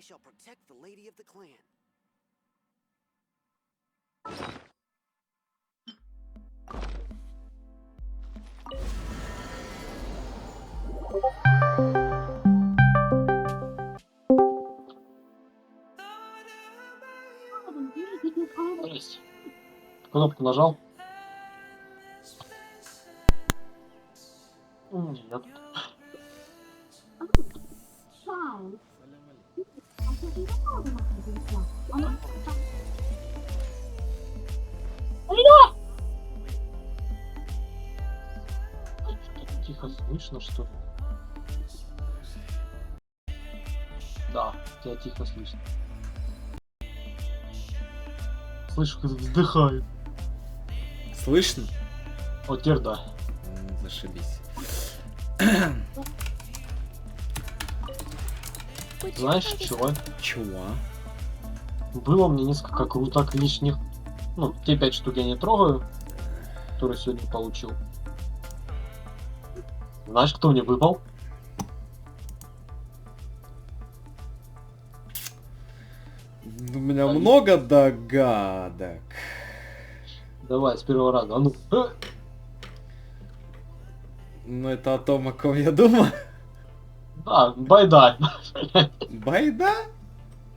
shall protect the lady of the clan. Здрасте. Кнопку нажал? Нет. Тихо слышно, что ли? Да, тебя тихо слышно. Слышу, как вздыхает. Слышно? Вот теперь да. Зашибись. Знаешь, чего? Чего? Было мне несколько круток лишних. Ну, те 5 штук я не трогаю, которые сегодня получил. Знаешь, кто мне выпал? У меня много догадок. Давай, с первого раза. А ну. Ну это о том, о ком я думаю. Да, байда. Байда?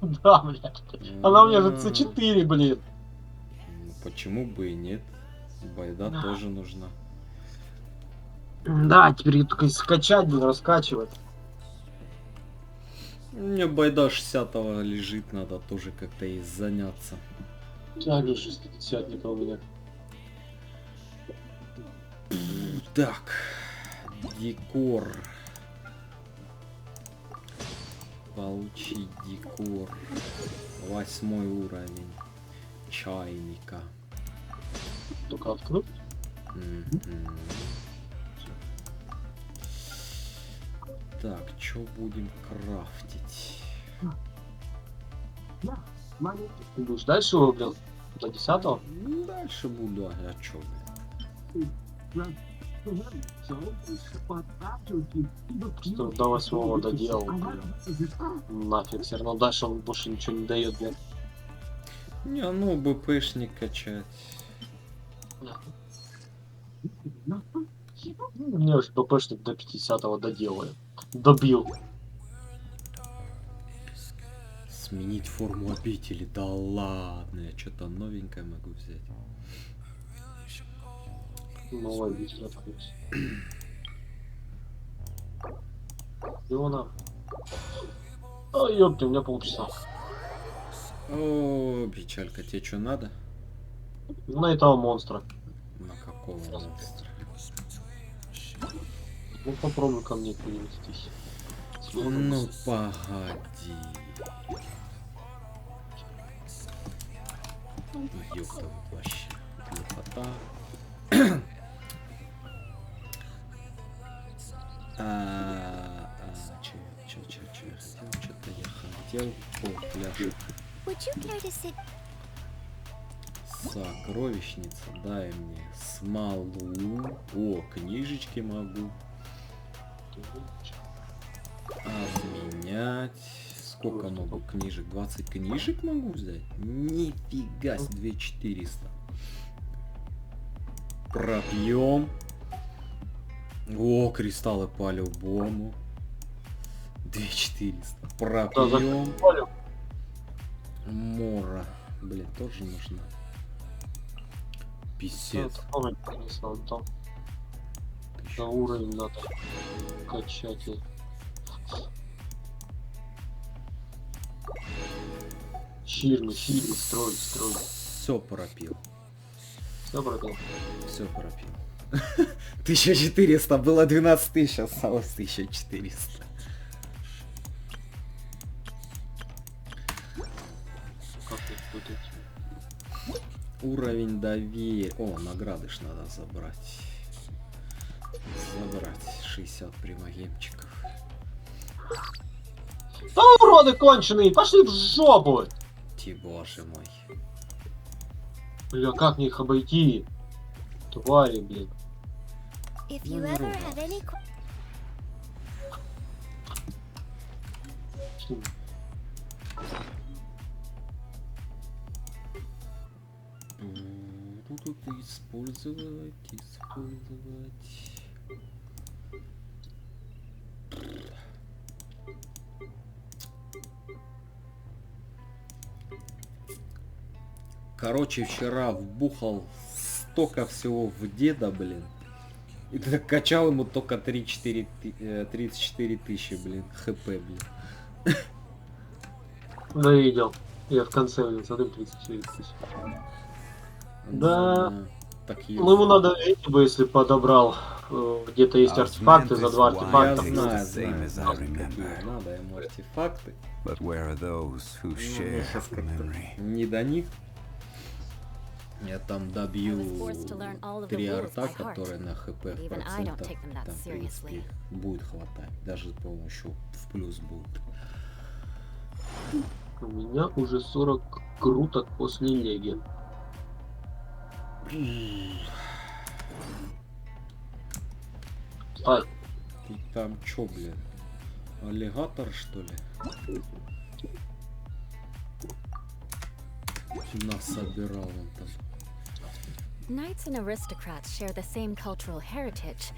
Да, блядь. Она у меня же C4, блин. Ну, почему бы и нет? Байда тоже нужна. Да, теперь только скачать, блин, раскачивать. У меня байда 60-го лежит, надо тоже как-то ей заняться. Также 60-ника у меня. Так, декор. Получить декор. 8 уровень чайника. Только открыть. Так, что будем крафтить? Ты будешь дальше его, блин, до 10-го? Ну, дальше буду, а чё, Что до 8-го доделал, блин. Нафиг, все равно дальше он больше ничего не дает, блин. Не, ну БПшник качать. Мне уже БПшник до 50-го доделаю. Добил. Сменить форму обители, да ладно, я что-то новенькое могу взять. Новая обитель открылась. Его на. А, ёпты, у меня полчаса. О, печалька, тебе что надо? На этого монстра. На какого монстра? Ну попробуй ко мне перевестись. Ну погоди. Ёпта, вот вообще. Лепота. Чё я хотел? Что-то я хотел. О, пляж. Сокровищница, дай мне смолу. О, книжечки могу. Обменять. Сколько могу книжек? 20 книжек могу взять? Нифига себе, 2400. Пропьем. О, кристаллы по-любому. 2400. Пропьем. Мора. Блин, тоже нужно. Писец. На уровень надо качать. Фирмы, строить. Все пропил. Все пропил. Все пропил. 1400, было 12 тысяч, осталось 1400. Как их будет? Уровень доверия. О, награды ж надо забрать. Забрать 60 примагемчиков. Да уроды конченые, пошли в жопу! Ти, боже мой. Бля, как мне их обойти? Твари, блин. тут использовать. Короче, вчера вбухал столько всего в деда, блин. И качал ему только 34 тысячи, блин, хп, блин. Да, видел. Я в конце увидел, смотри, 34 тысячи. Да. Так Ну, ему надо эти бы, если подобрал. Где-то есть артефакты, за 2 Я артефакта. знаю, какие надо ему артефакты. Не до них. Я там добью 3 арта, которые на хп в процентах, там, в принципе, будет хватать. Даже, по-моему, еще в плюс будет. У меня уже 40 круток после леги. Стой. Ты там чё, блин? Аллигатор, что ли? Нас собирал он там. Knights and aristocrats share the same cultural heritage,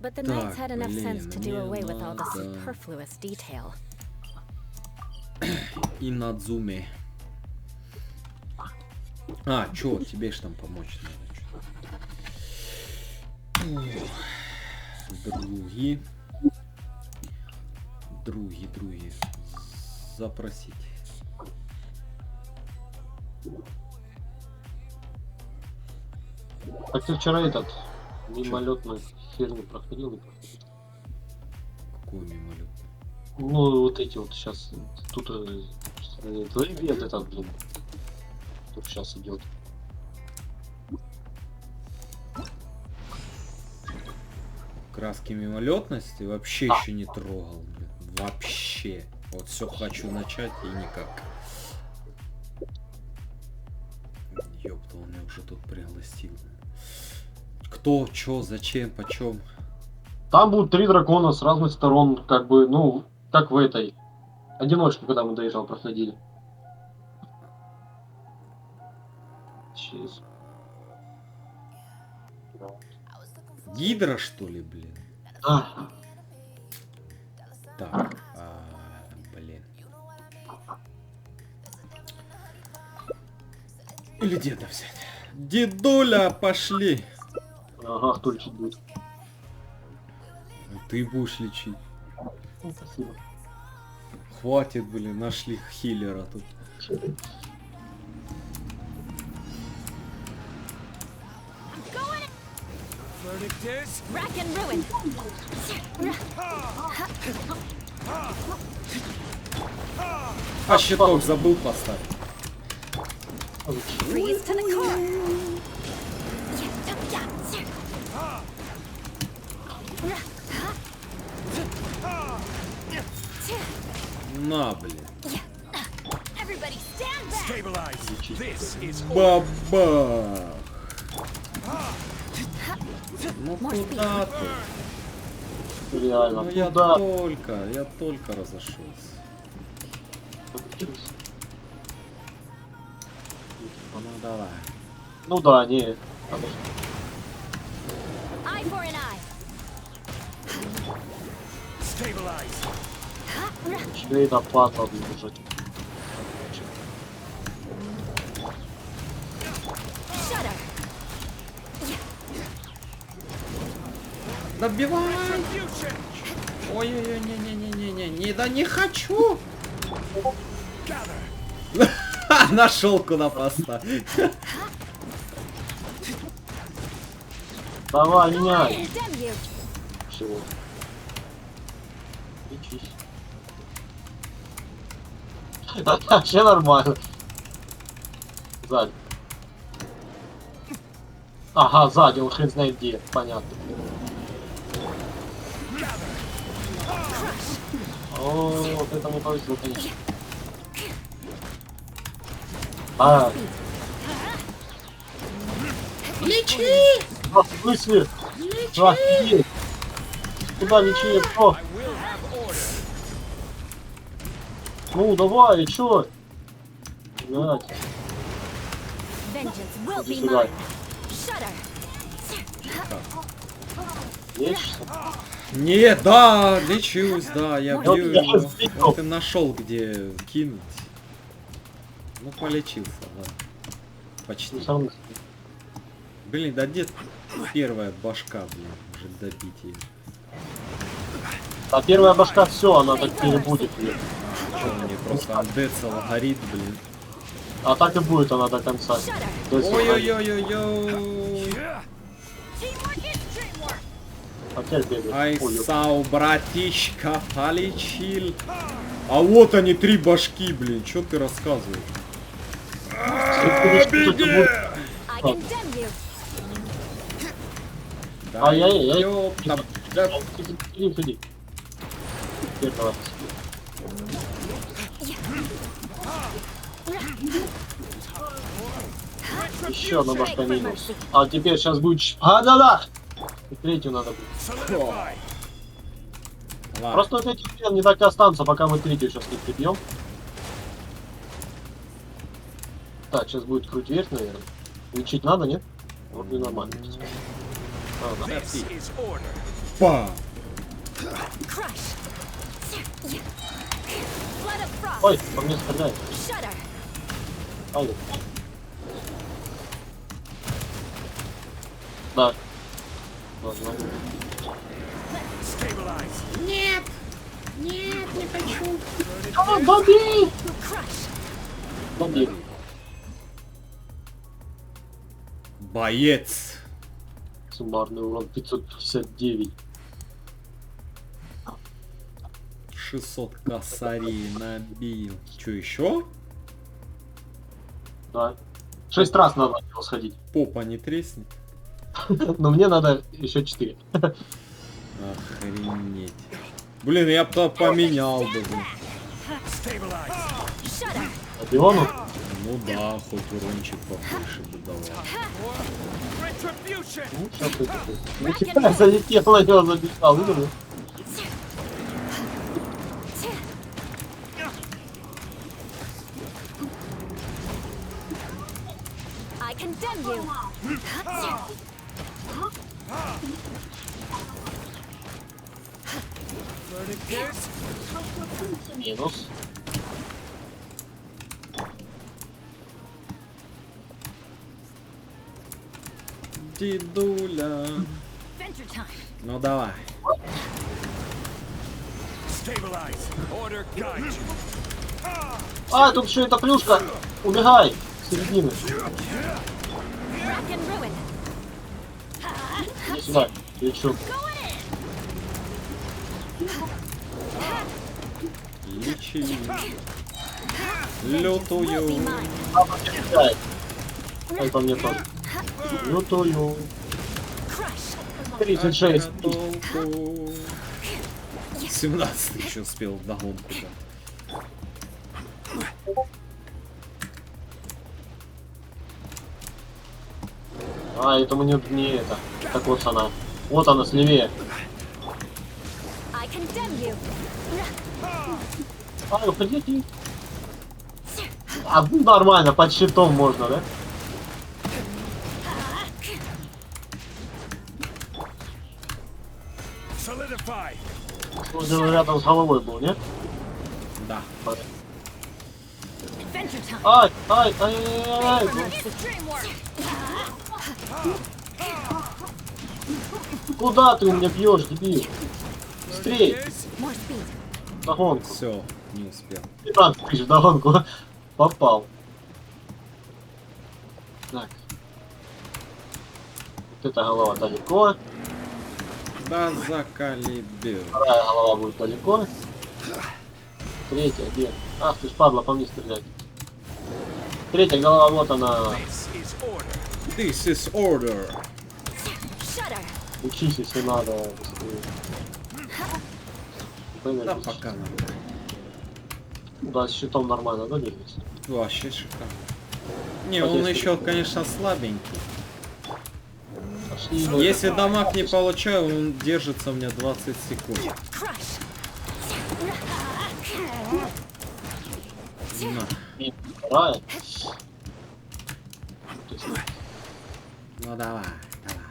but the knights had enough sense to do away with all the superfluous detail. И Надзуме. А, чё, тебе ж там помочь надо. Други. Запросить. Так ты вчера этот мимолетную херню проходил? Какую мимолет? Ну, вот эти вот сейчас. Тут привет этот, блин. Тут сейчас идет. Краски мимолетности вообще еще не трогал, блин. Вообще. Вот все хочу начать и никак. Ёпта, он меня уже тут пригласил. Кто, чё, зачем, почем? Там будут 3 дракона с разных сторон, как бы, ну, как в этой одиночке, когда мы доезжал, проходили. Сейчас. Гидра, что ли, блин? А, Так, блин. Или деда взять? Дедуля, пошли! ага, кто лечить будет? Ты будешь лечить. Ну, спасибо. Хватит, блин, нашли хиллера тут. Rack and ruin. А щиток забыл поставить. Freeze to the core. На, блин. Everybody stand back. Stabilize. This is Баба! Ну куда ты? Реально, Ну туда. я только разошелся. Ну давай. Ну да, не. Eye for an eye. stabilize. Члей на плату держать. Shudder. Добивай! Fusion. Ой-ой-ой, не, да не хочу! Gather. Нашел куда поставить. Давай, меняй. Condemn you. Всего. Лечись. Вообще нормально. Сзади. Ага, сзади, он хрен знает где. Понятно. О, вот это не повезло, конечно. А, Лечи! в смысле? Офигеть! Куда лечи, что? I will have order. Ну, давай, и чё? Блядь. vengeance will Иди be сюда. mine. Shudder. Лечишься? Не, да, лечусь, да, я Вот бью я его. сделал. Вот ты нашел, где кинуть. Ну, полечился, ладно. Почти. Ну, всё равно. Блин, да где первая башка, блин, уже добить ее. А первая башка, все, она так перебудет ее. Что мне просто андецел горит, блин. А так и будет она до конца. То есть, Ой-ой-ой-ой-ой. опять бегает. Ай, Ой, сау, братишка, полечил. А вот они, 3 башки, блин, что ты рассказываешь? беги! I condemn you. Да, Ай-яй-яй. ёпта, да. Иди. Теперь давай. Еще одна башка минус. А теперь сейчас будет... да! И третью надо будет. Solidify. Ладно. Просто вот эти не так и останутся, пока мы третью сейчас не прибьем. Так, сейчас будет круть вверх, наверное. Лечить надо, нет? Вроде нормально. А, да. This is order. Па. Crush. Blood of frost. Ой, по мне стреляет. Shudder. Ай. Да. Ладно. Stabilize. А, добей! Crush. Добей. Боец. Суммарный урон 559. 600 косарей набил. Че еще? Да. 6 раз надо от него сходить. Попа не треснет? Но мне надо еще 4. Охренеть. Блин, я бы поменял бы. Блин. Stabilize. Shudder. А Биону? Ну да, хоть урончик побольше бы давал. Retribution. Ну, сейчас ты такой. Нифига, залетел на него, забежал. Видели? I condemn you. Verdict Минус. Дедуля. Venture time. Ну давай. Stabilize. Order guide you. А, тут еще эта плюшка. Убегай. С середины. Rack and ruin. Иди сюда. Лечу. Лечи. Will be Лютую. mine. А, по мне стреляет. Ай, по мне тоже. Лютую. Crush. 36. Толку. 17 еще успел вдогонку дать. А, этому не это. Так вот она. Вот она, слевее. I condemn you. А, уходите. А, ну, нормально, под щитом можно, да? Solidify. Он рядом с головой был, нет? Да. Adventure time. Ай, ай, ай, ай, ай. Extreme work. Куда ты меня бьешь, дебил? Быстрее, More speed. догонку. Все, не успел. 15 тысяч вдогонку. Попал. Так. Вот эта голова далеко. Да заколебил. Вторая голова будет далеко. Третья, где? Ах ты ж падла, по мне стрелять. Третья голова, вот она. This is order. This is order. Shudder. Учись, если надо. Быстрее. Да пока надо. Да, с щитом нормально, да, двигайся? Вообще шикарно. Не, Вот он если- еще, конечно, слабенький. Пошли. Если дамаг не получаю, он держится у меня 20 секунд. Crush. На. Вторая. Ну давай, давай.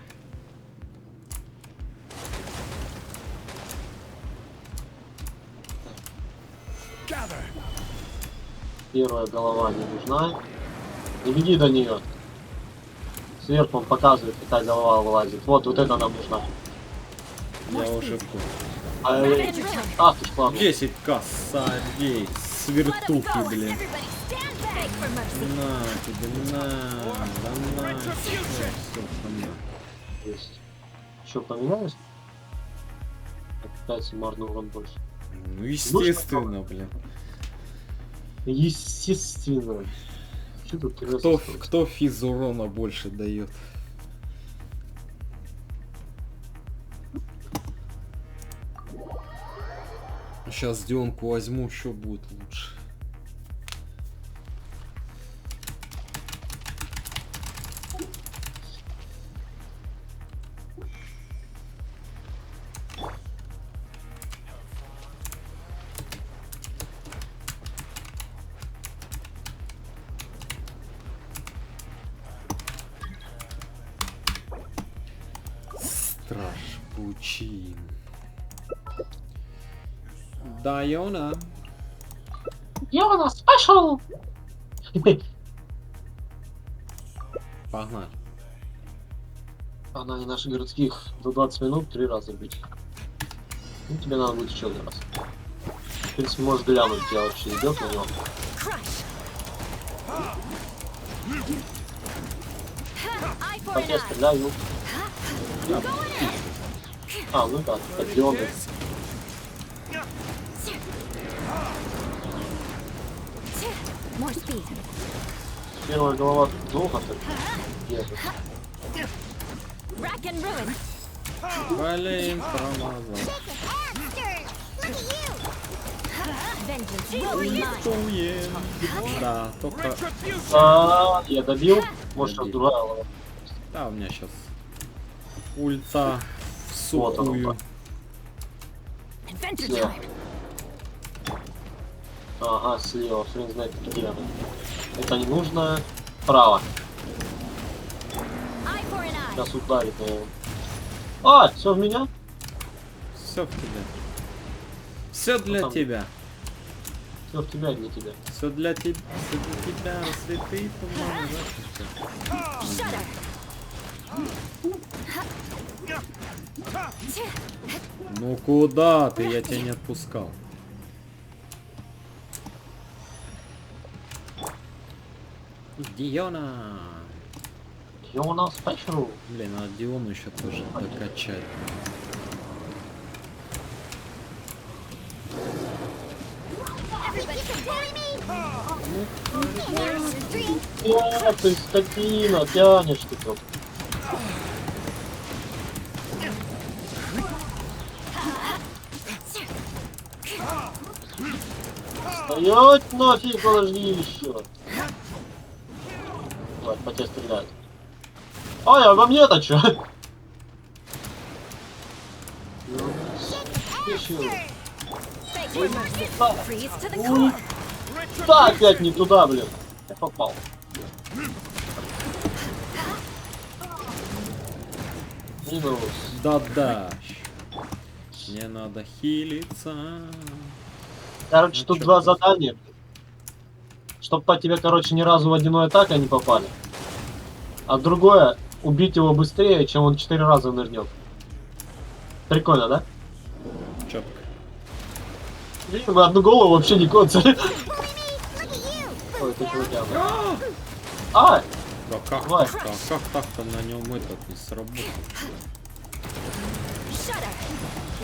Gather. Первая голова не нужна. Не беги до нее. Сверху он показывает, какая голова вылазит. Вот эта нам нужна. Я уже понял. Ах ты ж ладно. 10 косарей. Свертухи, блин. На тебе, на. Да на. Все, Есть. Что, поменялось? Опять суммарный урон больше. ну естественно, блин. Естественно. Что тут Кто физ урона больше дает? Сейчас Дионку возьму, еще будет лучше. Страж паучин. Дайона. Йона, спешл! Погнали. Она не наших городских до 20 минут 3 раза бить. Ну, тебе надо будет еще 1 раз. В принципе, можешь глянуть, где вообще идет на него. По тебе стреляй, ну. А, ну да, подъемы. More speed. Первая голова долго так едет. Rack and ruin. Блин, промазал. Vengeance will be mine. Туем. Да, только... Retribution. Я добил. Может, сейчас другая голова. Да, у меня сейчас ульта в Вот оно сухую. Adventure Слева. time. Ага, слева. Хрен знает, где она. Это не нужно. Право. Eye for an eye. Сейчас ударит на него. А, все в меня? Все в тебя. Все для там? тебя. Все в тебя, для тебя. Все для тебя. Все для тебя. Святые туманы. Shudder. Ну куда ты? Я тебя не отпускал. Диона. Йона, спешл. Блин, а Диону еще тоже докачать. Ты скотина, тянешь ты тут. Стоять нафиг, подожди еще. Давай, по тебе стреляют. Ай, а во мне-то чё? Fake for mercy. Freeze to the core. Да, опять не туда, блин. Я попал. Минус. Да-да. Мне надо хилиться. Короче, Ну тут чё 2 ты? задания. Чтоб по тебе, короче, ни разу водяной атакой не попали. А другое, убить его быстрее, чем он 4 раза нырнет. Прикольно, да? Чётко. Блин, мы одну голову вообще не коцали. Ой, это чего делать? А! Да как Давай. так-то? А как так-то на нем этот не сработал? Shudder.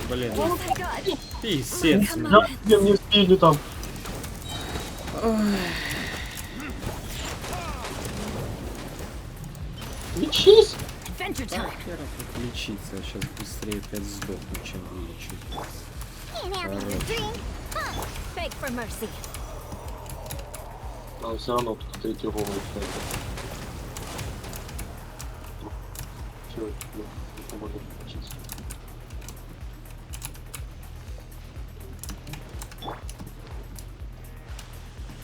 Блин, Oh my god. писец. Come Я on. тебе не спину там. Лечись! Adventure time. Во-первых, как лечиться, я сейчас быстрее опять сдохну, чем вылечить. Fake for mercy. Но все равно тут 3 голову кстати. Чё, не поможет лечиться.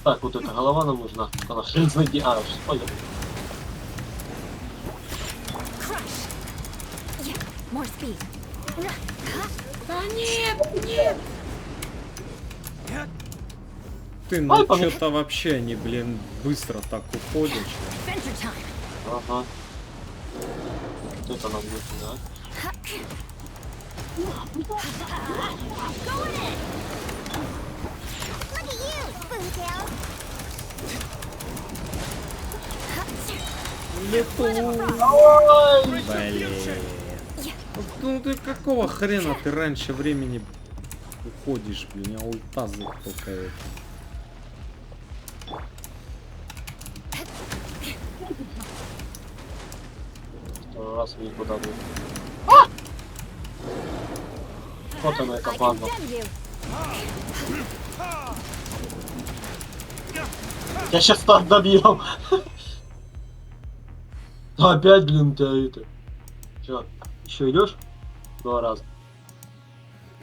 Так, вот эта голова нам нужна. Она хрен знает где. А, что понял. speed. Да нет, нет! Ты, Ой, ну помню. что-то вообще не, блин, быстро так уходишь. Adventure time. Ага. Вот это нам будет, да? Going in. Look at you, Spoontail. Ой! Блин. Ну ты какого хрена ты раньше времени уходишь, блин, я ульта только это. Второй раз видишь куда будет. Вот она, эта I банда. condemn you. Я сейчас так добью. Опять, блин, у тебя это. Че, еще идешь? 2 раза.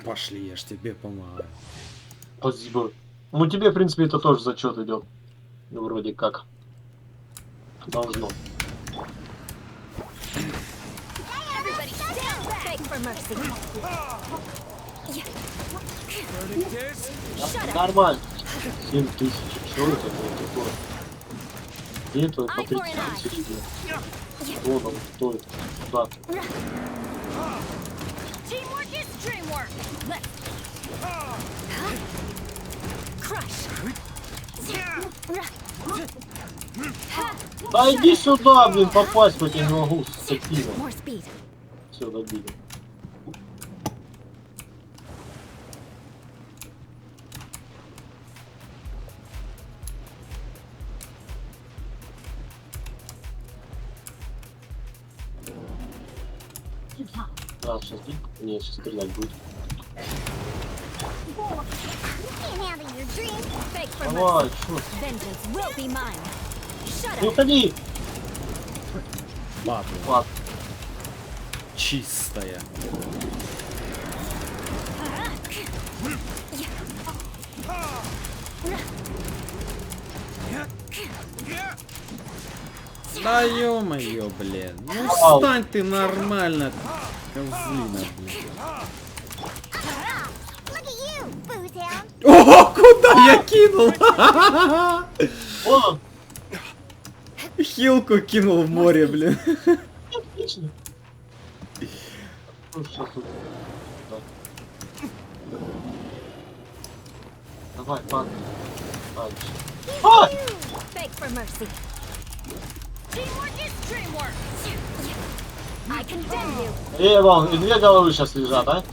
Пошли, я ж тебе помогаю. Спасибо. Ну тебе, в принципе, это тоже зачет идет. Ну, вроде как. Должно. Everybody stand back. Beg for mercy. Verdict is Shut up. Нормально. 7000. Что это такое? Где твой Eye for an покрытие? eye. Середина. Вон он, кто это? Куда? Teamwork is dreamwork. Let's crush. Да иди сюда, блин, попасть хоть я не могу с сапфиром. More speed. Все, добили. А, сейчас не, сейчас стрелять будет. Beg for Давай, mercy. чё? Vengeance will be mine. Shut Не up. уходи! Ладно, Ладно. чистая. Да ё-моё, блин. Ну встань ты нормально, козлина, блин. О, куда я кинул? Вон он! Хилку кинул в море, блин. Отлично. Ну, сейчас тут. Да. Давай, пан. Beg for mercy. Teamwork is dreamwork. I condemn you. Вон, и 2 головы сейчас лежат, а?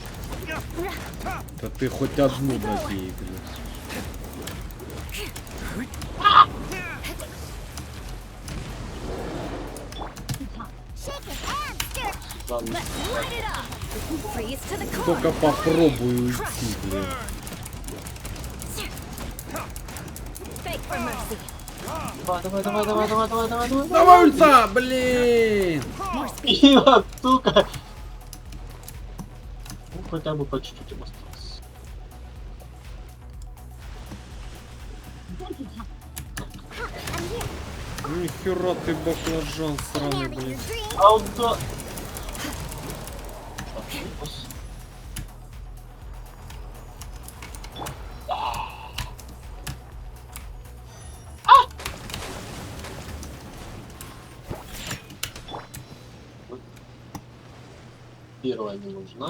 Да ты хоть одну добей, блин. Ладно. Let's light it up. Freeze to the core. Только попробуй уйти, блин. Beg for mercy. Давай. Давай ульта, блин! More speed. Ива, сука! Ну, хотя бы по чуть-чуть им осталось. Нихера ты баклажан сраный, блин. А вот да. Первая не нужна.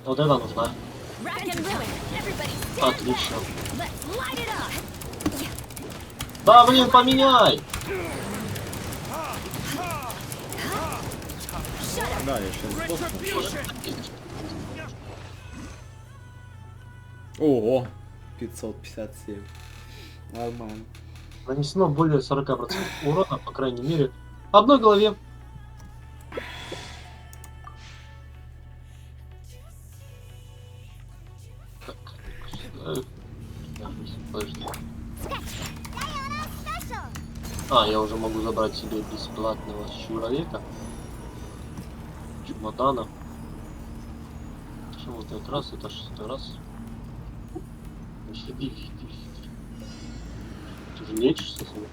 Вот это нужна. Rack and ruin. Everybody stand Отлично. back. Let's light it up. Да, блин, поменяй! Shut up. Да, я сейчас сдохну. retribution. Ого, 557. Нормально. Нанесено более 40% урона, по крайней мере, одной голове. Так, подожди. А, я уже могу забрать себе бесплатного человека. Чемодана. Что вот этот раз, это 6-й раз. Ты же лечишься себе.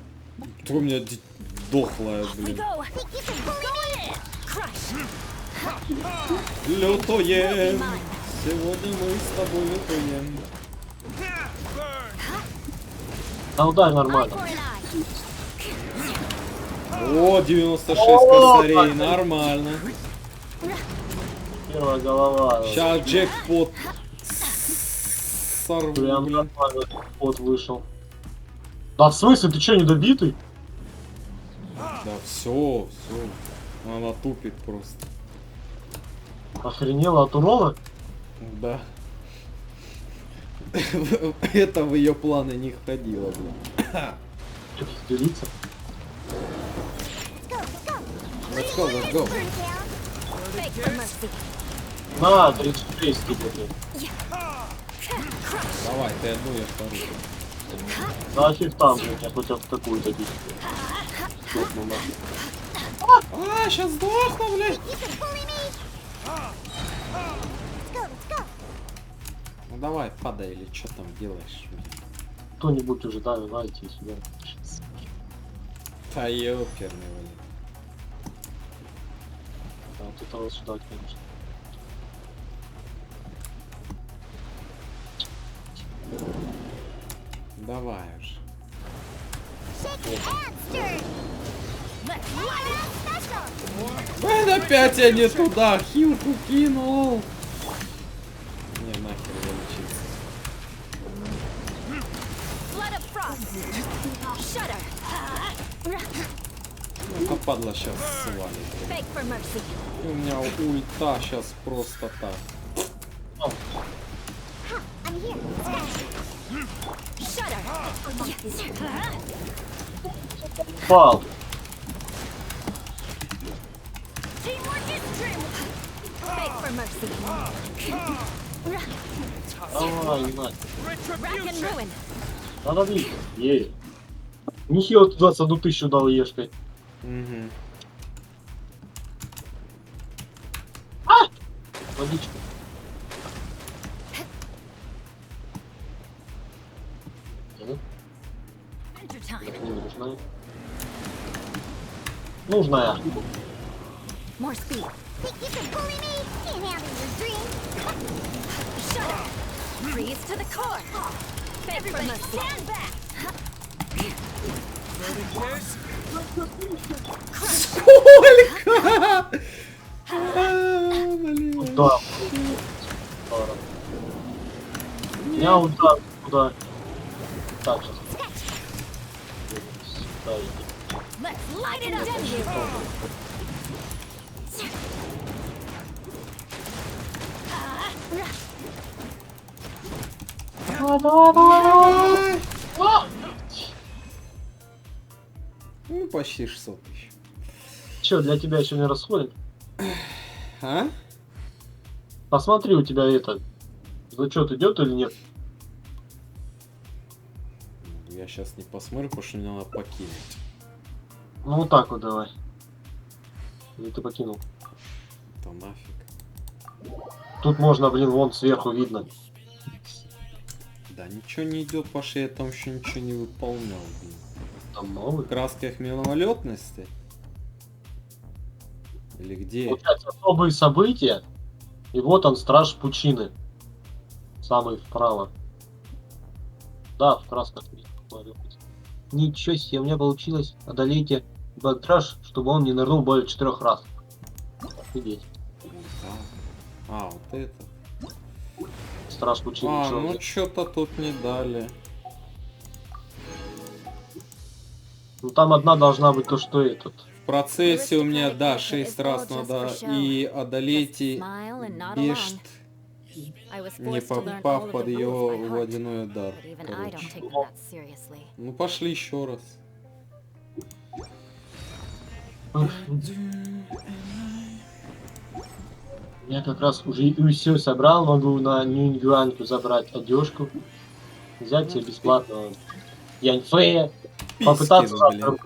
Ты у меня дохлая, блин. Лютуем. Сегодня мы с тобой лютуем. А удар нормально. О, 96 косарей, нормально. Первая голова. Сейчас джекпот сорву, Прям блин. нормально ход вышел. Да в смысле, ты что, недобитый? Да все. Она тупит просто. Охренела от урона? Да. Это в ее планы не входило, блин. Делиться. Let's go. На, 36 тебе, блин. Давай, ты одну, я вторую. Да фиг там, блин, я хоть в какую-то бить. Стопнул нахуй. А, сейчас сдохну, блядь. Ну давай, падай, или что там делаешь? Кто-нибудь уже, да, давайте сюда. Да ёперный, блин. Да, вот этого сюда, конечно. Давай уже. Блин, опять я не туда хилку кинул. Не, нахер я лечиться. Ну-ка, падла сейчас свалит. У меня ульта сейчас просто так. Пал. Давай, Иван. Надо бить. Ей. Нихило ты 21 тысячу дал ешкой. Угу. Водичка. Нужная. Нужная. More speed. Think you can bully me? Can't handle your dreams. Shut up. Freeze to the core. Everybody stand back. Verticus. Сколько? Блин. Да. Я удар куда? Так, сейчас. Сюда иди. Let's light it up. Ну, почти 600 тысяч. Че, для тебя еще не расходит? А? Посмотри, у тебя это зачет идет или нет? Я сейчас не посмотрю, потому что мне надо покинуть. Ну вот так вот давай. Или ты покинул? То нафиг. Тут можно, блин, вон сверху видно. Да ничего не идет, Паша, я там еще ничего не выполнял, блин. Там новый. В красках мимолётности? Или где? Получается, особые события. И вот он, страж пучины. Самый вправо. Да, в красках. Ничего себе, у меня получилось. Одолейте бэктраш, чтобы он не нырнул более 4 раз. Офигеть. Да. А, вот это. Страж пучины. А, что ну он- что-то тут не дали. Ну там одна должна быть то, что этот. В процессе у меня, да, 6 раз надо и одолеть и бешт, не попав под ее водяной удар. Короче. Ну пошли еще раз. Я как раз уже и все собрал, могу на Нюньгуанку забрать одежку, взять себе бесплатно Яньфея, попытаться Пискин, завтра,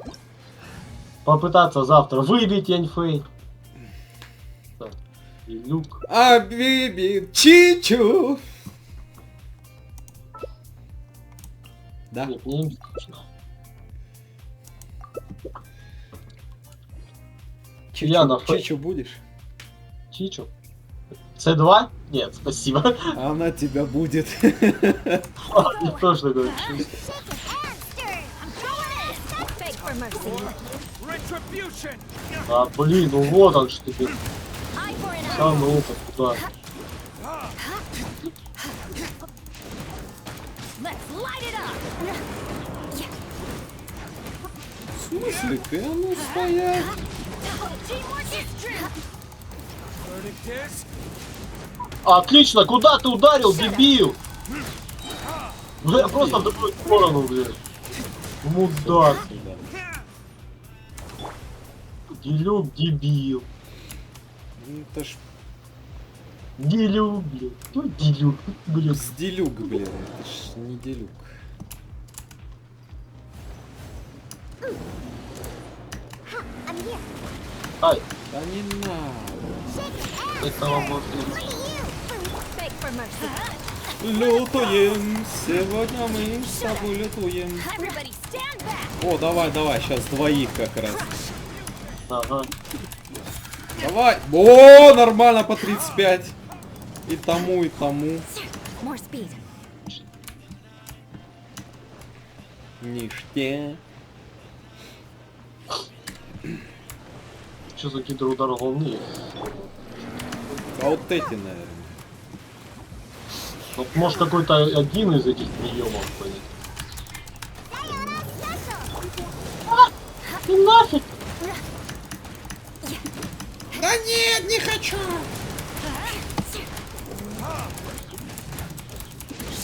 попытаться завтра выбить Яньфей. Так, и люк. А биби чичу. Да. Нет, мне не скучно. Яна, Чичу будешь? Чичу? С2? Нет, спасибо. Она тебя будет. Я тоже такое чувство. Beg for mercy. Retribution! А, блин, ну вот он что ты. Eye for an eye. Сам ну-ка, куда? Let's light it up. В смысле ты? А ну стоять! Teamwork is strength. Verdict is Отлично, куда ты ударил, дебил? Бля, просто в другую сторону, блин. Мудак. Делюк, дебил. Ну это ж Делюк, блин. Ну, делюк, блин. сделюк, блин. Это ж не делюк. Ай, Да не надо. этого можно. Beg for mercy. Лютуем. Сегодня мы с тобой лютуем. Everybody stand back. О, давай, давай, сейчас двоих как раз. Ага. Давай. О, нормально по 35. И тому, и тому. More speed. Ништяк. Что за какие-то удары волны? А вот эти, наверное. Вот, может, какой-то один из этих приемов будет. И нафиг! Да нет, не хочу.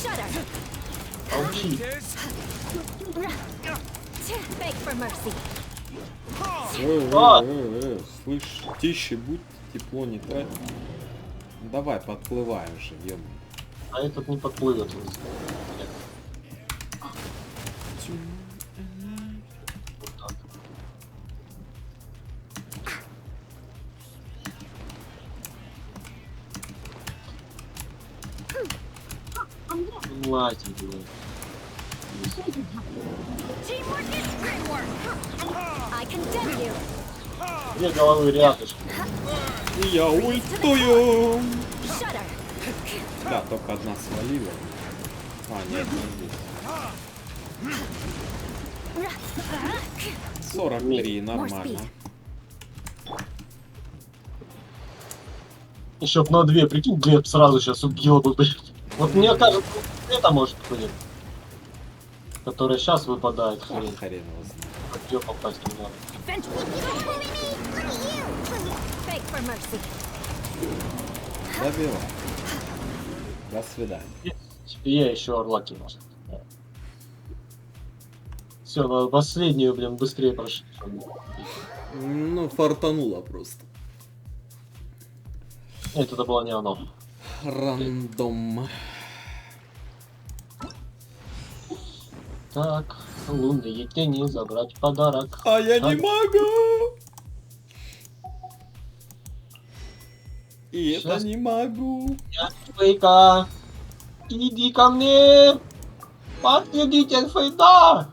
Shudder. Молчи. is Beg for mercy. Слышь, тише будь, тепло не трать. Давай, подплывай уже, ё. А этот не подплывет. Вот так. Лазим, блин. Teamwork is teamwork. I condemn you. Две головы рядышком. И я ультую. Shudder. Да, только одна свалила. А, нет, не здесь. 43, нормально. Еще б на две, прикинь, Глеб сразу сейчас убил бы, блин. Вот мне кажется, это может быть, которая сейчас выпадает, А, хрен. хрен его знает. От неё попасть не надо. Beg for mercy. Добила. До свидания. Я еще орла кинул. Все, надо последнюю, блин, быстрее прошли. Ну, фартануло просто. Нет, это было не оно. Рандом. Так, лунные тени, забрать подарок. А я не Так. могу. И это Сейчас. не могу. Фейка, иди ко мне! Подтвердитель фейда!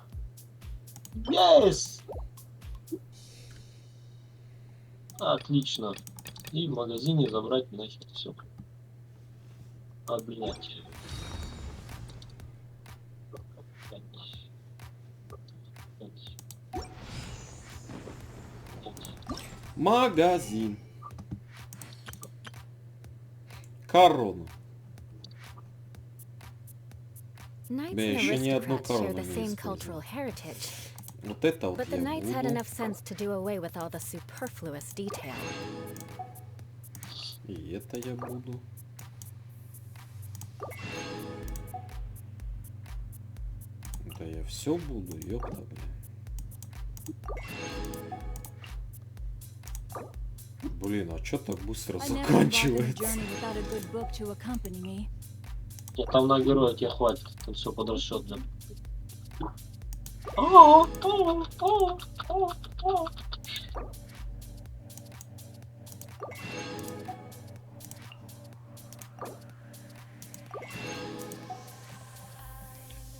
Yes! Отлично. И в магазине забрать нахер все. Обменять. Магазин. Корону. Knights Да, and еще ни одну aristocrats share корону the не same использовал. cultural heritage, Вот это вот but the я knights had буду. enough sense to do away with all the superfluous detail. И это я буду. Да я все буду, ёпта, блин. Блин, а чё так быстро заканчивается? Нет, там на героя тебе хватит, там все под расчет, да.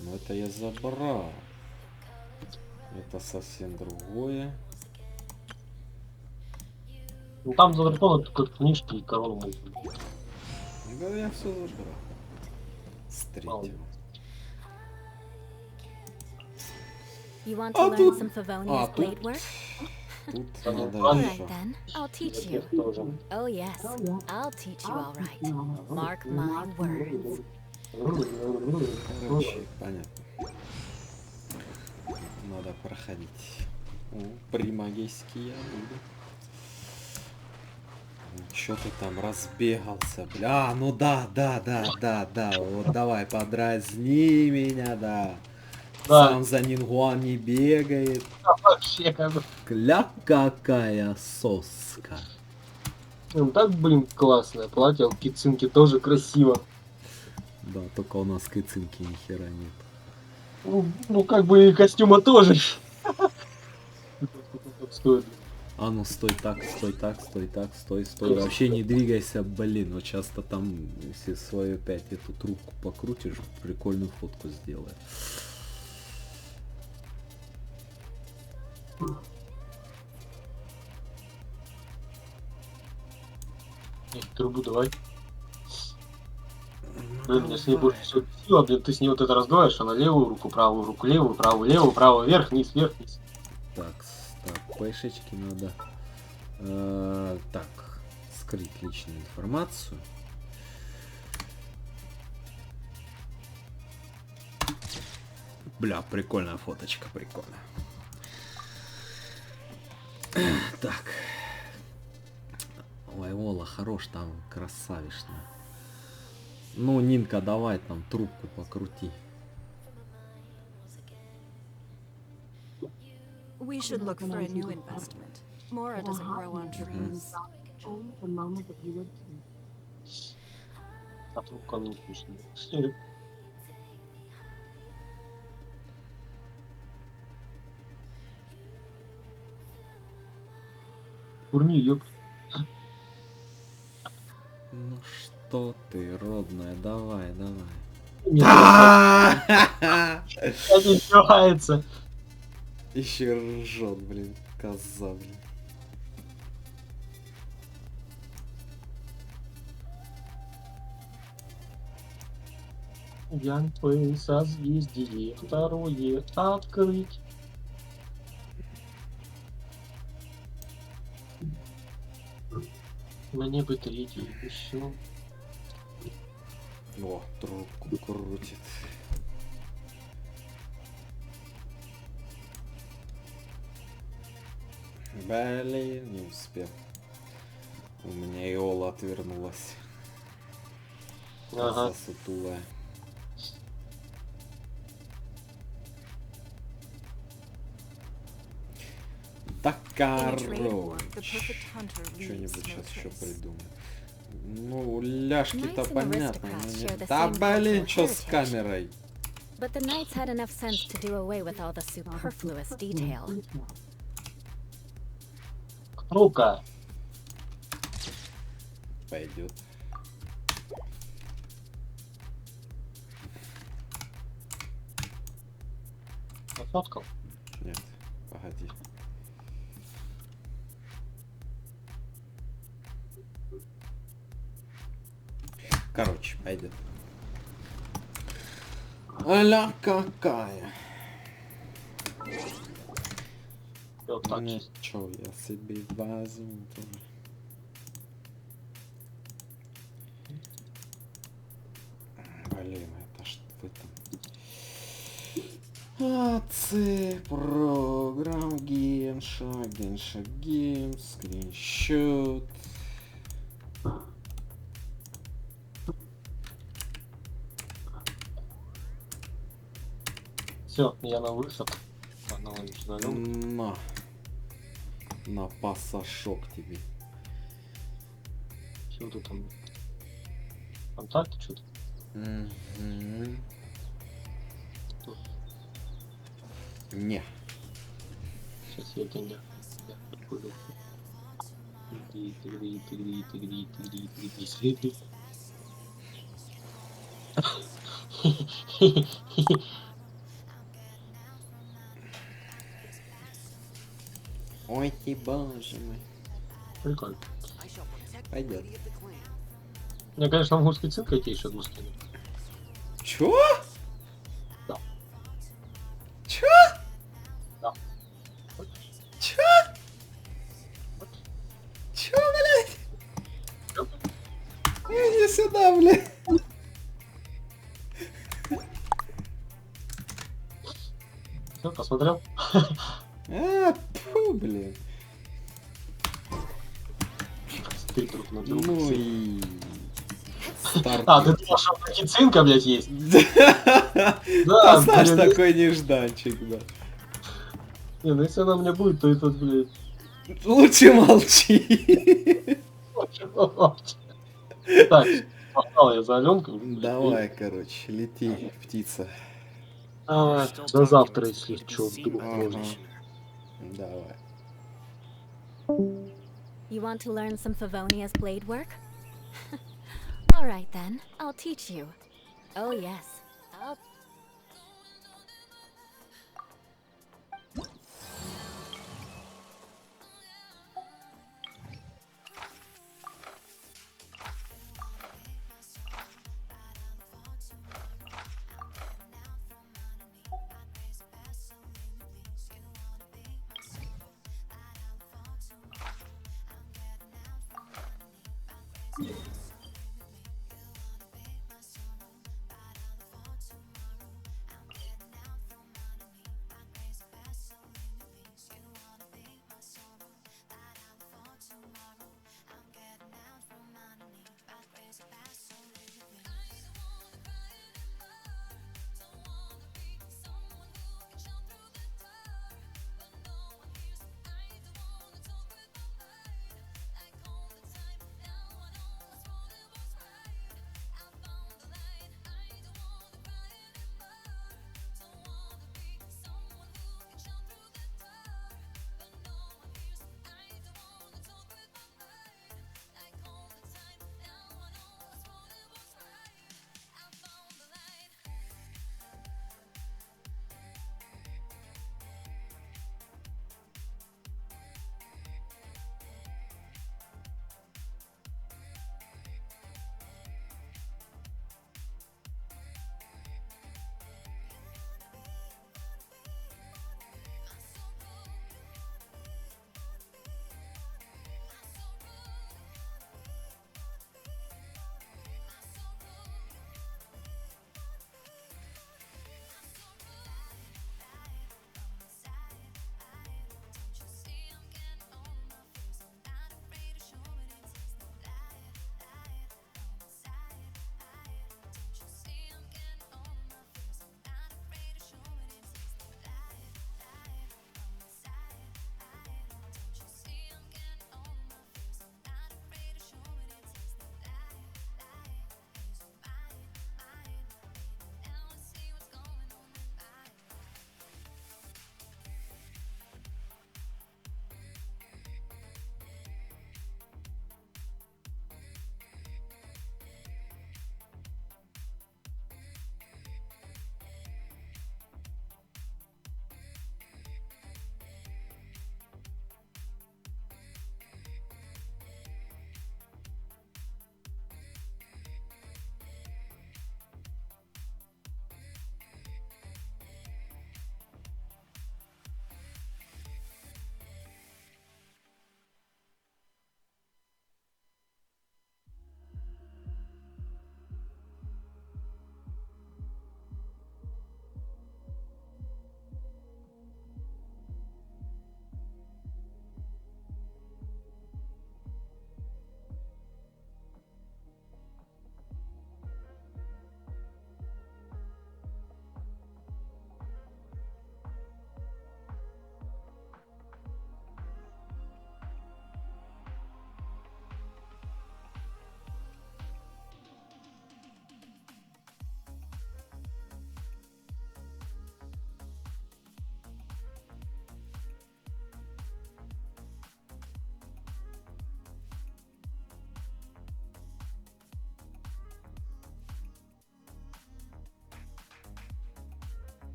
Ну это я забрал. Это совсем другое. Ну там за дракона только книжки и корону можно. Да я все забрал. С третьего. You want to learn some Favonius тут- blade work? Тут Да, надо ладно. Alright еще. then, I'll teach you. Здесь тоже. Oh yes, I'll teach you all right. Mark my words. Короче, понятно. Надо проходить. Примагический я буду. Чё ты там разбегался, бля? Ну да. Вот давай, подразни меня, да. Да. Сам за нингуан не бегает. Вообще как бы. Кля какая соска. Ну, так, блин, классное платье, а кицинки тоже красиво. Да, только у нас кыцинки ни хера нет. Ну, как бы и костюма тоже. Стоит. А ну стой, стой. Вообще не двигайся, блин. Вот часто там, если свою опять эту трубку покрутишь, прикольную фотку сделай. Трубу давай. Блин, если не больше всего сила, блин, ты с ней вот это раздуваешь, а на левую руку, правую руку, левую, правую, вверх, вниз, вниз. Так, пешечки надо. Так, скрыть личную информацию. Бля, прикольная фоточка, прикольно. Так. Ой, Ола, хорош там, красавишна. Ну, Нинка, давай там трубку покрути. We should look for a new investment. Mora doesn't grow on trees. А трубка не вкусная. Курни, ёп. Ну что ты, родная, давай. Это издевается. Еще ржет, блин, коза, блин. Янпы, созвездие, второе, открыть. Мне бы третий еще. О, трубку крутит. Блин, не успел. У меня Иола отвернулась. Ага. Засутулая. Да короче. Что-нибудь сейчас еще придумаю. Ну, ляжки-то Knights and понятно. aristocrats но share не- the Да same блин, cultural что с heritage. камерой? But the knights had enough sense to do away with all the superfluous detail. Рука. Пойдет. Нафоткал. Нет, погоди. Короче, пойдет. Аля какая. Вот так. Ничего, я себе возьму тоже. Блин, это что там? АЦ, программ, Генша, гейм, скриншот. Все, я на выход. Погнали, ждалю. На пассажок тебе. Что ты там? Контакты что-то? Не. Сейчас я деньги. Ты. Ой ты боже мой. Прикольно. Пойдет. Lady of the clan. Я, конечно, могу специнка тебе еще одну скинуть. Чё? Да. Чё? Да. Чё? Чё, блядь? Иди сюда, блядь. Все, посмотрел? Фу, блин. Смотри друг на друга. Ну и... Старт. А, ты думал, что кицинка, блядь, есть? Да, Да, Саш, блин. такой нежданчик, да. Не, ну если она у меня будет, то этот, блядь... Лучше молчи. Так, погнал я за Аленкой. Давай, короче, лети, птица. Давай, до завтра, если что, вдруг Ага. можно. Давай. You want to learn some Favonia's blade work? All right then, I'll teach you. Oh yes, I'll...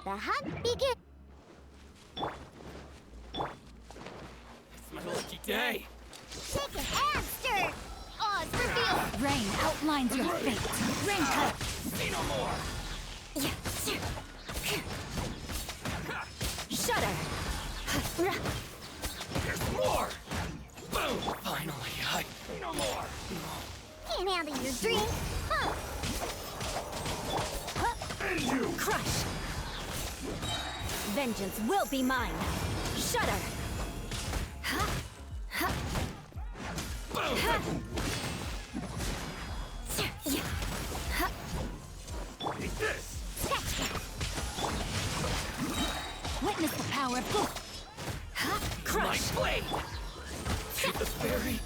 The hunt begins. It's my lucky day. Take an hamster. Oz revealed. Rain outlines your fate. Rain cut. Say no more. Shudder. There's more. Boom. Finally, no more. Can't handle your drink. Huh. And you. Crush. Vengeance will be mine. Shudder. Boom. Take this. Witness the power of Goof. My Crush. blade. Shoot the fairy.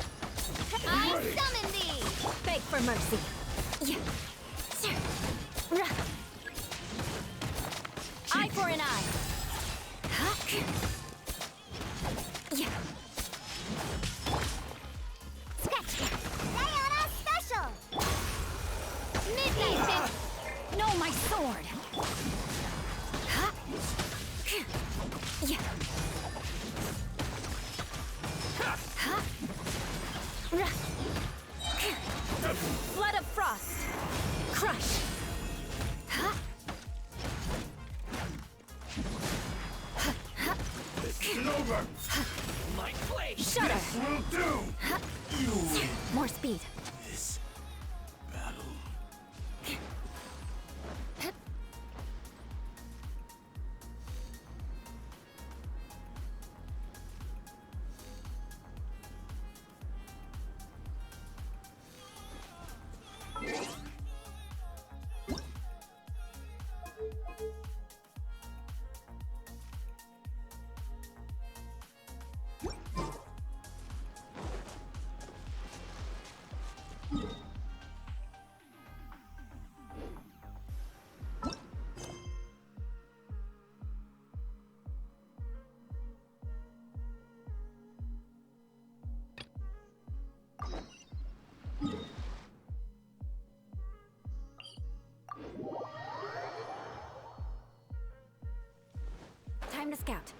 I summon thee. Beg for mercy. Eye for an eye. Diana special. Midnight Pit. No, my sword. Flood of frost. Crush. This isn't over. My blade. Shudder. Will do. You. More speed. This battle. Time to scout.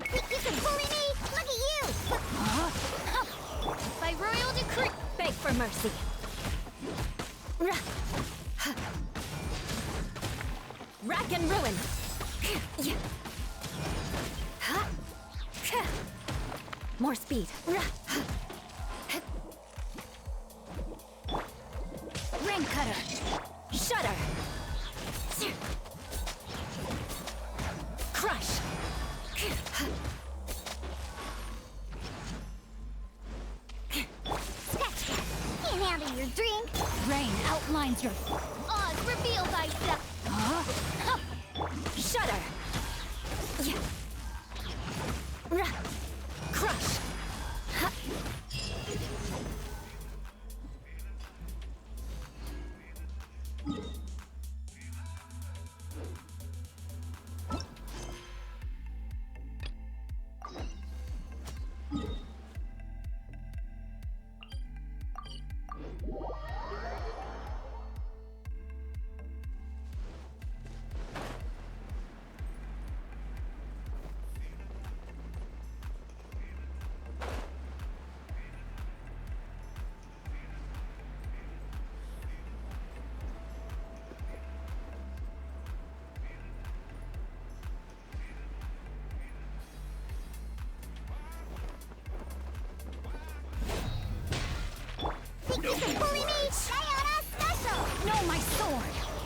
Think you can bully me? Look at you. By royal decree. Beg for mercy. Rack and ruin. More speed. Ring cutter. Shudder. Crush. Can't handle your drink. Rain outlines your Oz reveal thyself. shudder. Crush.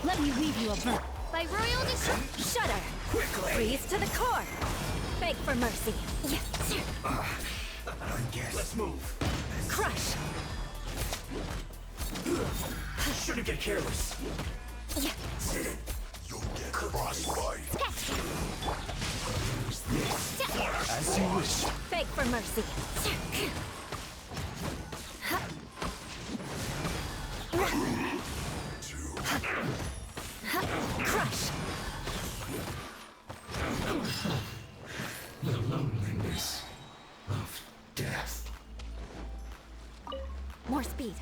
Let me weave you a verb. By royal decree. Shudder. Quickly! Freeze to the core. Beg for mercy. I guess. Let's move. Crush. Shouldn't get careless. You'll get frostbite. As you wish. Beg for mercy. Crush. The loneliness of death. More speed.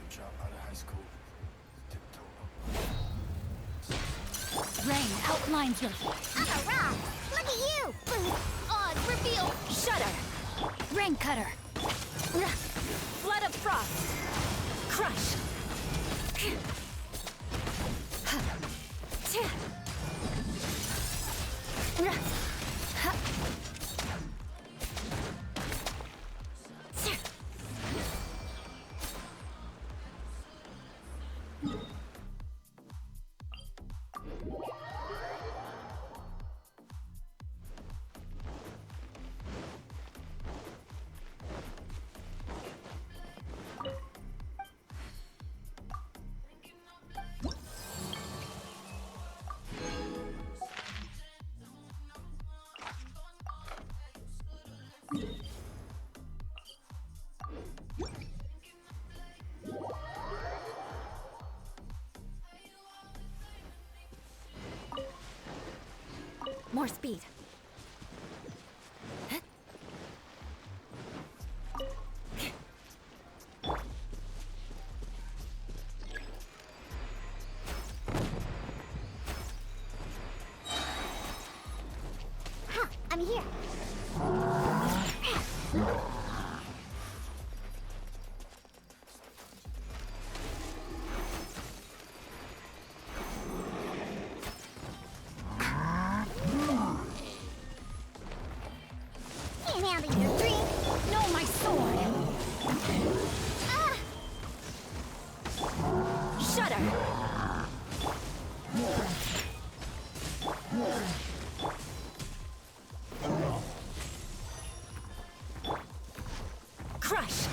Drop out of high school. Rain outlines your I'm a rock. Look at you. Odd reveal. shudder. Rain cutter. Flood of frost. Crush. More speed. Huh, I'm here. Can't handle your dream. No, my sword. Shudder. Crush.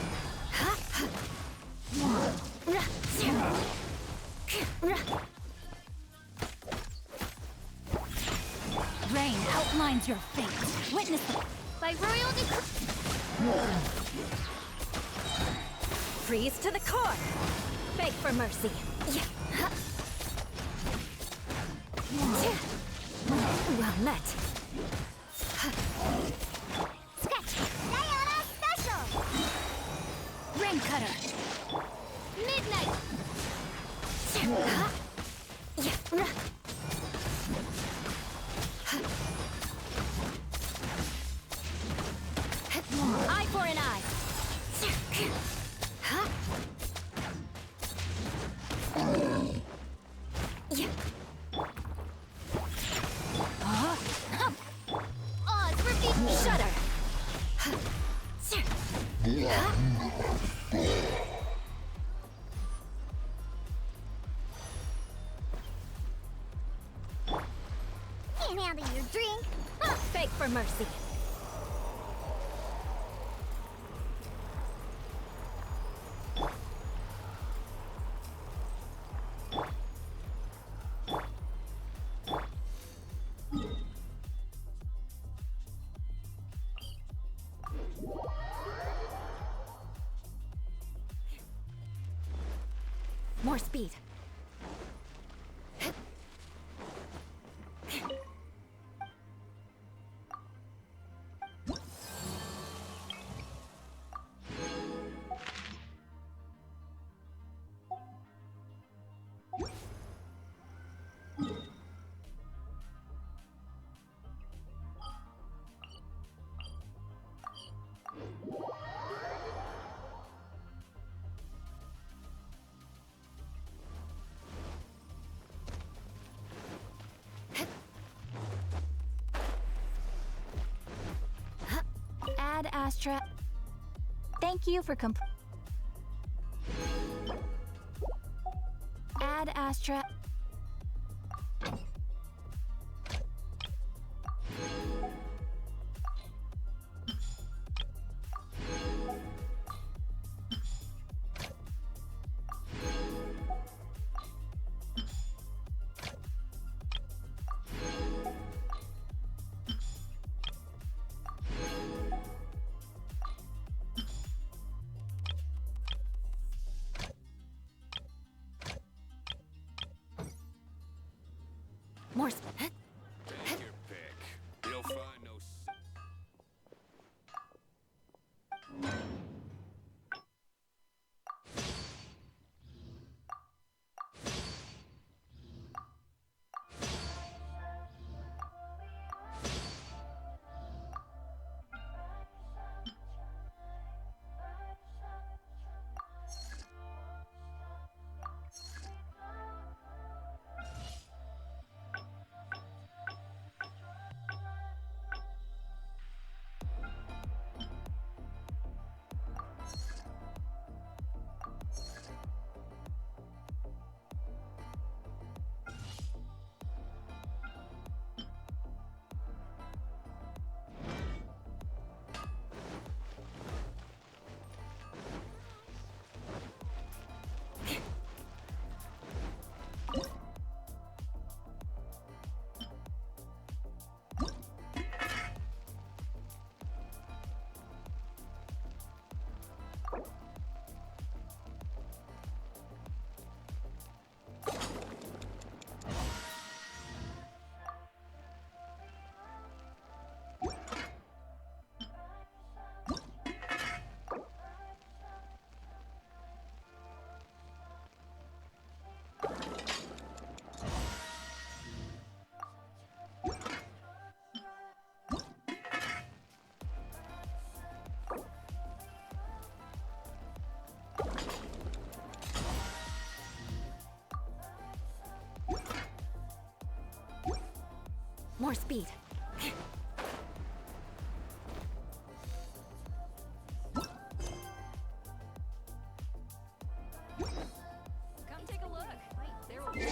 Rain outlines your fate. Witness the By royal decree. freeze to the core. Beg for mercy. Yeah. Well met. Sketch! Sayonara special! Rain cutter. Midnight! Eye for an eye. Oz repeat! Shudder. Can't handle your drink! Beg for mercy. More speed. Ad Astra. Thank you for Ad Astra. More speed. Take your pick. You'll find no. More speed. Come take a look. There will be.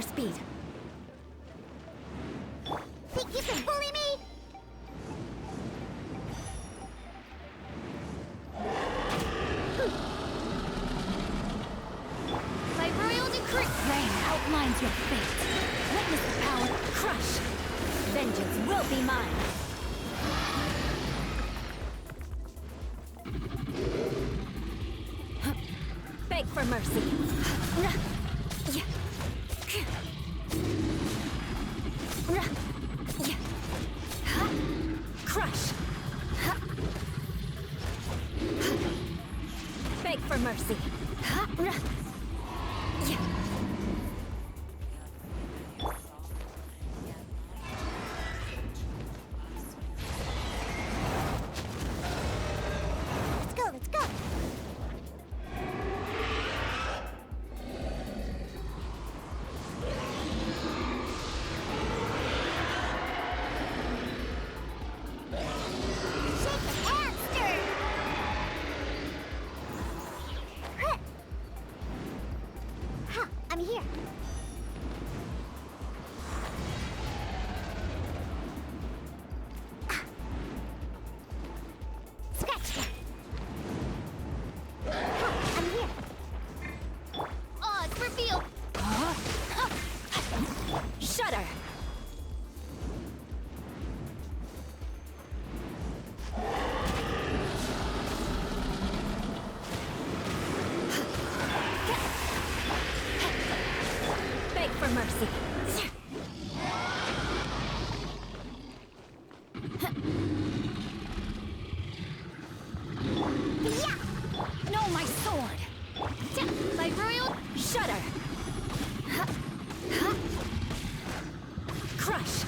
More speed. Think you can bully me? By royal decree, Rain outlines your fate. Witness the power. Crush. Vengeance will be mine. Beg for mercy. Crush. Beg for mercy. let's go, let's go. Shake and stir. Huh. Huh, I'm here. Scratch that. Huh, I'm here. Odds revealed. Shudder. Beg for mercy. Yeah. No, my sword. By royal Shudder. Crush.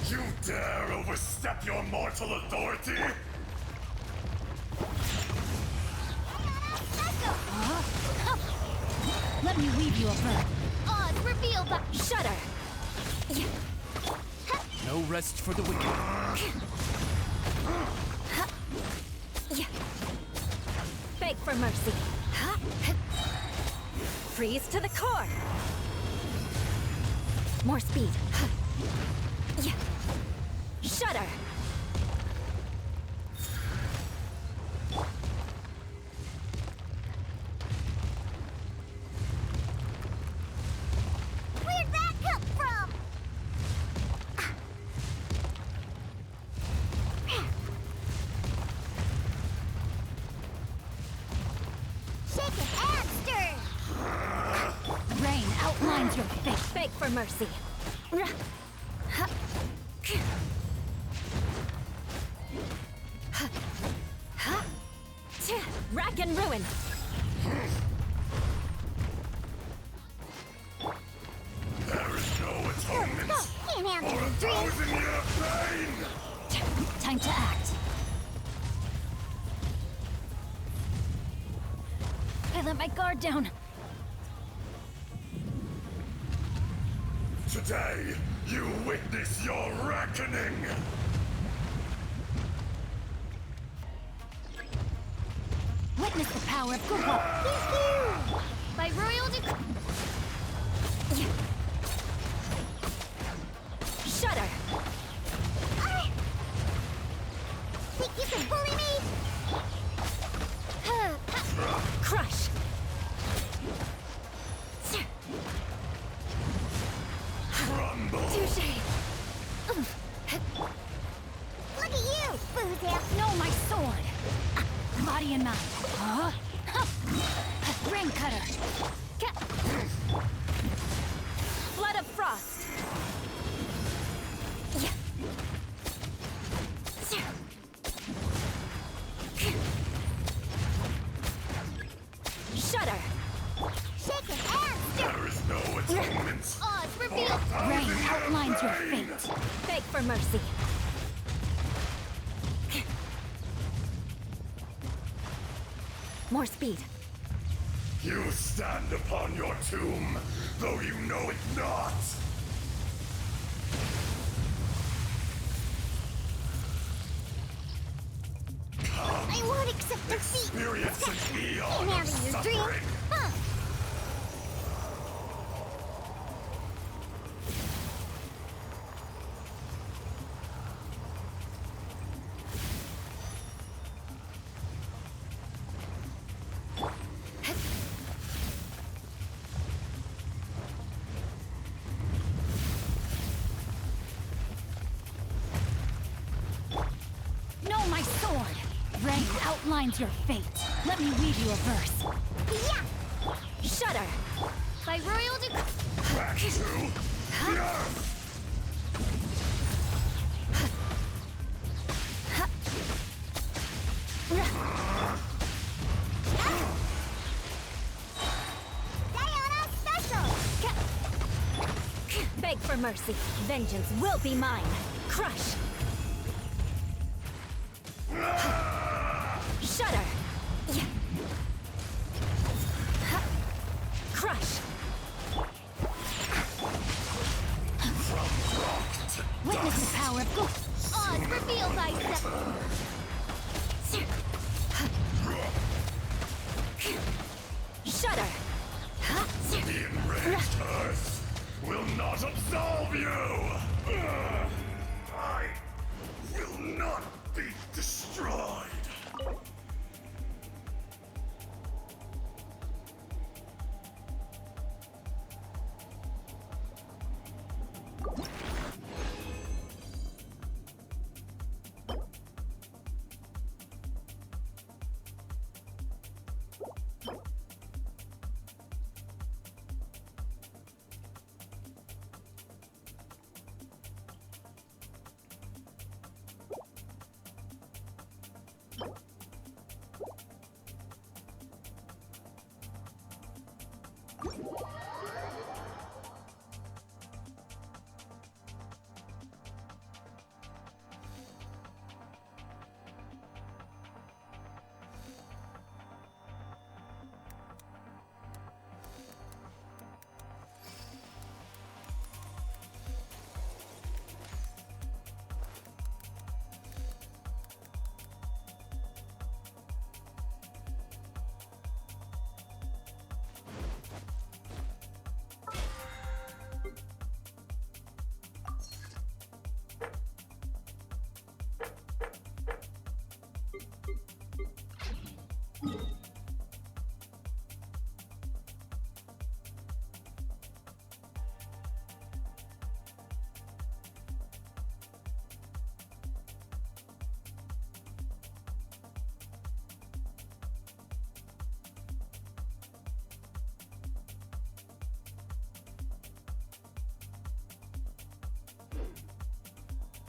You dare overstep your mortal authority? Let me weave you a bird. odds revealed by Shudder. No rest for the wicked. Beg for mercy. Freeze to the core. More speed. Shudder. where'd that come from? Shake it and stir. Rain outlines your fate. Beg for mercy. Rack and ruin. dream. Thousand year pain! Time to act. I let my guard down. Today, you witness your reckoning! Witness the power of Google. By royal decree. Shudder. Think you can bully me? Crush. Rumble! Touché. Look at you, Boozer. No, my sword. Body and mind. Ring cutter. Flood of frost. Shudder. Shake your hands. There is no atonement! Oz revealed. Rain outlines your fate. Beg for mercy. More speed. You stand upon your tomb, though you know it not! I won't accept defeat. Experience an eon Can't of have your dream. suffering! Huh. No, my sword! Rain outlines your fate. Let me read you a verse. Yeah! Shudder! By royal decree. Back to the earth! Diana special! Beg for mercy. Vengeance will be mine. Crush! Shudder! Crush! Witness the power of God. Oz, reveal thyself! Shudder! The enraged earth will not absolve you! I will not be destroyed!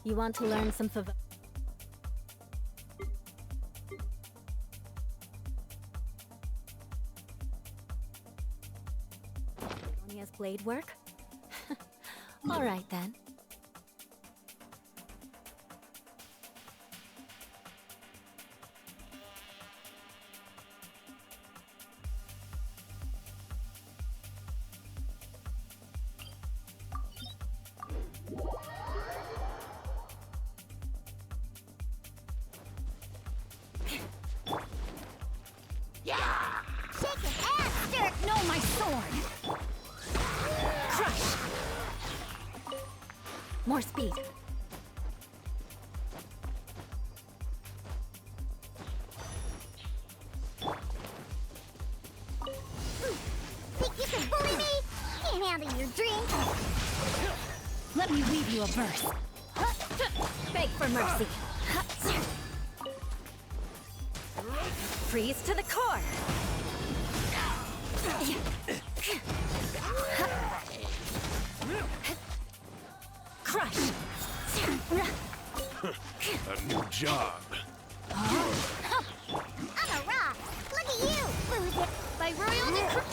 You want to learn some Favonia's blade work? All right then. More speed. Think you can bully me? Can't handle your drink. Let me read you a verse. Beg for mercy. Freeze to the core. Crush. A new job. I'm a rock. Look at you, loser. By royal decree.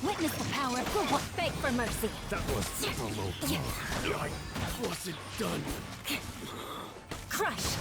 Witness the power for what? Beg for mercy. That was a low blow. I wasn't done. Crush.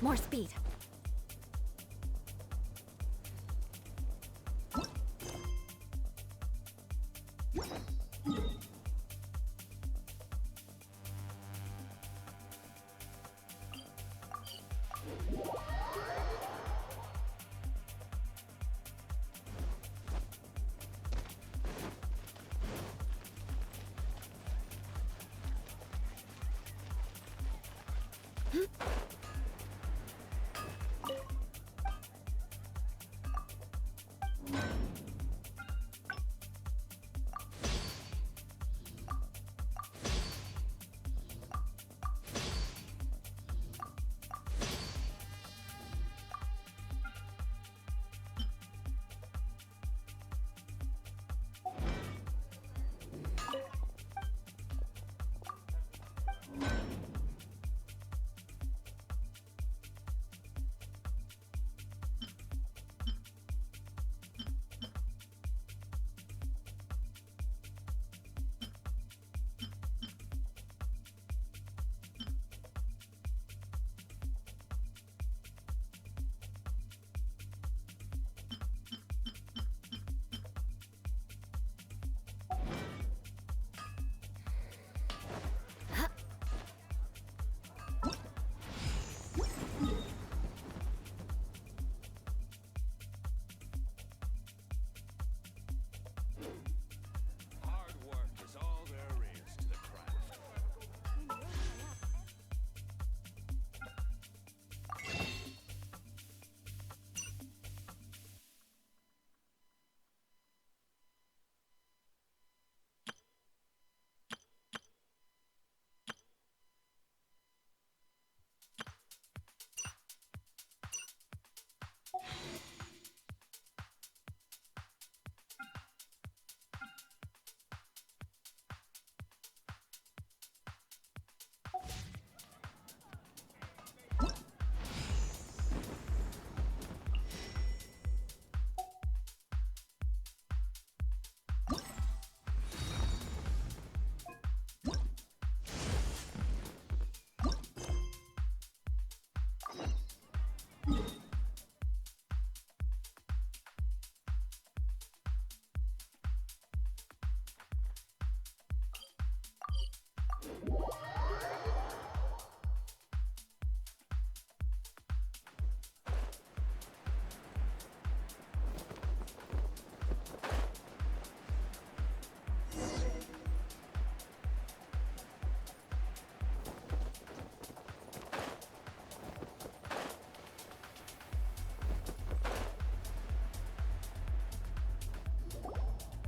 More speed. Hard work is all there is to the craft.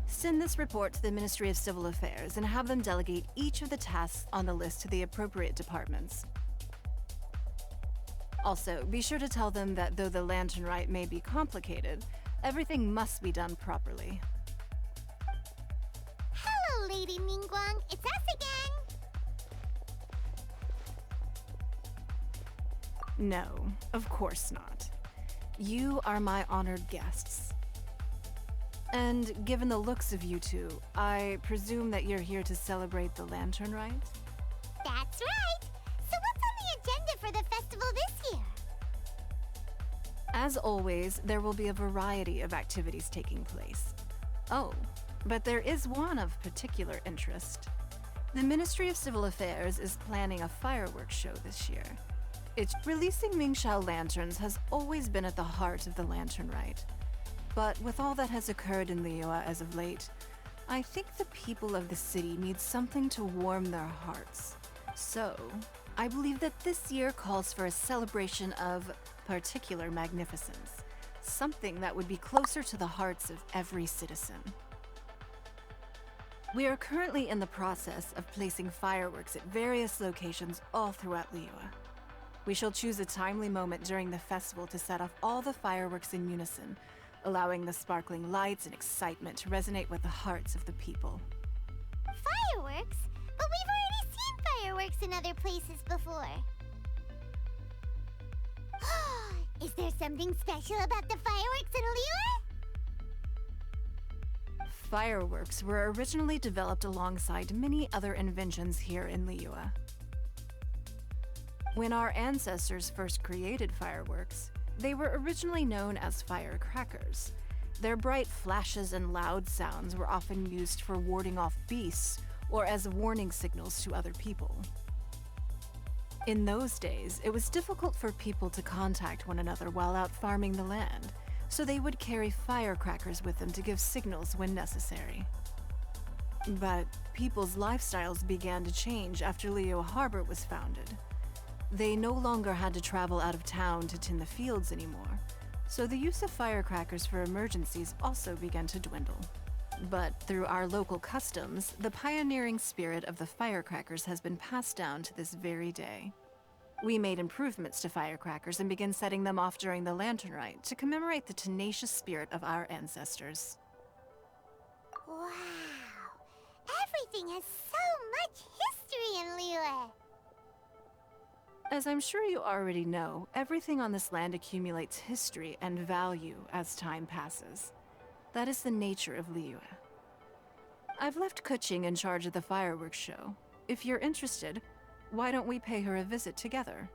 Send this report to the Ministry of Civil Affairs and have them delegate each of the tasks on the list to the appropriate departments. Also, be sure to tell them that though the lantern rite may be complicated, everything must be done properly. Hello, Lady Ningguang. It's us again. No, of course not. You are my honored guests. And given the looks of you two, I presume that you're here to celebrate the lantern rite? That's right. So what's on the agenda for the festival this year? As always, there will be a variety of activities taking place. Oh, but there is one of particular interest. The Ministry of Civil Affairs is planning a fireworks show this year. Releasing Mingxiao lanterns has always been at the heart of the lantern rite. But with all that has occurred in Liyue as of late, I think the people of the city need something to warm their hearts. So, I believe that this year calls for a celebration of particular magnificence. Something that would be closer to the hearts of every citizen. We are currently in the process of placing fireworks at various locations all throughout Liyue. We shall choose a timely moment during the festival to set off all the fireworks in unison, allowing the sparkling lights and excitement to resonate with the hearts of the people. Fireworks? But we've already seen fireworks in other places before. Is there something special about the fireworks in Liyue? Fireworks were originally developed alongside many other inventions here in Liyue. When our ancestors first created fireworks, they were originally known as firecrackers. Their bright flashes and loud sounds were often used for warding off beasts or as warning signals to other people. In those days, it was difficult for people to contact one another while out farming the land, so they would carry firecrackers with them to give signals when necessary. But people's lifestyles began to change after Liyue Harbor was founded. They no longer had to travel out of town to tend the fields anymore, so the use of firecrackers for emergencies also began to dwindle. But through our local customs, the pioneering spirit of the firecrackers has been passed down to this very day. We made improvements to firecrackers and began setting them off during the lantern rite to commemorate the tenacious spirit of our ancestors. Wow. Everything has so much history in Liyue. As I'm sure you already know, everything on this land accumulates history and value as time passes. That is the nature of Liyue. I've left Kuching in charge of the fireworks show. If you're interested, why don't we pay her a visit together?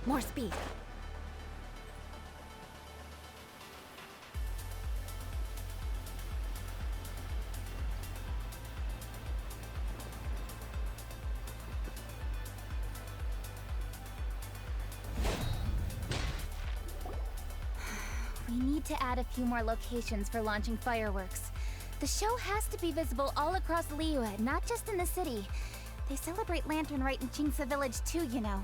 More speed. We need to add a few more locations for launching fireworks. The show has to be visible all across Liyue, not just in the city. They celebrate Lantern Rite in Qingce Village too, you know.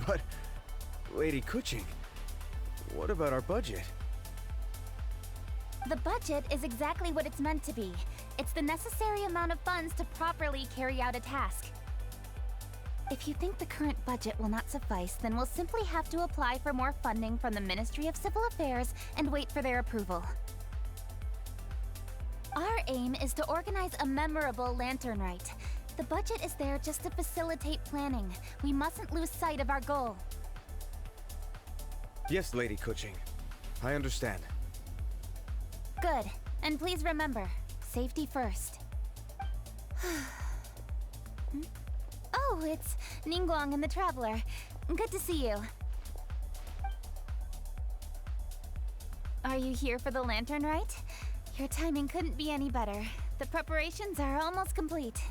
But, Lady Kuching, what about our budget? The budget is exactly what it's meant to be. It's the necessary amount of funds to properly carry out a task. If you think the current budget will not suffice, then we'll simply have to apply for more funding from the Ministry of Civil Affairs and wait for their approval. Our aim is to organize a memorable Lantern Rite. The budget is there just to facilitate planning. We mustn't lose sight of our goal. Yes, Lady Kuching. I understand. Good. And please remember, safety first. Oh, it's Ningguang and the Traveler. Good to see you. Are you here for the Lantern Rite? Your timing couldn't be any better. The preparations are almost complete.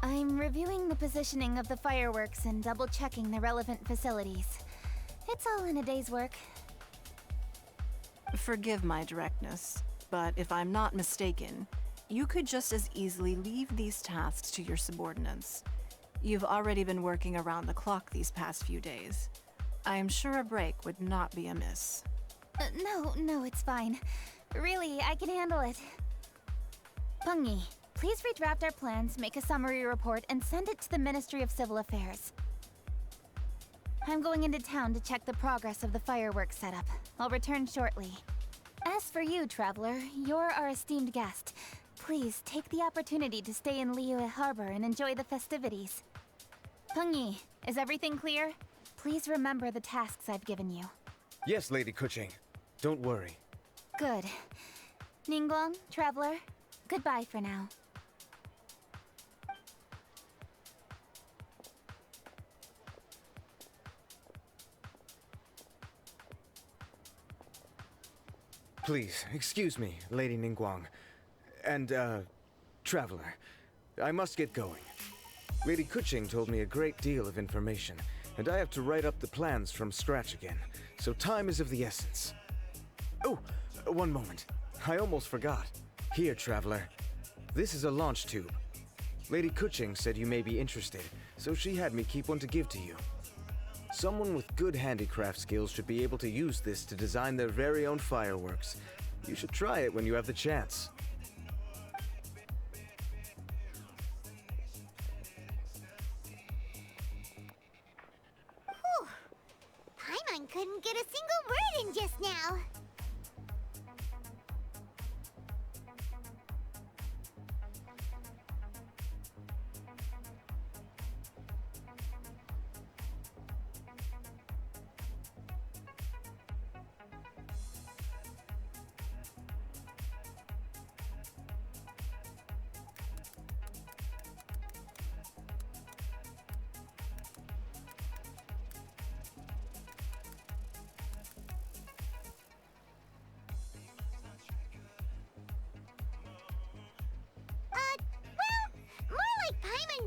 I'm reviewing the positioning of the fireworks and double-checking the relevant facilities. It's all in a day's work. Forgive my directness, but if I'm not mistaken, you could just as easily leave these tasks to your subordinates. You've already been working around the clock these past few days. I am sure a break would not be amiss. No, it's fine. Really, I can handle it. Pungi, please redraft our plans, make a summary report, and send it to the Ministry of Civil Affairs. I'm going into town to check the progress of the fireworks setup. I'll return shortly. As for you, Traveler, you're our esteemed guest. Please take the opportunity to stay in Liyue Harbor and enjoy the festivities. Pungi, is everything clear? Please remember the tasks I've given you. Yes, Lady Kuching. Don't worry. Good. Ningguang, Traveler, goodbye for now. Please, excuse me, Lady Ningguang. And, Traveler. I must get going. Lady Kuching told me a great deal of information, and I have to write up the plans from scratch again, so time is of the essence. Oh, one moment. I almost forgot. Here, Traveler. This is a launch tube. Lady Kuching said you may be interested, so she had me keep one to give to you. Someone with good handicraft skills should be able to use this to design their very own fireworks. You should try it when you have the chance. Whew. Paimon couldn't get a single word in just now.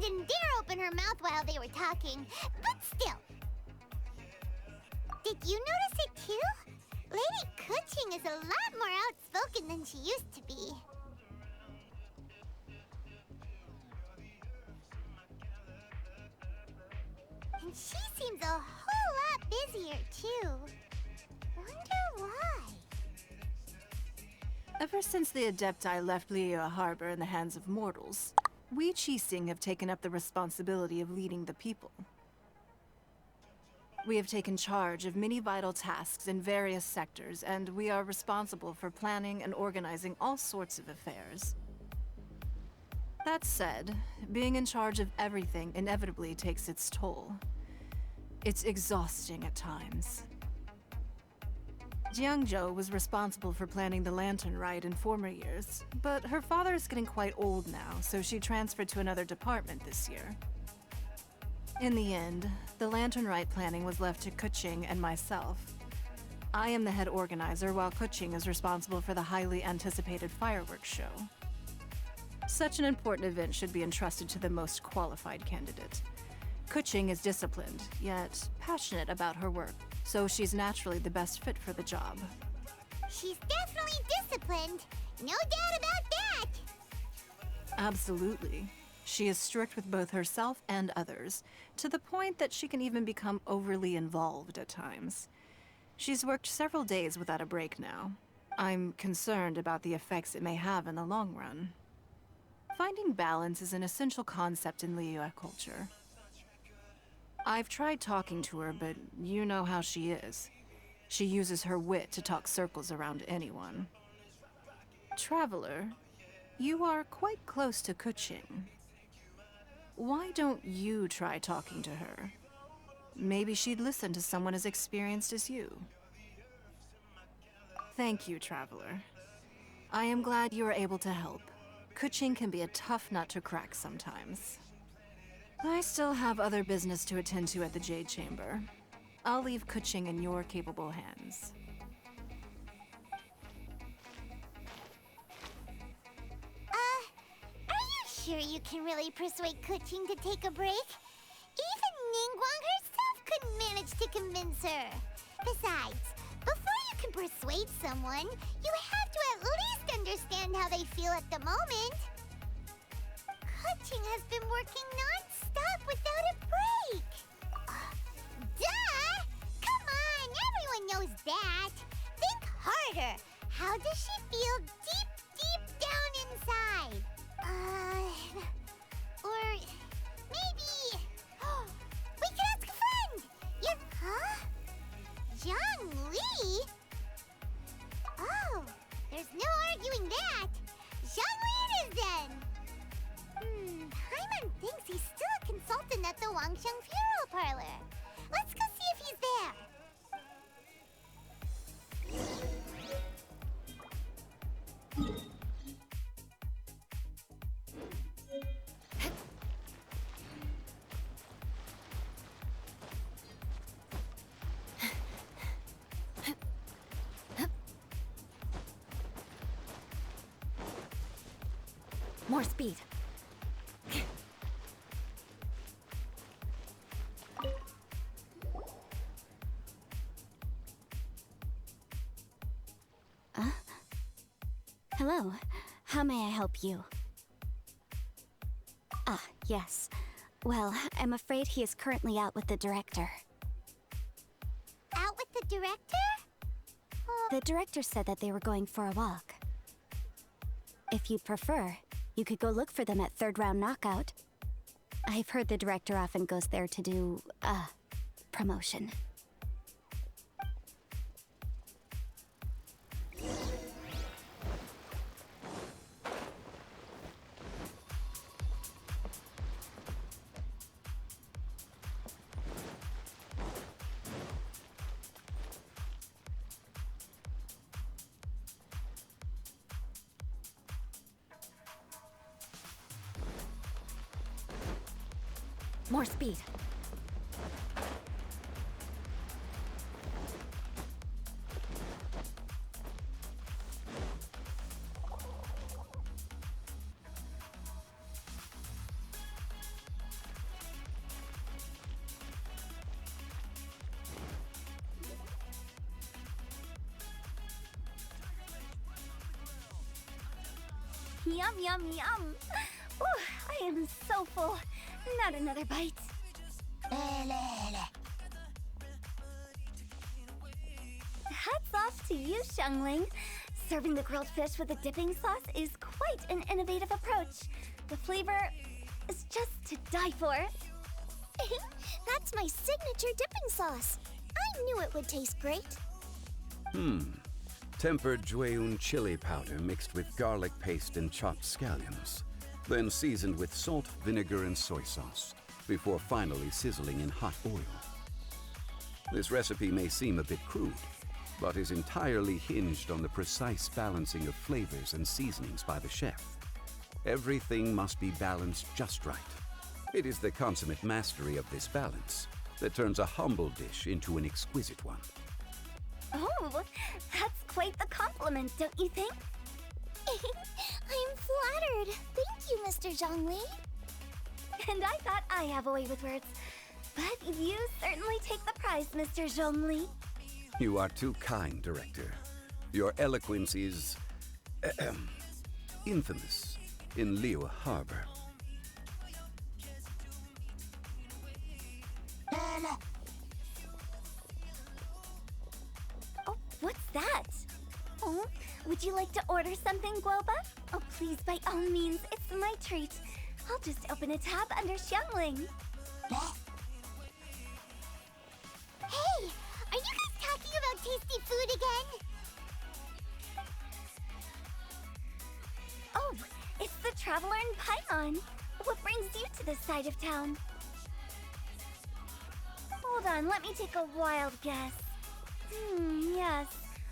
Didn't dare open her mouth while they were talking, but still. Did you notice it too? Lady Kuching is a lot more outspoken than she used to be. And she seems a whole lot busier too. Wonder why? Ever since the Adepti left Liyue Harbor in the hands of mortals, we Qixing have taken up the responsibility of leading the people. We have taken charge of many vital tasks in various sectors, and we are responsible for planning and organizing all sorts of affairs. That said, being in charge of everything inevitably takes its toll. It's exhausting at times. Jiangzhou was responsible for planning the Lantern Rite in former years, but her father is getting quite old now, so she transferred to another department this year. In the end, the Lantern Rite planning was left to Kuching and myself. I am the head organizer, while Kuching is responsible for the highly anticipated fireworks show. Such an important event should be entrusted to the most qualified candidate. Kuching is disciplined, yet passionate about her work, so she's naturally the best fit for the job. She's definitely disciplined. No doubt about that. Absolutely. She is strict with both herself and others, to the point that she can even become overly involved at times. She's worked several days without a break now. I'm concerned about the effects it may have in the long run. Finding balance is an essential concept in Liyue culture. I've tried talking to her, but you know how she is. She uses her wit to talk circles around anyone. Traveler, you are quite close to Kuching. Why don't you try talking to her? Maybe she'd listen to someone as experienced as you. Thank you, Traveler. I am glad you are able to help. Kuching can be a tough nut to crack sometimes. I still have other business to attend to at the Jade Chamber. I'll leave Kuching in your capable hands. Are you sure you can really persuade Kuching to take a break? Even Ningguang herself couldn't manage to convince her. Besides, before you can persuade someone, you have to at least understand how they feel at the moment. Coaching has been working non-stop without a break. Duh! Come on, everyone knows that. Think harder. How does she feel deep down inside? Or maybe... we could ask a friend! Huh? Zhongli? Oh, there's no arguing that. Zhongli it is then! Paimon thinks he's still a consultant at the Wangsheng Funeral Parlor. Let's go see if he's there. More speed. Hello. How may I help you? Ah, yes. Well, I'm afraid he is currently out with the director. Out with the director? The director said that they were going for a walk. If you'd prefer, you could go look for them at third round knockout. I've heard the director often goes there to do, promotion. More speed. Yum, yum, yum. Ooh, I am so full. Not another bite. Hats off to you, Xiangling. Serving the grilled fish with a dipping sauce is quite an innovative approach. The flavor is just to die for. That's my signature dipping sauce. I knew it would taste great. Tempered Jueyun chili powder mixed with garlic paste and chopped scallions, then seasoned with salt, vinegar, and soy sauce, before finally sizzling in hot oil. This recipe may seem a bit crude, but is entirely hinged on the precise balancing of flavors and seasonings by the chef. Everything must be balanced just right. It is the consummate mastery of this balance that turns a humble dish into an exquisite one. Oh, that's quite the compliment, don't you think? I'm flattered. Thank you, Mr. Zhongli. And I thought I have a way with words. But you certainly take the prize, Mr. Zhongli. You are too kind, Director. Your eloquence is infamous in Liyue Harbor. Oh, what's that? Oh, would you like to order something, Guoba? Oh, please, by all means, it's my treat. I'll just open a tab under Xiangling. Hey, are you guys talking about tasty food again? Oh, it's the Traveler in Paimon. What brings you to this side of town? Hold on, let me take a wild guess. Yes.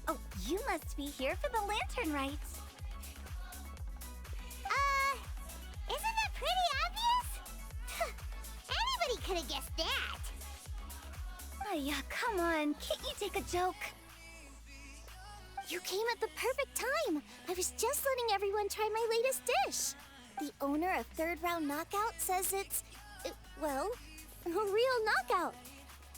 Oh, you must be here for the lantern rites. Isn't that pretty obvious? Anybody could have guessed that. Oh yeah, come on, can't you take a joke? You came at the perfect time. I was just letting everyone try my latest dish. The owner of Third Round Knockout says it's, well, a real knockout.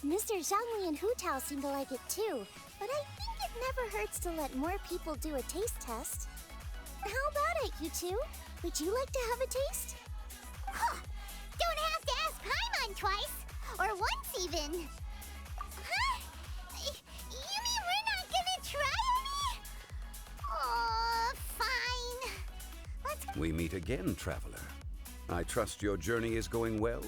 Mr. Zhangli and Hu Tao seem to like it too, but I think it never hurts to let more people do a taste test. How about it, you two? Would you like to have a taste? Huh. Don't have to ask Paimon twice, or once even. Huh? You mean we're not gonna try any? Oh, fine. Let's... We meet again, traveler. I trust your journey is going well?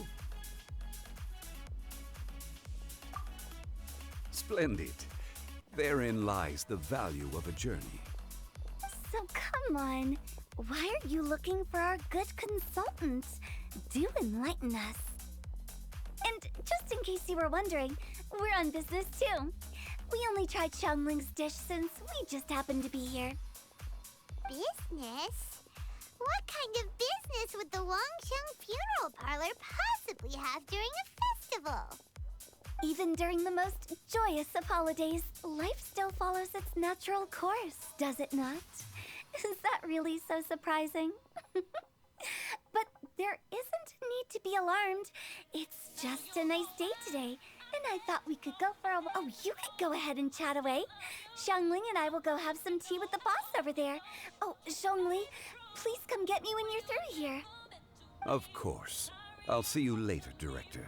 Splendid. Therein lies the value of a journey. So come on. Why are you looking for our good consultant? Do enlighten us. And just in case you were wondering, we're on business too. We only tried Xiangling's dish since we just happened to be here. Business? What kind of business would the Wangsheng funeral parlor possibly have during a festival? Even during the most joyous of holidays, life still follows its natural course, does it not? Is that really so surprising? But there isn't a need to be alarmed. It's just a nice day today, and I thought we could go for a... Oh, you could go ahead and chat away. Xiangling and I will go have some tea with the boss over there. Oh, Zhongli, please come get me when you're through here. Of course. I'll see you later, Director.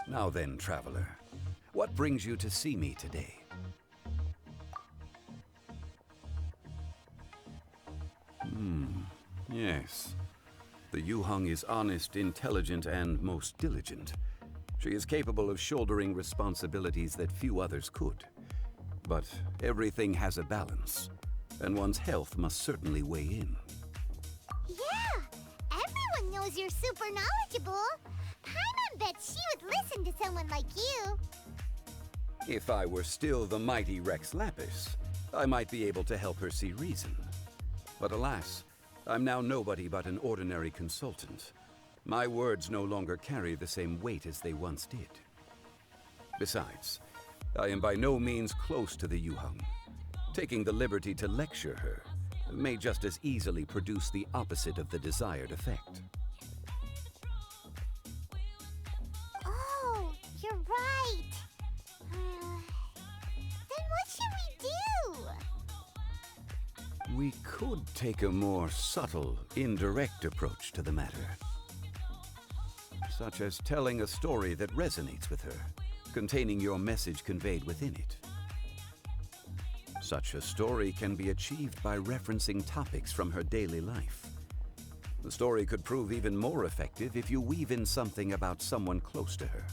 Now then, traveler, what brings you to see me today? Yes. The Yuheng is honest, intelligent, and most diligent. She is capable of shouldering responsibilities that few others could. But everything has a balance, and one's health must certainly weigh in. Yeah! Everyone knows you're super knowledgeable. Paimon bets she would listen to someone like you. If I were still the mighty Rex Lapis, I might be able to help her see reason. But alas, I'm now nobody but an ordinary consultant. My words no longer carry the same weight as they once did. Besides, I am by no means close to the Yuheng. Taking the liberty to lecture her may just as easily produce the opposite of the desired effect. Oh, you're right. Then what should we do? We could take a more subtle, indirect approach to the matter. Such as telling a story that resonates with her, containing your message conveyed within it. Such a story can be achieved by referencing topics from her daily life. The story could prove even more effective if you weave in something about someone close to her.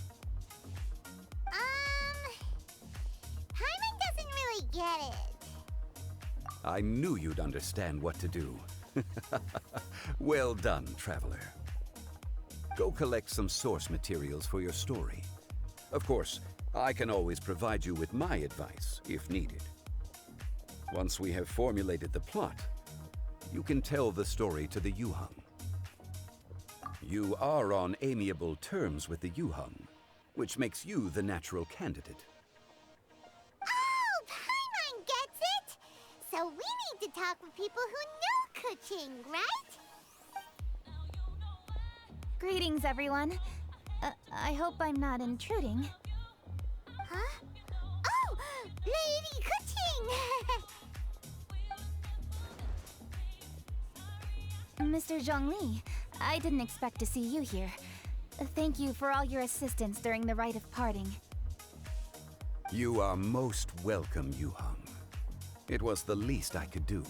Paimon doesn't really get it. I knew you'd understand what to do. Well done, traveler. Go collect some source materials for your story. Of course, I can always provide you with my advice, if needed. Once we have formulated the plot, you can tell the story to the Yuheng. You are on amiable terms with the Yuheng, which makes you the natural candidate. Oh, Paimon gets it! So we need to talk with people who know Kuching, right? Greetings, everyone. I hope I'm not intruding. Huh? Oh! Lady Kuching! Mr. Zhongli, I didn't expect to see you here. Thank you for all your assistance during the rite of parting. You are most welcome, Yuheng. It was the least I could do.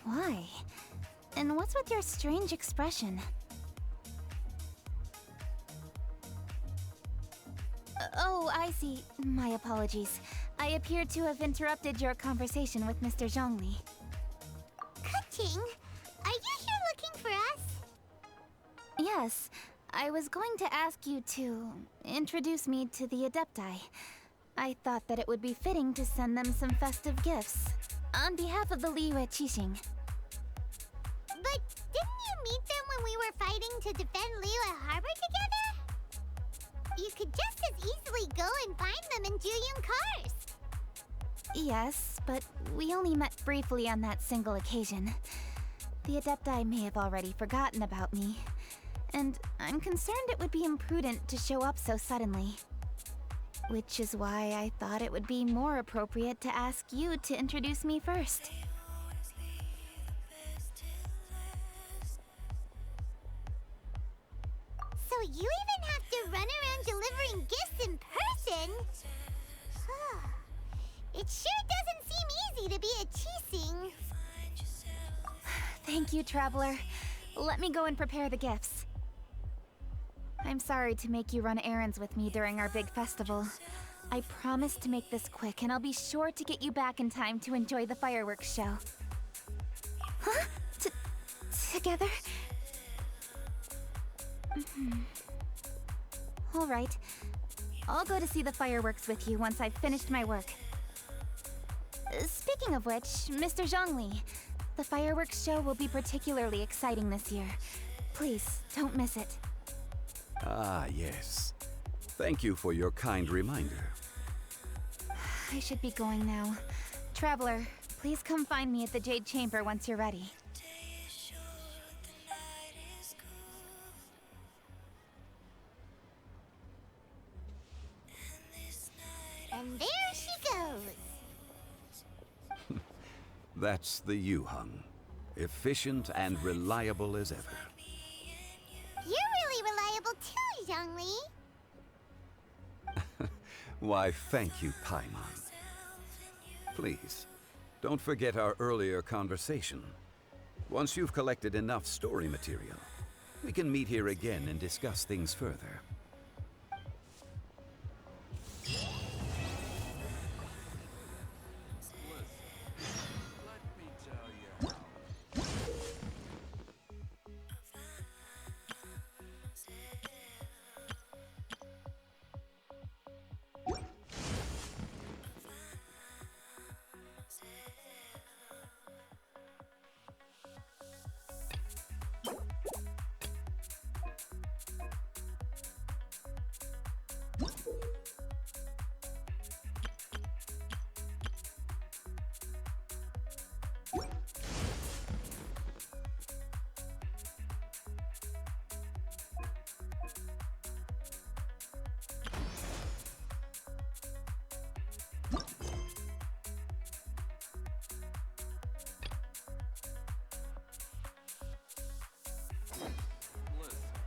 Why? And what's with your strange expression? Oh, I see. My apologies. I appear to have interrupted your conversation with Mr. Zhongli. Kuching, are you here looking for us? Yes, I was going to ask you to introduce me to the Adepti. I thought that it would be fitting to send them some festive gifts. On behalf of the Liyue Qixing. But didn't you meet them when we were fighting to defend Liyue Harbor together? You could just as easily go and find them in Juyun cars. Yes, but we only met briefly on that single occasion. The Adepti may have already forgotten about me, and I'm concerned it would be imprudent to show up so suddenly. Which is why I thought it would be more appropriate to ask you to introduce me first. So you even have to run around delivering gifts in person? It sure doesn't seem easy to be a Chising. Thank you, Traveler. Let me go and prepare the gifts. I'm sorry to make you run errands with me during our big festival. I promise to make this quick, and I'll be sure to get you back in time to enjoy the fireworks show. Huh? Together? All right. I'll go to see the fireworks with you once I've finished my work. Speaking of which, Mr. Zhongli, the fireworks show will be particularly exciting this year. Please, don't miss it. Ah, yes. Thank you for your kind reminder. I should be going now. Traveler, please come find me at the Jade Chamber once you're ready. And there she goes. That's the Yuheng. Efficient and reliable as ever. You're really reliable too, Zhongli. Why, thank you, Paimon. Please, don't forget our earlier conversation. Once you've collected enough story material, we can meet here again and discuss things further.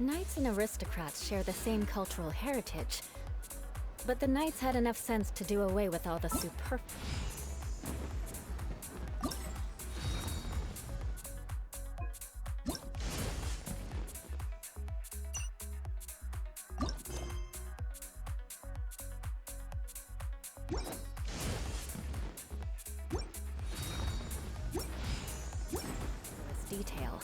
Knights and aristocrats share the same cultural heritage, but the knights had enough sense to do away with all the superfluous. Detail.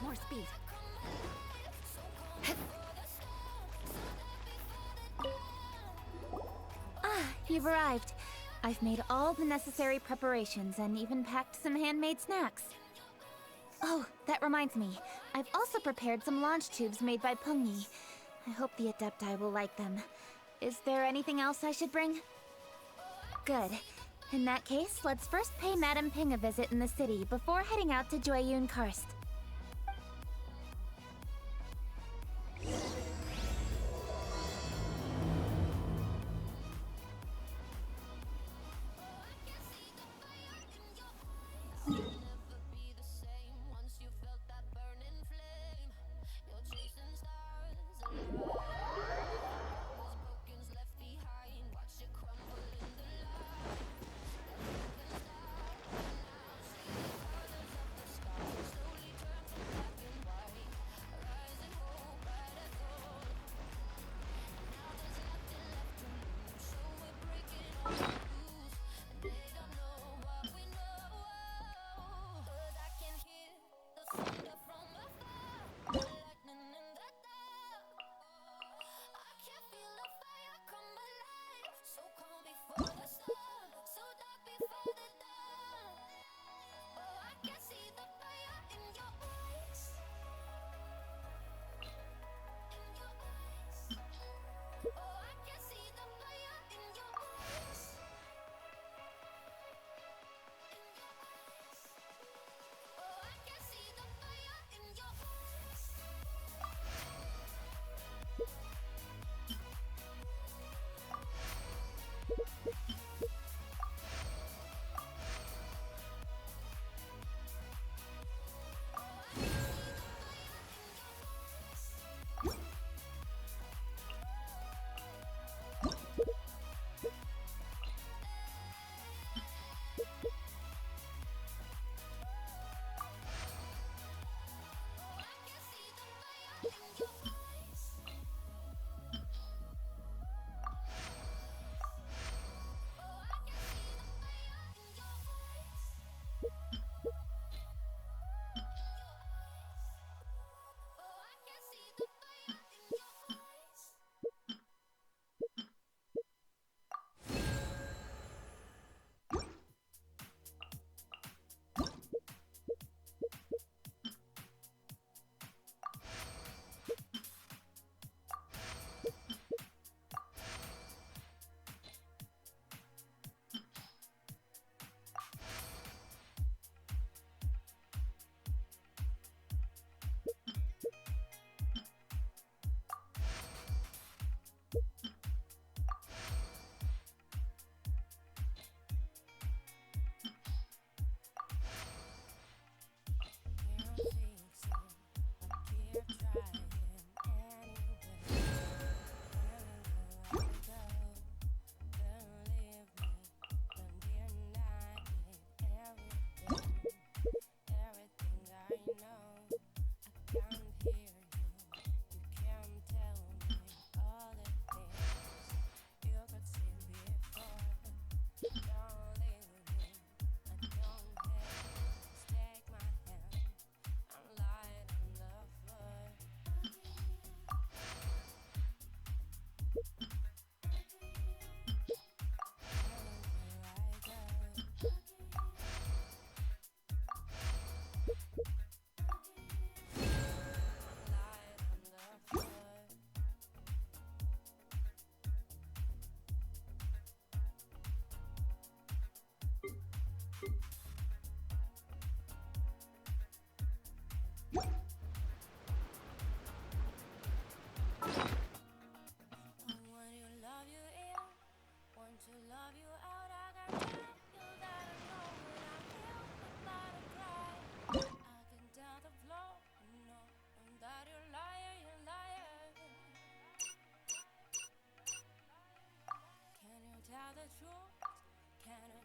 More speed. You've arrived. I've made all the necessary preparations and even packed some handmade snacks. Oh, that reminds me. I've also prepared some launch tubes made by Pengyi. I hope the Adepti will like them. Is there anything else I should bring? Good. In that case, let's first pay Madame Ping a visit in the city before heading out to Jueyun Karst.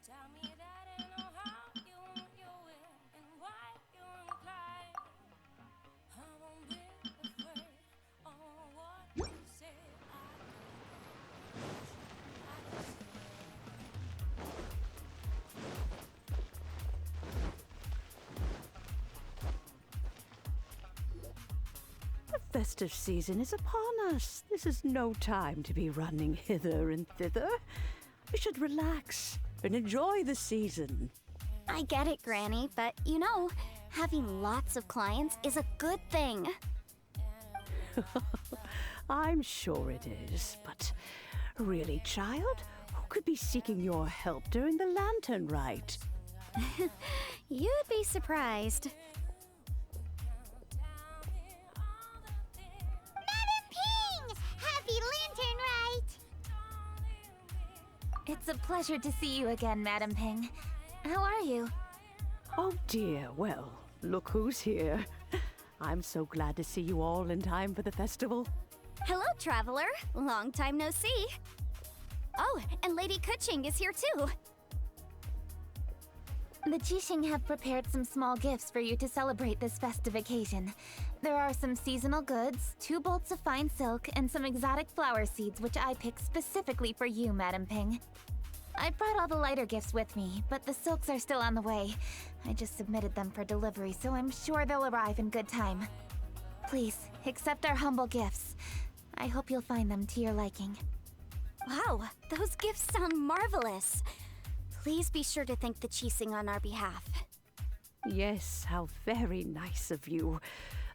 The festive season is upon us. This is no time to be running hither and thither. We should relax and enjoy the season. I get it, Granny, but you know, having lots of clients is a good thing. I'm sure it is, but really, child, who could be seeking your help during the lantern rite? You'd be surprised. Madam Ping! Happy Lantern Rite! It's a pleasure to see you again, Madam Ping. How are you? Oh dear, well, look who's here. I'm so glad to see you all in time for the festival. Hello, traveler. Long time no see. Oh, and Lady Kuching is here too. The Jixing have prepared some small gifts for you to celebrate this festive occasion. There are some seasonal goods, 2 bolts of fine silk, and some exotic flower seeds which I picked specifically for you, Madam Ping. I brought all the lighter gifts with me, but the silks are still on the way. I just submitted them for delivery, so I'm sure they'll arrive in good time. Please, accept our humble gifts. I hope you'll find them to your liking. Wow, those gifts sound marvelous. Please be sure to thank the Jixing on our behalf. Yes, how very nice of you.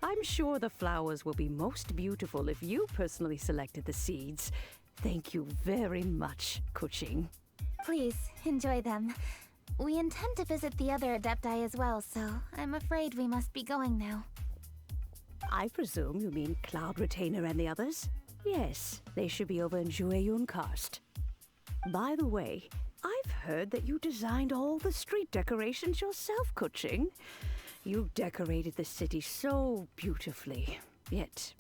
I'm sure the flowers will be most beautiful if you personally selected the seeds. Thank you very much, Kuching. Please, enjoy them. We intend to visit the other Adepti as well, so I'm afraid we must be going now. I presume you mean Cloud Retainer and the others? Yes, they should be over in Jueyun Karst. By the way, I've heard that you designed all the street decorations yourself, Kuching. You decorated the city so beautifully, yet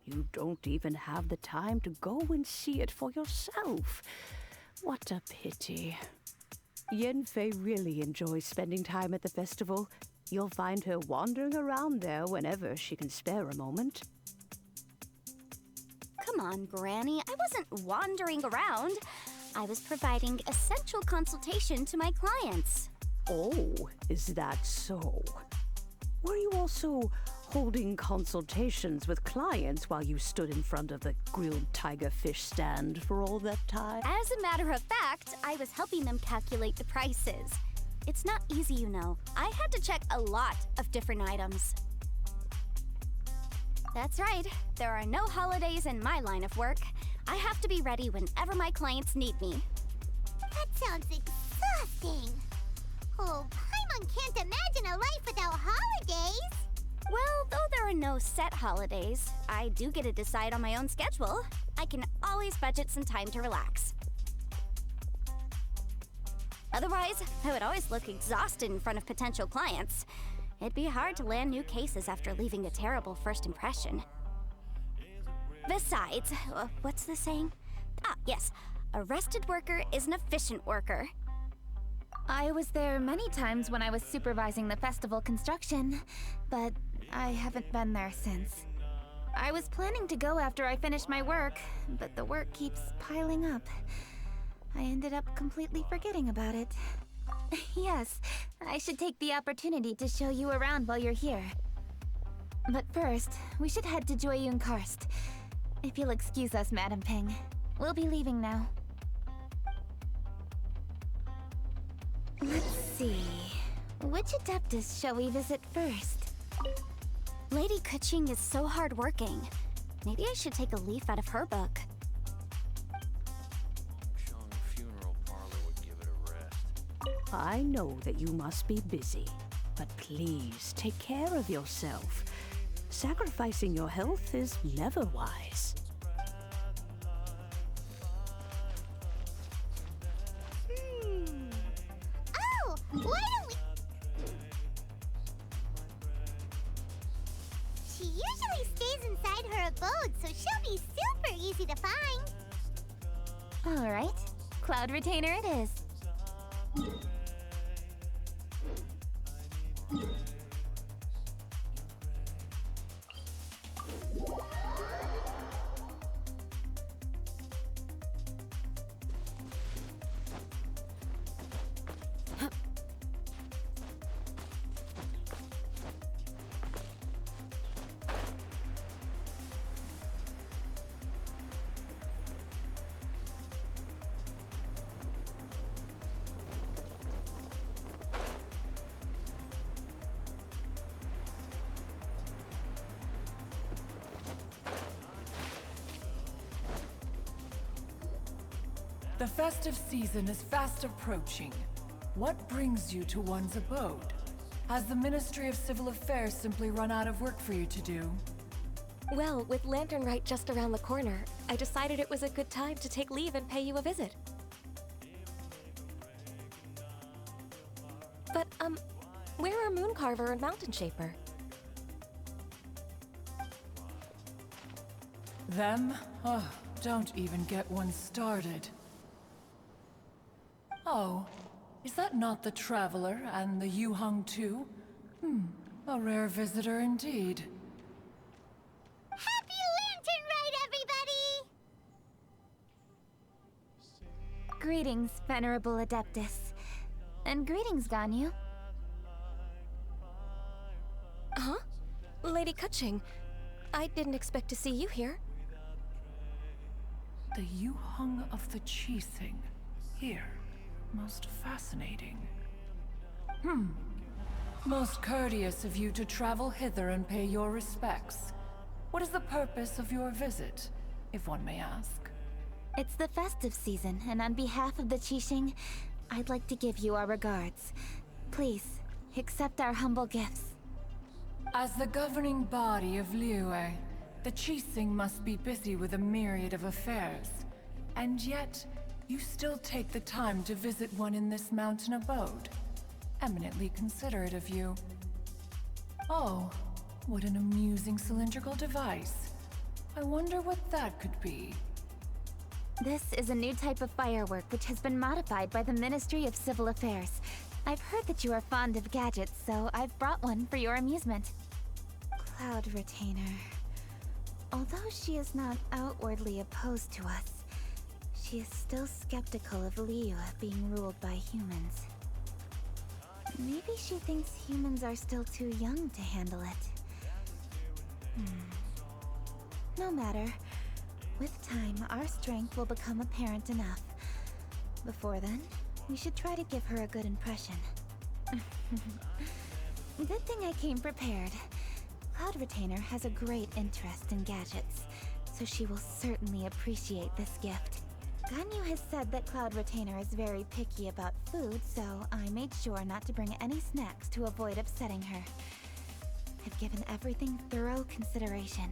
you don't even have the time to go and see it for yourself. What a pity. Yanfei really enjoys spending time at the festival. You'll find her wandering around there whenever she can spare a moment. Come on, Granny. I wasn't wandering around. I was providing essential consultation to my clients. Oh, is that so? Were you also holding consultations with clients while you stood in front of the grilled tiger fish stand for all that time? As a matter of fact, I was helping them calculate the prices. It's not easy, you know. I had to check a lot of different items. That's right. There are no holidays in my line of work. I have to be ready whenever my clients need me. That sounds exhausting. Oh, Paimon can't imagine a life without holidays. Well, though there are no set holidays, I do get to decide on my own schedule. I can always budget some time to relax. Otherwise, I would always look exhausted in front of potential clients. It'd be hard to land new cases after leaving a terrible first impression. Besides, what's the saying? Ah, yes. A rested worker is an efficient worker. I was there many times when I was supervising the festival construction, but I haven't been there since. I was planning to go after I finished my work, but the work keeps piling up. I ended up completely forgetting about it. Yes, I should take the opportunity to show you around while you're here. But first, we should head to Jueyun Karst. If you'll excuse us, Madam Ping. We'll be leaving now. Let's see. Which Adeptus shall we visit first? Lady Kuching is so hardworking. Maybe I should take a leaf out of her book. Funeral parlor would give it a rest. I know that you must be busy, but please take care of yourself. Sacrificing your health is never wise. Oh, why don't we... She usually stays inside her abode, so she'll be super easy to find. All right. Cloud Retainer it is. The festive season is fast approaching. What brings you to one's abode? Has the Ministry of Civil Affairs simply run out of work for you to do? Well, with Lantern Rite just around the corner, I decided it was a good time to take leave and pay you a visit. But, where are Mooncarver and Mountain Shaper? Them? Oh, don't even get one started. Oh, is that not the Traveler and the Yu-Hung too? A rare visitor indeed. Happy Lantern Rite, everybody! Greetings, Venerable Adeptus. And greetings, Ganyu. Huh? Lady Kutching, I didn't expect to see you here. The Yu-Hung of the Qixing. Here. Most fascinating. Most courteous of you to travel hither and pay your respects. What is the purpose of your visit, if one may ask? It's the festive season, and on behalf of the Qixing, I'd like to give you our regards. Please, accept our humble gifts. As the governing body of Liyue, the Qixing must be busy with a myriad of affairs. And yet, you still take the time to visit one in this mountain abode. Eminently considerate of you. Oh, what an amusing cylindrical device. I wonder what that could be. This is a new type of firework which has been modified by the Ministry of Civil Affairs. I've heard that you are fond of gadgets, so I've brought one for your amusement. Cloud Retainer. Although she is not outwardly opposed to us, she is still skeptical of Liyue being ruled by humans. Maybe she thinks humans are still too young to handle it. No matter. With time, our strength will become apparent enough. Before then, we should try to give her a good impression. Good thing I came prepared. Cloud Retainer has a great interest in gadgets, so she will certainly appreciate this gift. Ganyu has said that Cloud Retainer is very picky about food, so I made sure not to bring any snacks to avoid upsetting her. I've given everything thorough consideration.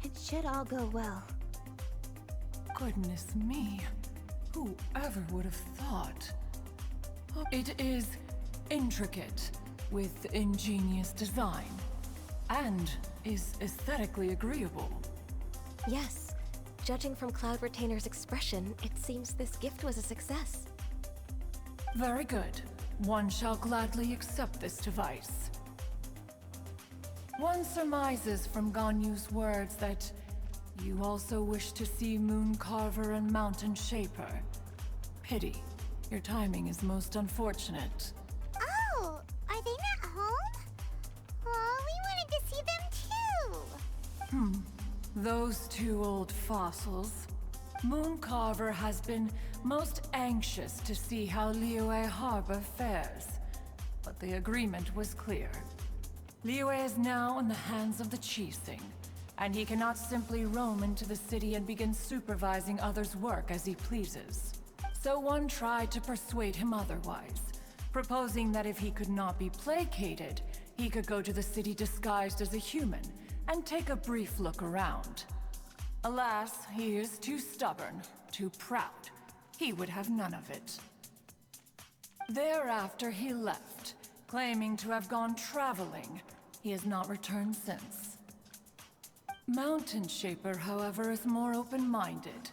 It should all go well. Goodness me. Whoever would have thought? It is intricate, with ingenious design, and is aesthetically agreeable. Yes. Judging from Cloud Retainer's expression, it seems this gift was a success. Very good. One shall gladly accept this device. One surmises from Ganyu's words that you also wish to see Mooncarver and Mountain Shaper. Pity. Your timing is most unfortunate. Oh, are they not home? Oh, we wanted to see them too! Those two old fossils. Mooncarver has been most anxious to see how Liyue Harbor fares. But the agreement was clear. Liyue is now in the hands of the Qixing, and he cannot simply roam into the city and begin supervising others' work as he pleases. So one tried to persuade him otherwise, proposing that if he could not be placated, he could go to the city disguised as a human and take a brief look around. Alas, he is too stubborn, too proud. He would have none of it. Thereafter he left, claiming to have gone traveling. He has not returned since. Mountain Shaper, however, is more open-minded.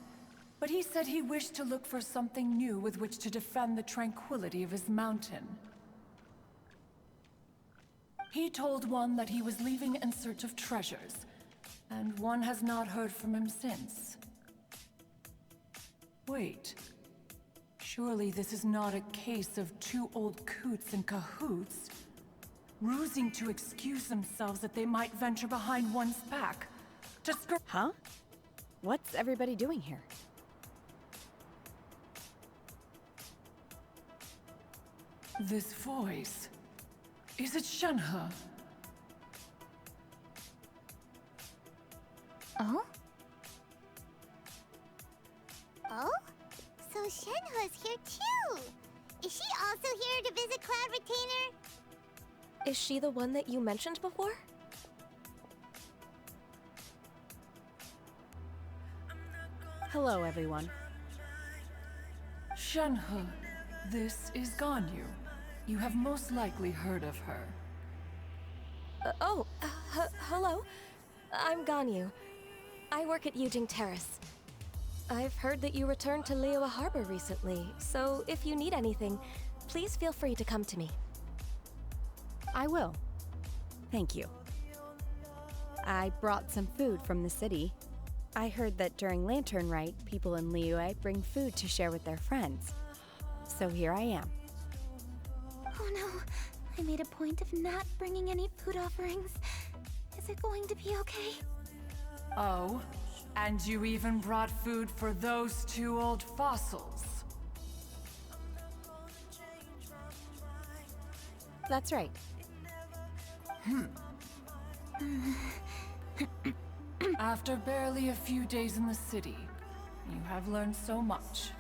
but he said he wished to look for something new with which to defend the tranquility of his mountain. He told one that he was leaving in search of treasures, and one has not heard from him since. Wait. Surely this is not a case of two old coots in cahoots, rusing to excuse themselves that they might venture behind one's back to Huh? What's everybody doing here? This voice. Is it Shenhe? Oh? Oh? So Shenhe's here too! Is she also here to visit Cloud Retainer? Is she the one that you mentioned before? Hello, everyone. Shenhe, this is Ganyu. You have most likely heard of her. Hello. I'm Ganyu. I work at Yujing Terrace. I've heard that you returned to Liyue Harbor recently, so if you need anything, please feel free to come to me. I will. Thank you. I brought some food from the city. I heard that during Lantern Rite, people in Liyue bring food to share with their friends. So here I am. Oh no, I made a point of not bringing any food offerings. Is it going to be okay? Oh, and you even brought food for those two old fossils. That's right. After barely a few days in the city, you have learned so much.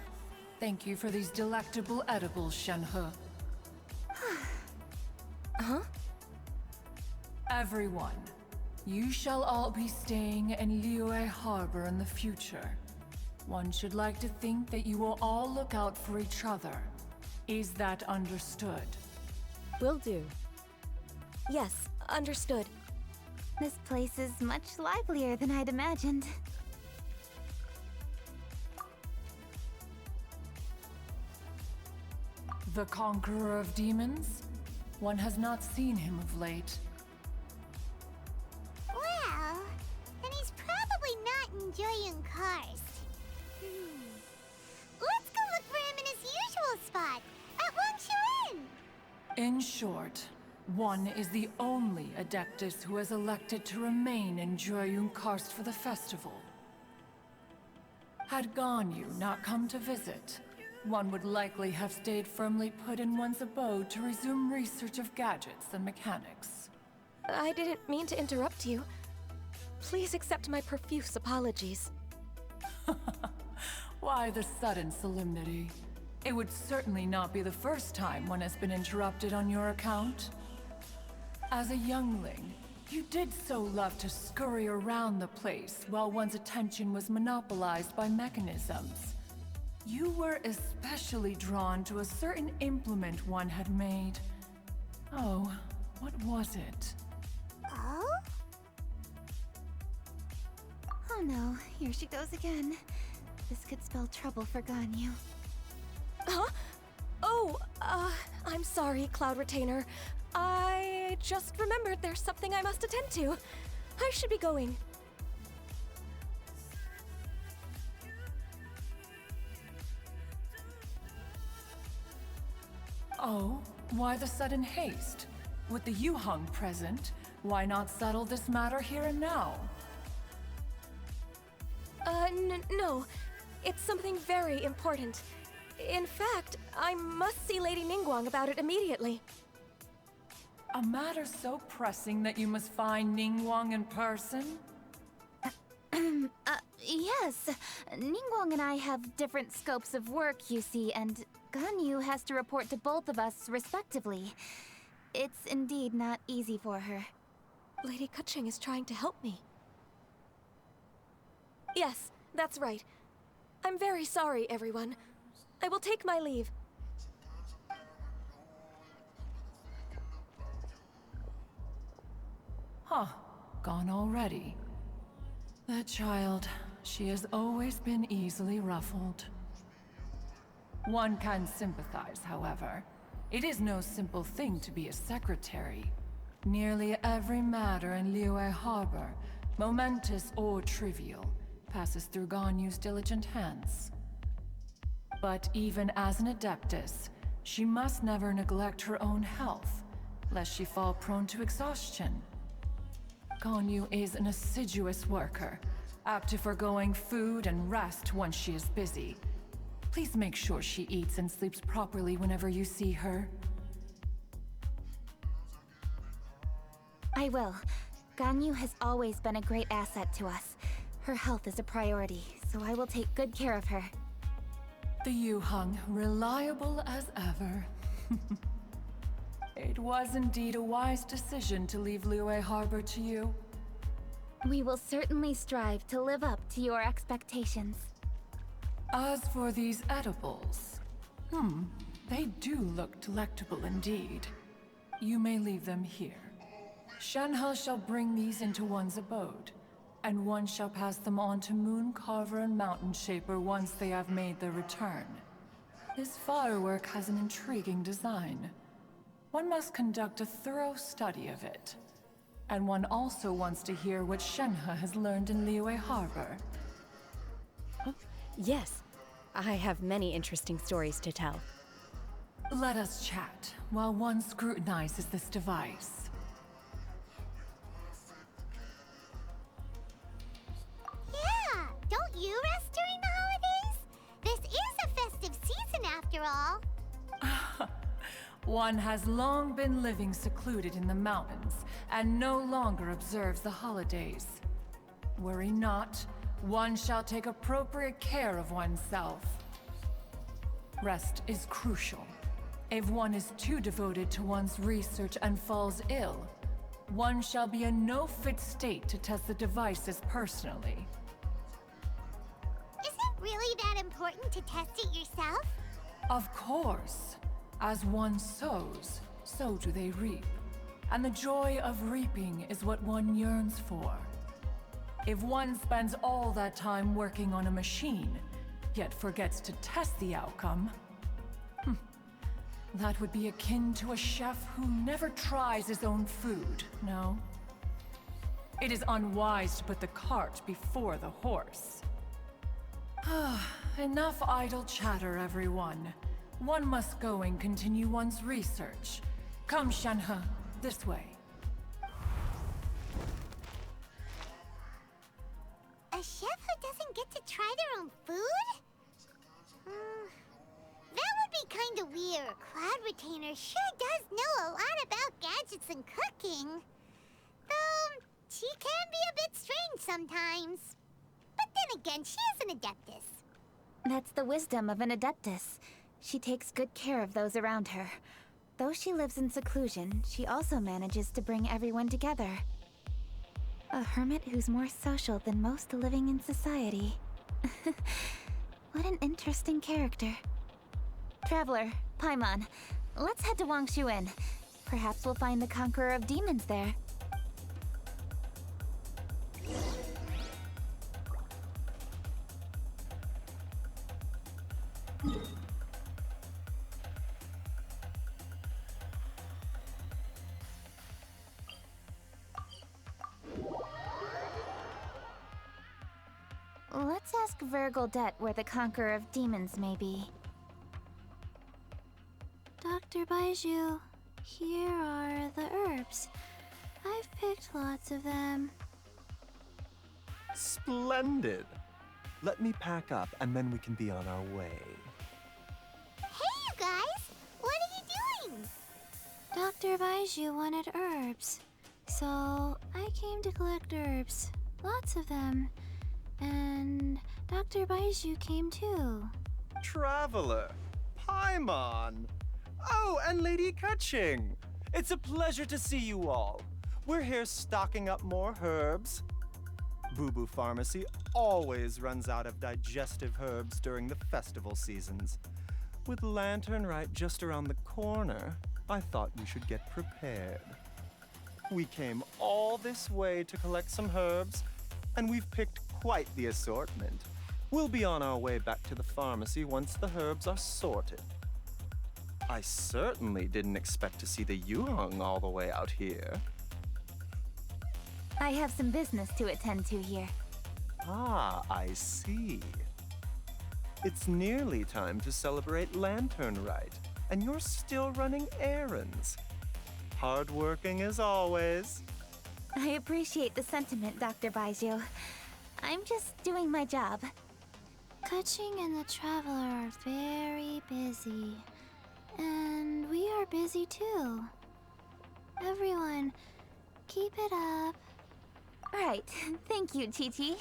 Thank you for these delectable edibles, Shenhe. Huh? Everyone, you shall all be staying in Liyue Harbor in the future. One should like to think that you will all look out for each other. Is that understood? Will do. Yes, understood. This place is much livelier than I'd imagined. The Conqueror of Demons? One has not seen him of late. Well, then he's probably not enjoying Karst. Let's go look for him in his usual spot, at Wangshu Inn! In short, one is the only Adeptus who has elected to remain in Joyun Karst for the festival. Had Ganyu not come to visit, one would likely have stayed firmly put in one's abode to resume research of gadgets and mechanics. I didn't mean to interrupt you. Please accept my profuse apologies. Why the sudden solemnity? It would certainly not be the first time one has been interrupted on your account. As a youngling, you did so love to scurry around the place while one's attention was monopolized by mechanisms. You were especially drawn to a certain implement one had made. Oh, what was it? Oh? Oh no, here she goes again. This could spell trouble for Ganyu. Huh? Oh, I'm sorry, Cloud Retainer. I just remembered there's something I must attend to. I should be going. Oh, why the sudden haste? With the Yuheng present, why not settle this matter here and now? No. It's something very important. In fact, I must see Lady Ningguang about it immediately. A matter so pressing that you must find Ningguang in person? Yes. Ningguang and I have different scopes of work, you see, and Ganyu has to report to both of us respectively. It's indeed not easy for her. Lady Keqing is trying to help me. Yes, that's right. I'm very sorry, everyone. I will take my leave. Huh. Gone already. That child, she has always been easily ruffled. One can sympathize, however. It is no simple thing to be a secretary. Nearly every matter in Liyue Harbor, momentous or trivial, passes through Ganyu's diligent hands. But even as an adeptus, she must never neglect her own health, lest she fall prone to exhaustion. Ganyu is an assiduous worker, apt to foregoing food and rest once she is busy. Please make sure she eats and sleeps properly whenever you see her. I will. Ganyu has always been a great asset to us. Her health is a priority, so I will take good care of her. The Yuheng, reliable as ever. It was indeed a wise decision to leave Liyue Harbor to you. We will certainly strive to live up to your expectations. As for these edibles, they do look delectable indeed. You may leave them here. Shenhe shall bring these into one's abode, and one shall pass them on to Mooncarver and Mountain Shaper once they have made their return. This firework has an intriguing design. One must conduct a thorough study of it. And one also wants to hear what Shenhe has learned in Liyue Harbor. Yes, I have many interesting stories to tell. Let us chat while one scrutinizes this device. Yeah, don't you rest during the holidays? This is a festive season after all. One has long been living secluded in the mountains and no longer observes the holidays. Worry not, one shall take appropriate care of oneself. Rest is crucial. If one is too devoted to one's research and falls ill, one shall be in no fit state to test the devices personally. Is it really that important to test it yourself? Of course. As one sows, so do they reap. And the joy of reaping is what one yearns for. If one spends all that time working on a machine, yet forgets to test the outcome, that would be akin to a chef who never tries his own food, no? It is unwise to put the cart before the horse. Enough idle chatter, everyone. One must go and continue one's research. Come, Shenhe, this way. A chef who doesn't get to try their own food? That would be kind of weird. Cloud Retainer sure does know a lot about gadgets and cooking. Though, she can be a bit strange sometimes. But then again, she is an adeptus. That's the wisdom of an adeptus. She takes good care of those around her. Though she lives in seclusion, she also manages to bring everyone together. A hermit who's more social than most living in society. What an interesting character. Traveler, Paimon, let's head to Wangshuin. Perhaps we'll find the Conqueror of Demons there. Let's ask Vergoldet where the Conqueror of Demons may be. Dr. Baiju, here are the herbs. I've picked lots of them. Splendid! Let me pack up and then we can be on our way. Hey, you guys! What are you doing? Dr. Baiju wanted herbs, so I came to collect herbs. Lots of them. And Dr. Baiju came too. Traveler! Paimon! Oh, and Lady Kutching! It's a pleasure to see you all. We're here stocking up more herbs. Boo Boo Pharmacy always runs out of digestive herbs during the festival seasons. With Lantern Rite just around the corner, I thought we should get prepared. We came all this way to collect some herbs, and we've picked quite the assortment. We'll be on our way back to the pharmacy once the herbs are sorted. I certainly didn't expect to see the Yuhong all the way out here. I have some business to attend to here. Ah, I see. It's nearly time to celebrate Lantern Rite, and you're still running errands. Hardworking as always. I appreciate the sentiment, Dr. Baiju. I'm just doing my job. Kuching and the Traveler are very busy. And we are busy too. Everyone, keep it up. Right. Thank you, Chi-Chi.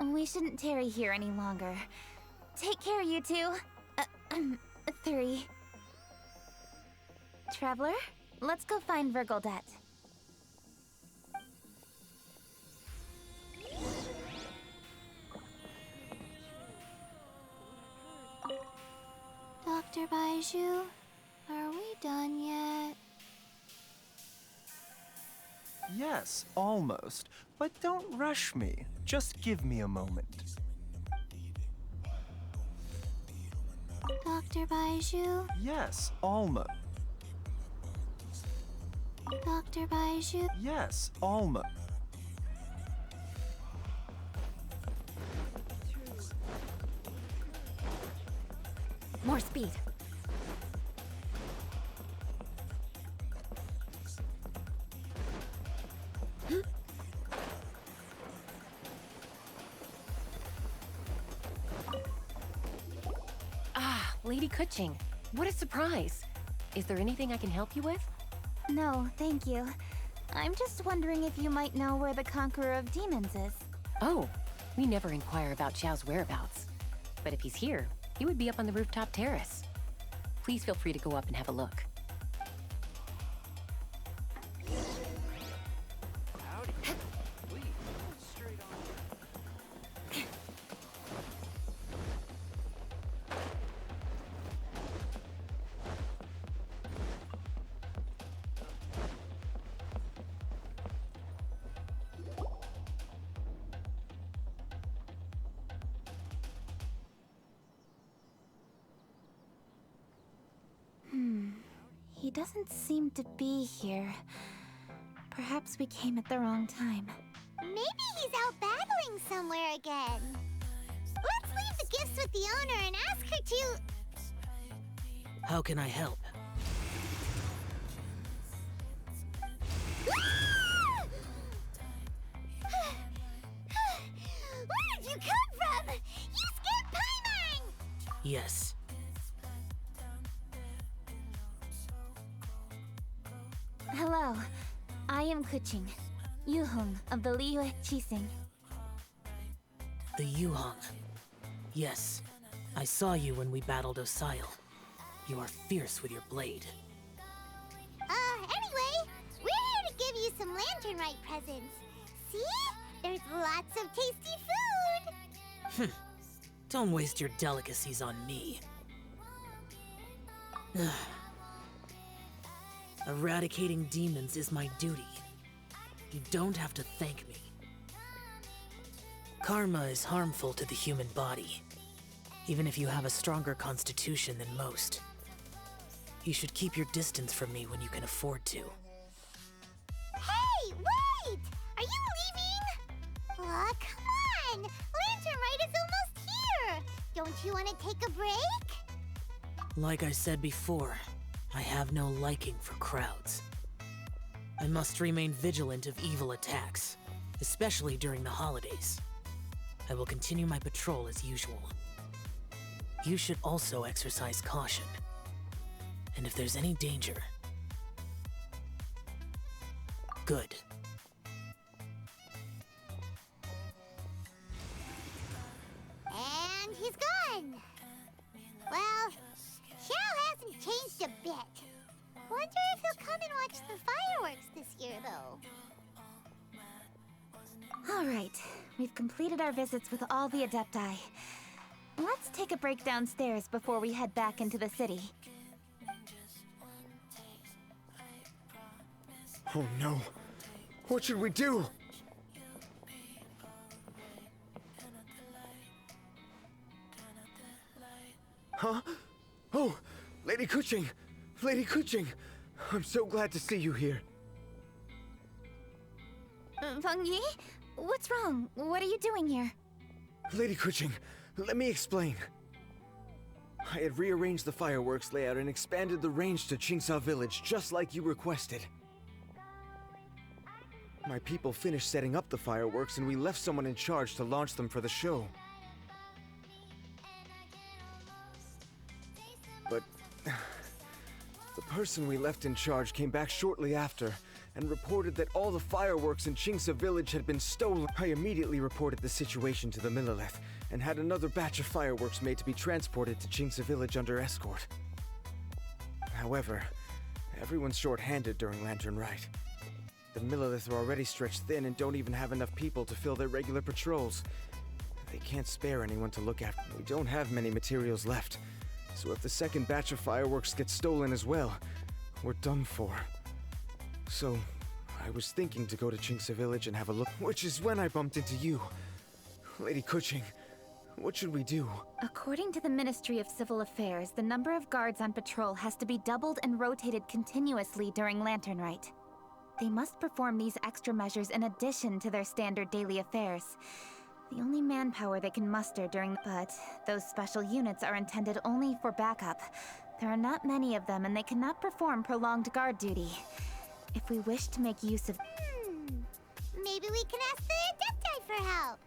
We shouldn't tarry here any longer. Take care, you two. 3. Traveler, let's go find Virgoldette. Dr. Baiju, are we done yet? Yes, almost. But don't rush me. Just give me a moment. Dr. Baiju? Yes, almost. Dr. Baiju? Yes, almost. More speed. Ah, Lady Kuching. What a surprise. Is there anything I can help you with? No, thank you. I'm just wondering if you might know where the Conqueror of Demons is. Oh, we never inquire about Xiao's whereabouts. But if he's here, he would be up on the rooftop terrace. Please feel free to go up and have a look. Howdy. Please, straight on. He doesn't seem to be here. Perhaps we came at the wrong time. Maybe he's out battling somewhere again. Let's leave the gifts with the owner and ask her to... How can I help? Where did you come from? You scared Paimon! Yes. Hello, I am Kuching, Yuhong of the Liyue Chising. The Yuhong. Yes. I saw you when we battled Osile. You are fierce with your blade. Anyway, we're here to give you some Lantern Rite presents. See? There's lots of tasty food! Don't waste your delicacies on me. Eradicating demons is my duty. You don't have to thank me. Karma is harmful to the human body, even if you have a stronger constitution than most. You should keep your distance from me when you can afford to. Hey, wait! Are you leaving? Aw, come on! Lantern Rite is almost here! Don't you want to take a break? Like I said before, I have no liking for crowds. I must remain vigilant of evil attacks, especially during the holidays. I will continue my patrol as usual. You should also exercise caution. And if there's any danger... Good. And he's gone! Well, Xiao hasn't changed a bit. Wonder if he'll come and watch the fireworks this year, though. Alright, we've completed our visits with all the Adepti. Let's take a break downstairs before we head back into the city. Oh no. What should we do? Huh? Oh, Lady Kuching! Lady Kuching! I'm so glad to see you here. Peng Yi? What's wrong? What are you doing here? Lady Kuching, let me explain. I had rearranged the fireworks layout and expanded the range to Qingsa Village, just like you requested. My people finished setting up the fireworks and we left someone in charge to launch them for the show. But the person we left in charge came back shortly after and reported that all the fireworks in Qingsa Village had been stolen. I immediately reported the situation to the Millelith and had another batch of fireworks made to be transported to Qingsa Village under escort. However, everyone's short-handed during Lantern Rite. The Millelith are already stretched thin and don't even have enough people to fill their regular patrols. They can't spare anyone to look after. We don't have many materials left, so if the second batch of fireworks gets stolen as well, we're done for. So, I was thinking to go to Qingsa Village and have a look, which is when I bumped into you. Lady Kuching, what should we do? According to the Ministry of Civil Affairs, the number of guards on patrol has to be doubled and rotated continuously during Lantern Rite. They must perform these extra measures in addition to their standard daily affairs. The only manpower they can muster but those special units are intended only for backup. There are not many of them and they cannot perform prolonged guard duty. If we wish to make use of... Maybe we can ask the Adepti for help.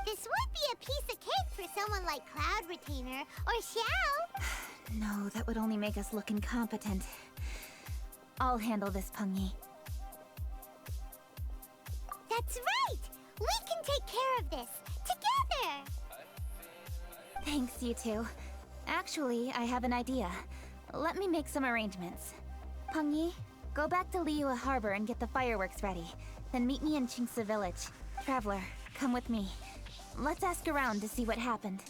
This would be a piece of cake for someone like Cloud Retainer or Xiao. No, that would only make us look incompetent. I'll handle this, Peng Yi. That's right! We can take care of this, together! Thanks, you two. Actually, I have an idea. Let me make some arrangements. Peng Yi, go back to Liyue Harbor and get the fireworks ready. Then meet me in Qingsa Village. Traveler, come with me. Let's ask around to see what happened.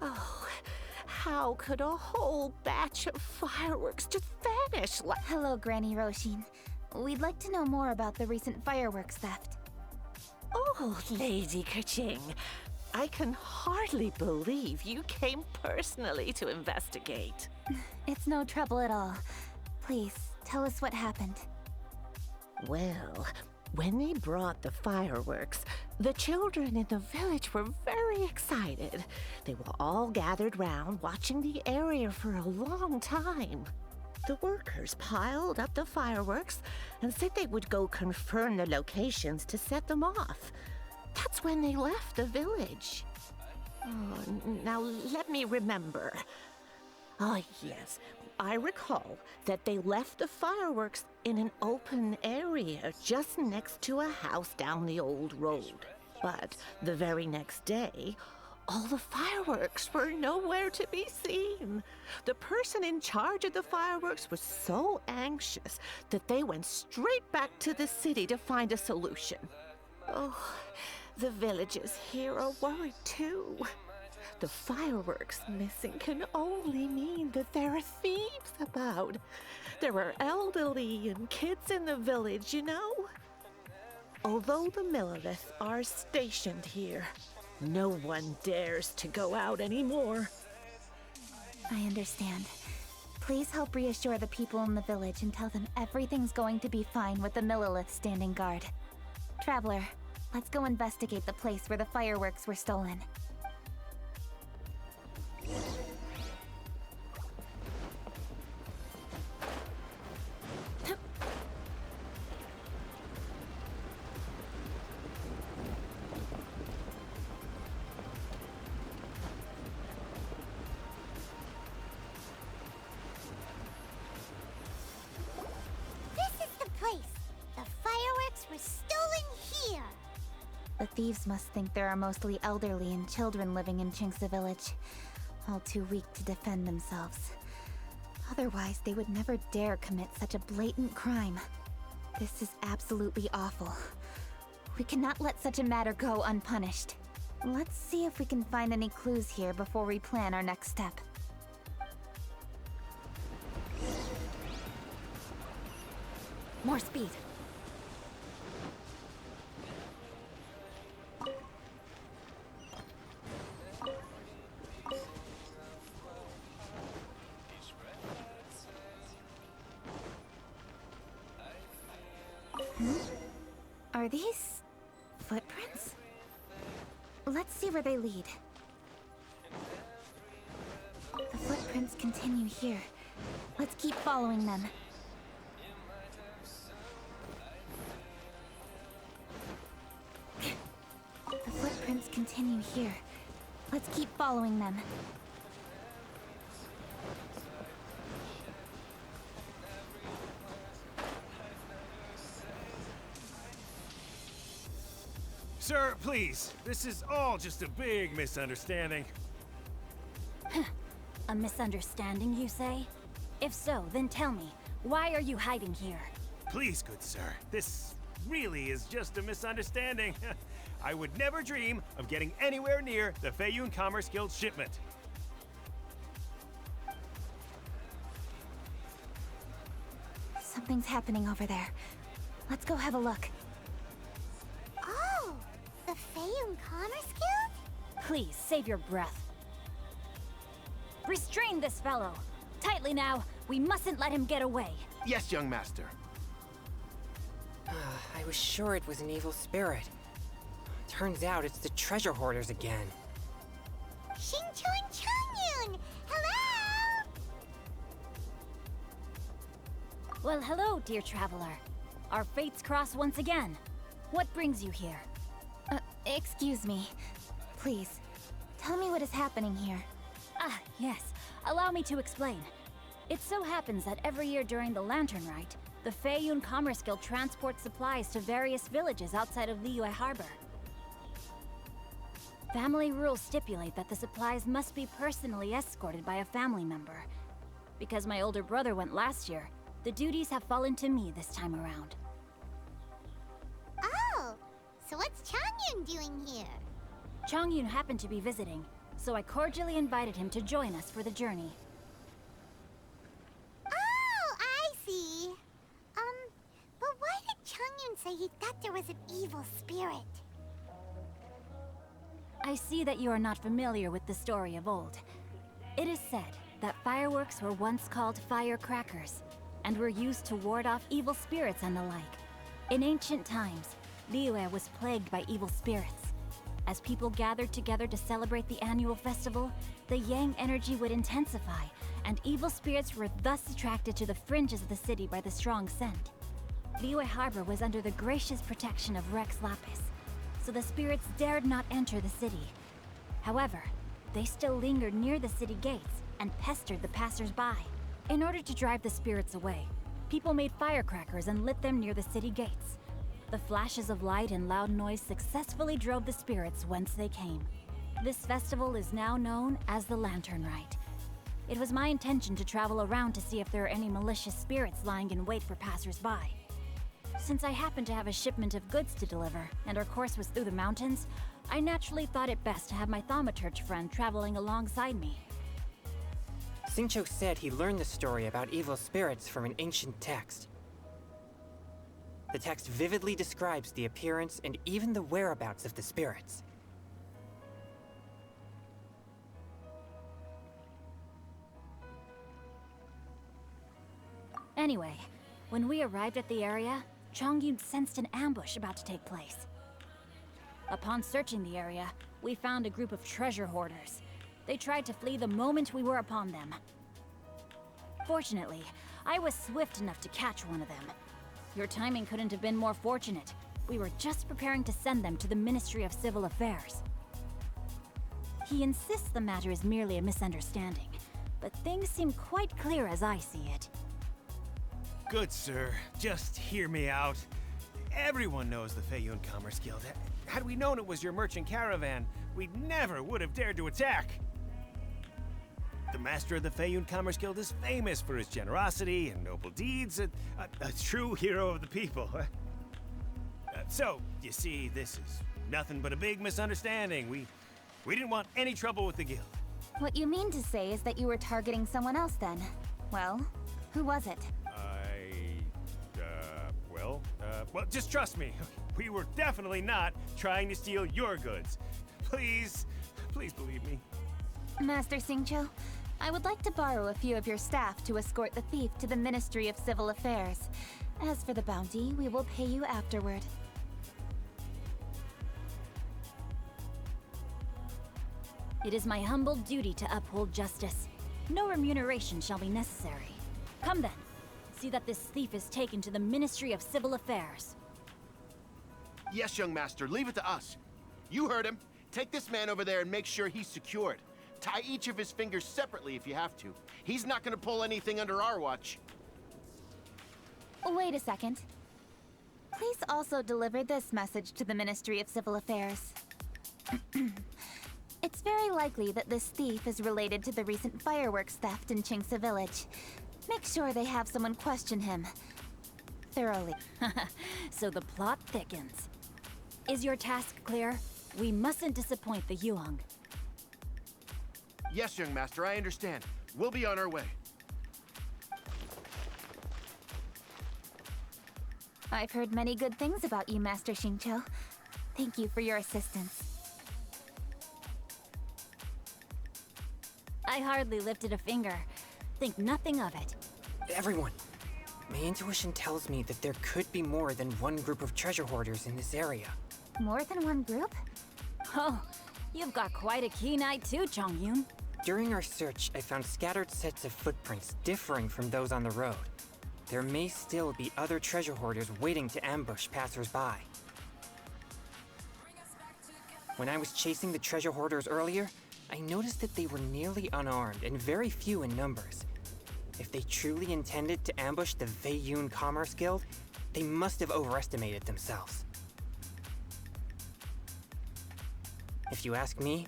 Oh, how could a whole batch of fireworks just vanish like... Hello, Granny Roshin. We'd like to know more about the recent fireworks theft. Oh, Lady Kuching, I can hardly believe you came personally to investigate. It's no trouble at all. Please, tell us what happened. Well, when they brought the fireworks, the children in the village were very excited. They were all gathered round, watching the area for a long time. The workers piled up the fireworks and said they would go confirm the locations to set them off. That's when they left the village. Oh, now let me remember. Oh, yes. I recall that they left the fireworks in an open area just next to a house down the old road. But the very next day, all the fireworks were nowhere to be seen. The person in charge of the fireworks was so anxious that they went straight back to the city to find a solution. Oh, the villagers here are worried too. The fireworks missing can only mean that there are thieves about. There are elderly and kids in the village, you know. Although the Millelith are stationed here, no one dares to go out anymore. I understand. Please help reassure the people in the village and tell them everything's going to be fine with the Millelith standing guard. Traveler, let's go investigate the place where the fireworks were stolen. The thieves must think there are mostly elderly and children living in Qingsa Village, all too weak to defend themselves. Otherwise, they would never dare commit such a blatant crime. This is absolutely awful. We cannot let such a matter go unpunished. Let's see if we can find any clues here before we plan our next step. More speed. Are these footprints? Let's see where they lead. The footprints continue here. Let's keep following them. The footprints continue here. Let's keep following them. Sir, please. This is all just a big misunderstanding. A misunderstanding, you say? If so, then tell me, why are you hiding here? Please, good sir. This really is just a misunderstanding. I would never dream of getting anywhere near the Feiyun Commerce Guild shipment. Something's happening over there. Let's go have a look. Oh, the Feiyun Commerce Guild? Please, save your breath. Restrain this fellow! Tightly now, we mustn't let him get away. Yes, young master. I was sure it was an evil spirit. Turns out it's the treasure hoarders again. Shinchun Changyun! Hello! Well, hello, dear traveler. Our fates cross once again. What brings you here? Excuse me. Please, tell me what is happening here. Ah, yes. Allow me to explain. It so happens that every year during the Lantern Rite, the Feiyun Commerce Guild transports supplies to various villages outside of Liyue Harbor. Family rules stipulate that the supplies must be personally escorted by a family member. Because my older brother went last year, the duties have fallen to me this time around. Oh, so what's Changyun doing here? Changyun happened to be visiting, so I cordially invited him to join us for the journey. Oh, I see. But why did Changyun say he thought there was an evil spirit? I see that you are not familiar with the story of old. It is said that fireworks were once called firecrackers, and were used to ward off evil spirits and the like. In ancient times, Liyue was plagued by evil spirits. As people gathered together to celebrate the annual festival, the yang energy would intensify, and evil spirits were thus attracted to the fringes of the city by the strong scent. Liyue Harbor was under the gracious protection of Rex Lapis, so the spirits dared not enter the city. However, they still lingered near the city gates and pestered the passers-by. In order to drive the spirits away, people made firecrackers and lit them near the city gates. The flashes of light and loud noise successfully drove the spirits whence they came. This festival is now known as the Lantern Rite. It was my intention to travel around to see if there are any malicious spirits lying in wait for passers-by. Since I happened to have a shipment of goods to deliver, and our course was through the mountains, I naturally thought it best to have my thaumaturge friend traveling alongside me. Xingqiu said he learned the story about evil spirits from an ancient text. The text vividly describes the appearance and even the whereabouts of the spirits. Anyway, when we arrived at the area, Changyun sensed an ambush about to take place. Upon searching the area, we found a group of treasure hoarders. They tried to flee the moment we were upon them. Fortunately, I was swift enough to catch one of them. Your timing couldn't have been more fortunate. We were just preparing to send them to the Ministry of Civil Affairs. He insists the matter is merely a misunderstanding, but things seem quite clear as I see it. Good sir, just hear me out. Everyone knows the Feiyun Commerce Guild. Had we known it was your merchant caravan, we never would have dared to attack. The master of the Feiyun Commerce Guild is famous for his generosity and noble deeds, a true hero of the people. So, you see, this is nothing but a big misunderstanding. We didn't want any trouble with the guild. What you mean to say is that you were targeting someone else then? Well, who was it? Well, just trust me. We were definitely not trying to steal your goods. Please believe me. Master Xingqiu, I would like to borrow a few of your staff to escort the thief to the Ministry of Civil Affairs. As for the bounty, we will pay you afterward. It is my humble duty to uphold justice. No remuneration shall be necessary. Come then. See that this thief is taken to the Ministry of Civil Affairs. Yes, young master, leave it to us. You heard him. Take this man over there and make sure he's secured. Tie each of his fingers separately if you have to. He's not gonna pull anything under our watch. Wait a second. Please also deliver this message to the Ministry of Civil Affairs. It's very likely that this thief is related to the recent fireworks theft in Qingce Village. Make sure they have someone question him thoroughly. So the plot thickens. Is your task clear? We mustn't disappoint the Yuang. Yes, young master, I understand. We'll be on our way. I've heard many good things about you, Master Xingqiu. Thank you for your assistance. I hardly lifted a finger. Think nothing of it. Everyone, my intuition tells me that there could be more than one group of treasure hoarders in this area. More than one group? Oh, you've got quite a keen eye too, Chongyun. During our search, I found scattered sets of footprints differing from those on the road. There may still be other treasure hoarders waiting to ambush passers-by. When I was chasing the treasure hoarders earlier, I noticed that they were nearly unarmed and very few in numbers. If they truly intended to ambush the Feiyun Commerce Guild, they must have overestimated themselves. If you ask me,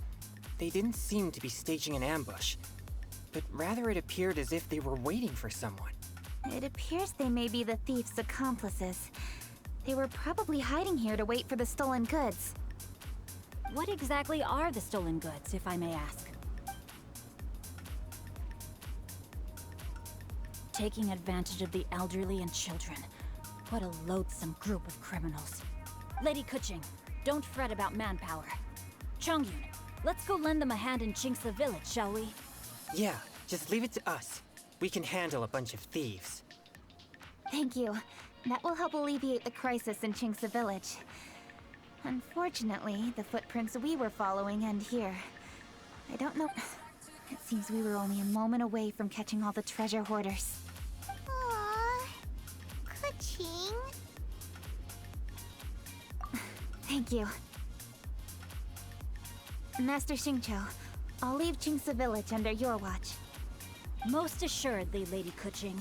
they didn't seem to be staging an ambush, but rather it appeared as if they were waiting for someone. It appears they may be the thief's accomplices. They were probably hiding here to wait for the stolen goods. What exactly are the stolen goods, if I may ask? Taking advantage of the elderly and children. What a loathsome group of criminals. Lady Kuching, don't fret about manpower. Chongyun, let's go lend them a hand in Qingce Village, shall we? Yeah, just leave it to us. We can handle a bunch of thieves. Thank you. That will help alleviate the crisis in Qingce Village. Unfortunately, the footprints we were following end here. I don't know... It seems we were only a moment away from catching all the treasure hoarders. Aww. Kuching. Thank you. Master Xingqiu, I'll leave Qingce Village under your watch. Most assuredly, Lady Kuching.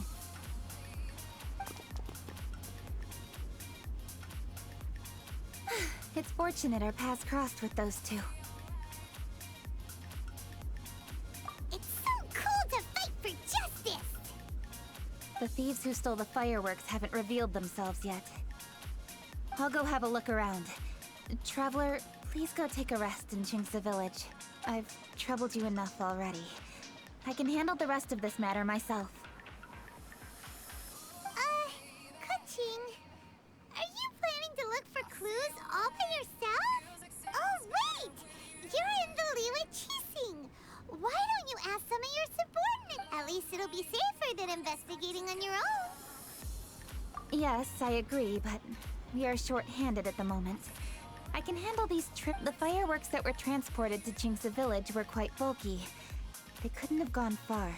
It's fortunate our paths crossed with those two. It's so cool to fight for justice! The thieves who stole the fireworks haven't revealed themselves yet. I'll go have a look around. Traveler, please go take a rest in Qingce Village. I've troubled you enough already. I can handle the rest of this matter myself. Kuching, are you planning to look for clues all by yourself? Oh, wait! You're in the Liwa Qixing! Why don't you ask some of your subordinates? At least it'll be safer than investigating on your own. Yes, I agree, but we are short-handed at the moment. I can handle these The fireworks that were transported to Qingce Village were quite bulky. They couldn't have gone far.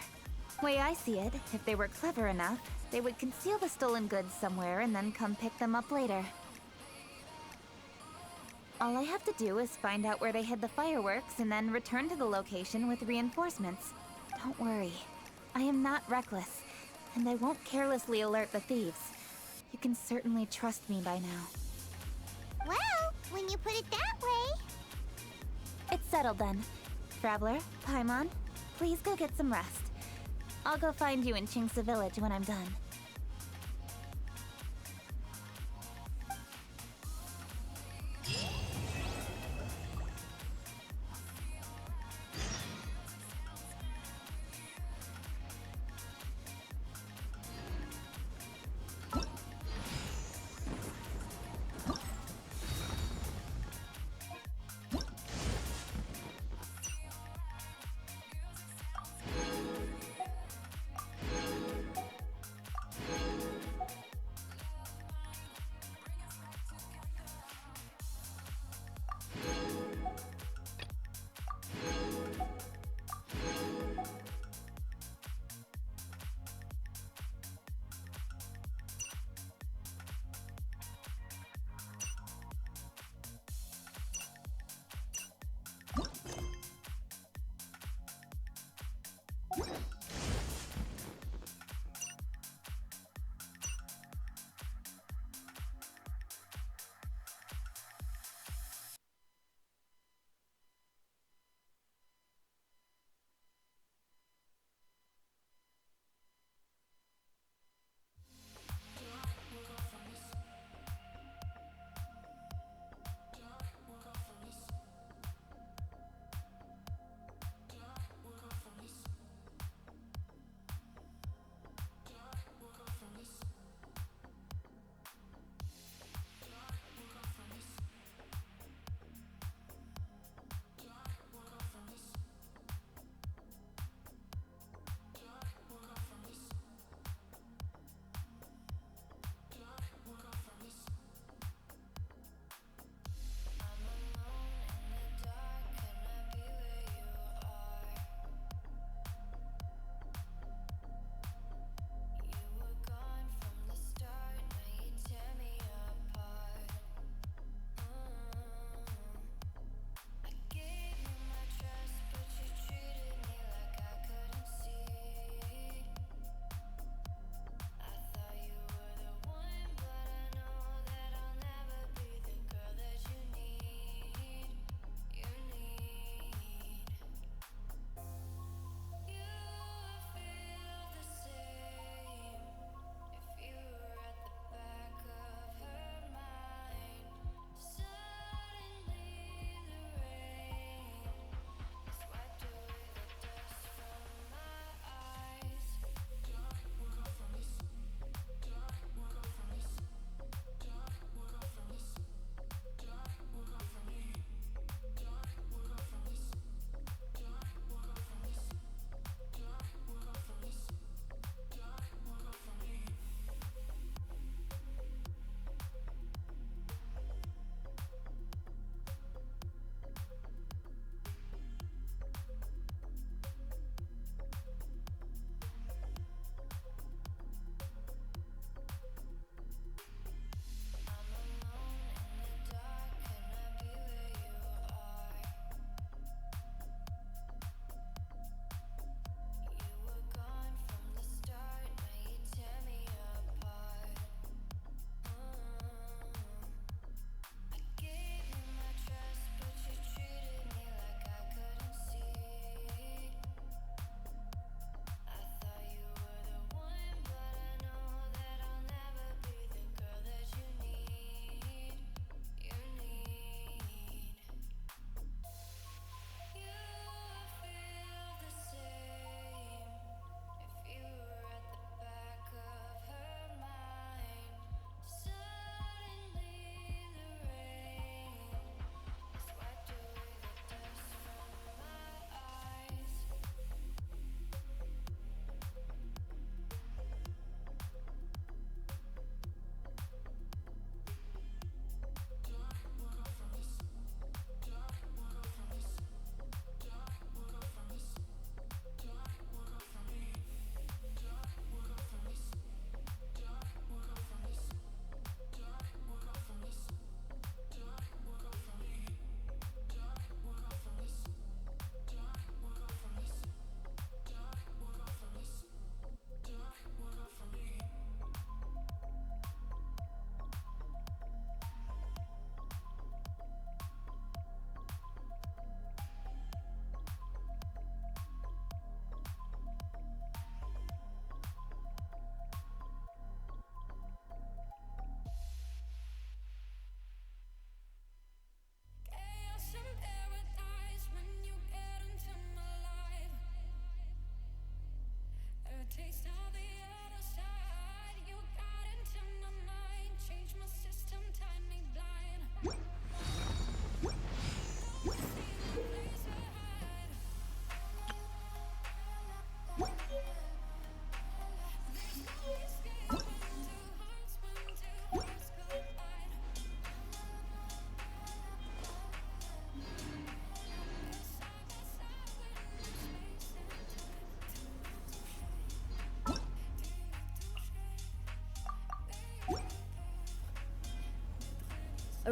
Way I see it, if they were clever enough, they would conceal the stolen goods somewhere and then come pick them up later. All I have to do is find out where they hid the fireworks and then return to the location with reinforcements. Don't worry. I am not reckless, and I won't carelessly alert the thieves. You can certainly trust me by now. Well, when you put it that way... It's settled then. Traveler, Paimon, please go get some rest. I'll go find you in Qingce Village when I'm done.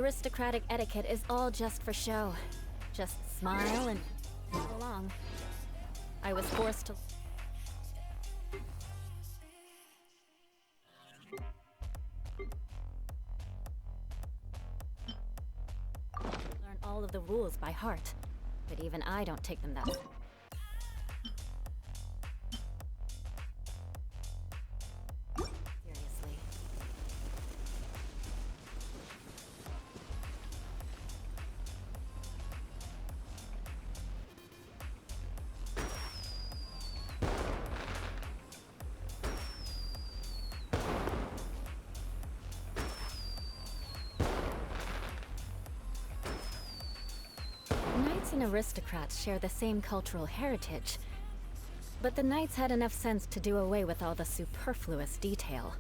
Aristocratic etiquette is all just for show. Just smile and move along. I was forced to learn all of the rules by heart, but even I don't take them that seriously. Knights and aristocrats share the same cultural heritage, but the knights had enough sense to do away with all the superfluous detail.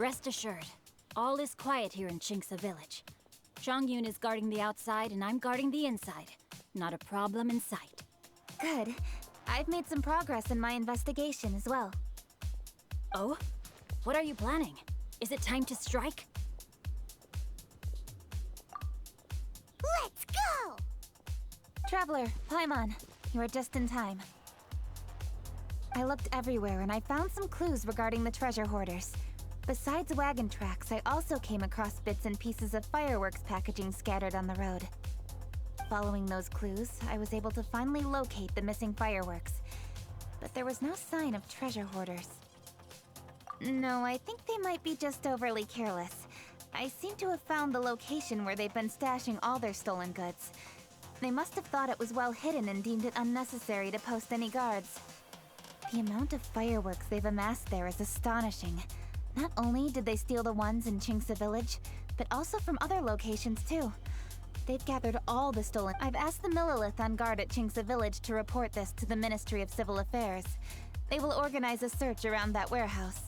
Rest assured, all is quiet here in Chinksa village. Chongyun is guarding the outside and I'm guarding the inside. Not a problem in sight. Good. I've made some progress in my investigation as well. Oh? What are you planning? Is it time to strike? Let's go! Traveler, Paimon, you are just in time. I looked everywhere and I found some clues regarding the treasure hoarders. Besides wagon tracks, I also came across bits and pieces of fireworks packaging scattered on the road. Following those clues, I was able to finally locate the missing fireworks. But there was no sign of treasure hoarders. No, I think they might be just overly careless. I seem to have found the location where they've been stashing all their stolen goods. They must have thought it was well hidden and deemed it unnecessary to post any guards. The amount of fireworks they've amassed there is astonishing. Not only did they steal the ones in Chingsa Village, but also from other locations too. They've gathered all the stolen. I've asked the Millilith on guard at Chingsa Village to report this to the Ministry of Civil Affairs. They will organize a search around that warehouse.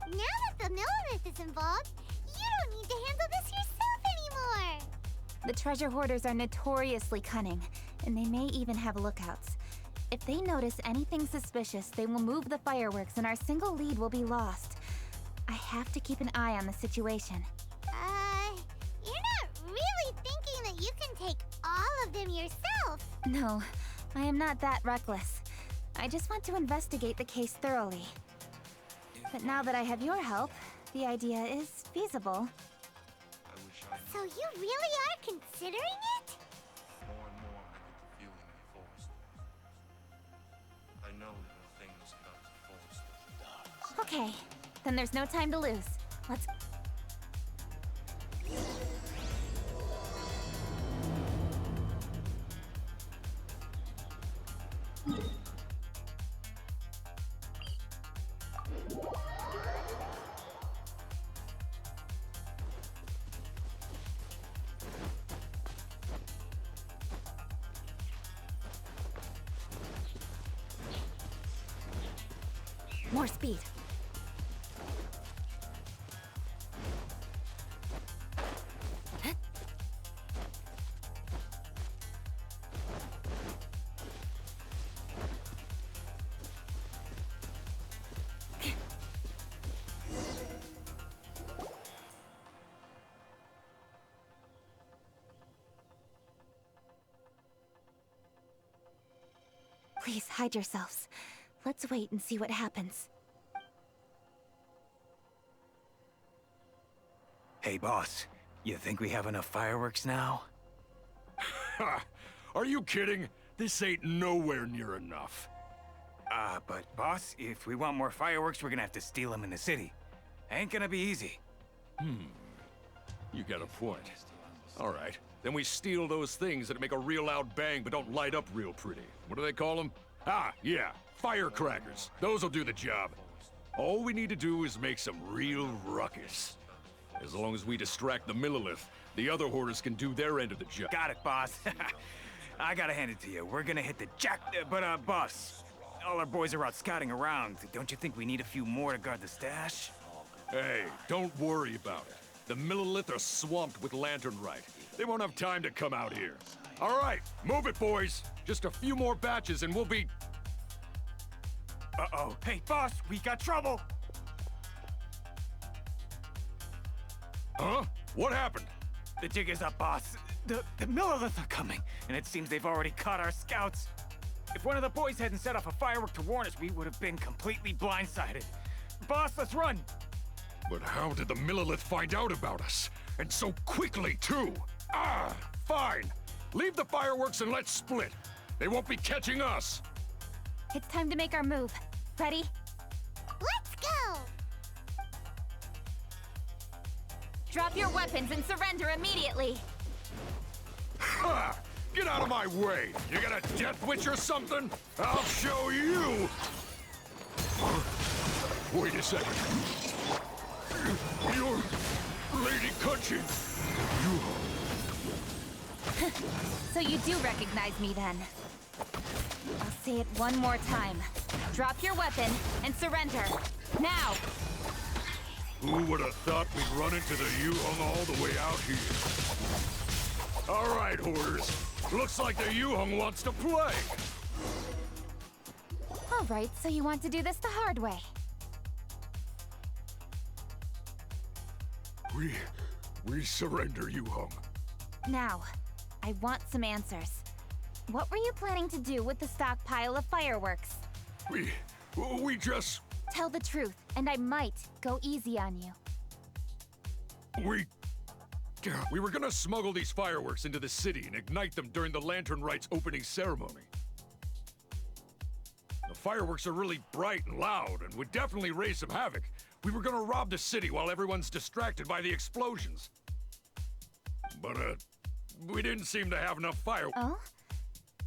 Now that the Millilith is involved, you don't need to handle this yourself anymore! The treasure hoarders are notoriously cunning, and they may even have lookouts. If they notice anything suspicious, they will move the fireworks and our single lead will be lost. I have to keep an eye on the situation. You're not really thinking that you can take all of them yourself? No, I am not that reckless. I just want to investigate the case thoroughly. But now that I have your help, the idea is feasible. So you really are considering it? More and more I get the feeling the force. I know there are things about the force that does. Okay, then there's no time to lose. Let's... More speed. Please hide yourselves. Let's wait and see what happens. Hey, boss. You think we have enough fireworks now? Ha! Are you kidding? This ain't nowhere near enough. But boss, if we want more fireworks, we're gonna have to steal them in the city. Ain't gonna be easy. You got a point. All right, then we steal those things that make a real loud bang but don't light up real pretty. What do they call them? Ah, yeah, firecrackers. Those'll do the job. All we need to do is make some real ruckus. As long as we distract the Millilith, the other hoarders can do their end of the job. Got it, boss. I gotta hand it to you. We're gonna hit the boss. All our boys are out scouting around. Don't you think we need a few more to guard the stash? Hey, don't worry about it. The Millilith are swamped with lanternite. They won't have time to come out here. All right, move it, boys. Just a few more batches and we'll be... Uh-oh. Hey, boss, we got trouble! Huh? What happened? The jig is up, boss. The Millilith are coming, and it seems they've already caught our scouts. If one of the boys hadn't set off a firework to warn us, we would have been completely blindsided. Boss, let's run! But how did the Millilith find out about us? And so quickly, too! Ah, fine! Leave the fireworks and let's split. They won't be catching us! It's time to make our move. Ready? Let's go! Drop your weapons and surrender immediately! Ha! Get out of my way! You got a death witch or something? I'll show you! Wait a second. You're Lady Cutching. So you do recognize me then? I'll say it one more time. Drop your weapon and surrender. Now! Who would have thought we'd run into the Yu-Hung all the way out here? All right, hoarders. Looks like the Yu-Hung wants to play. All right, so you want to do this the hard way. We surrender, Yu-Hung. Now, I want some answers. What were you planning to do with the stockpile of fireworks? We just... Tell the truth, and I might go easy on you. We were gonna smuggle these fireworks into the city and ignite them during the Lantern Rite's opening ceremony. The fireworks are really bright and loud and would definitely raise some havoc. We were gonna rob the city while everyone's distracted by the explosions. But, we didn't seem to have enough fireworks. Oh?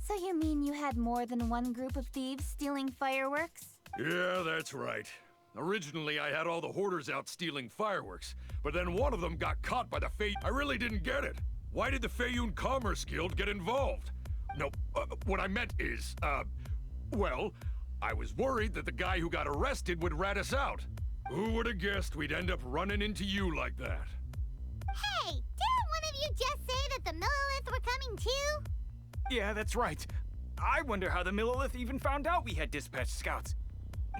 So you mean you had more than one group of thieves stealing fireworks? Yeah, that's right. Originally, I had all the hoarders out stealing fireworks, but then one of them got caught by the I really didn't get it. Why did the Feiyun Commerce Guild get involved? No, what I meant is, well, I was worried that the guy who got arrested would rat us out. Who would have guessed we'd end up running into you like that? Hey, didn't one of you just say that the Millilith were coming too? Yeah, that's right. I wonder how the Millilith even found out we had dispatched scouts.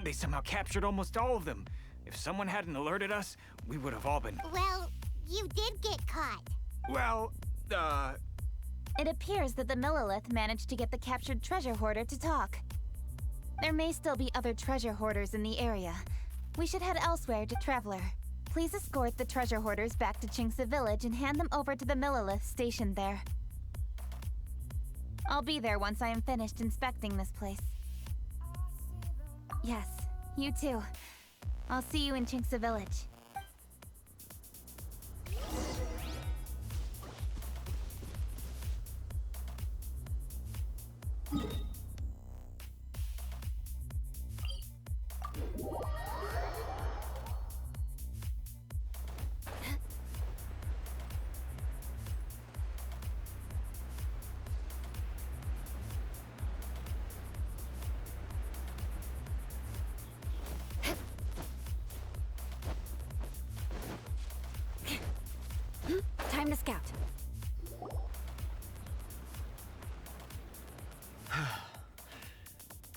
They somehow captured almost all of them. If someone hadn't alerted us, we would have all been... Well, you did get caught. Well, It appears that the Millilith managed to get the captured treasure hoarder to talk. There may still be other treasure hoarders in the area. We should head elsewhere to Traveler. Please escort the treasure hoarders back to Chingsa Village and hand them over to the Millilith stationed there. I'll be there once I am finished inspecting this place. Yes, you too. I'll see you in Chingsa Village. Time to scout.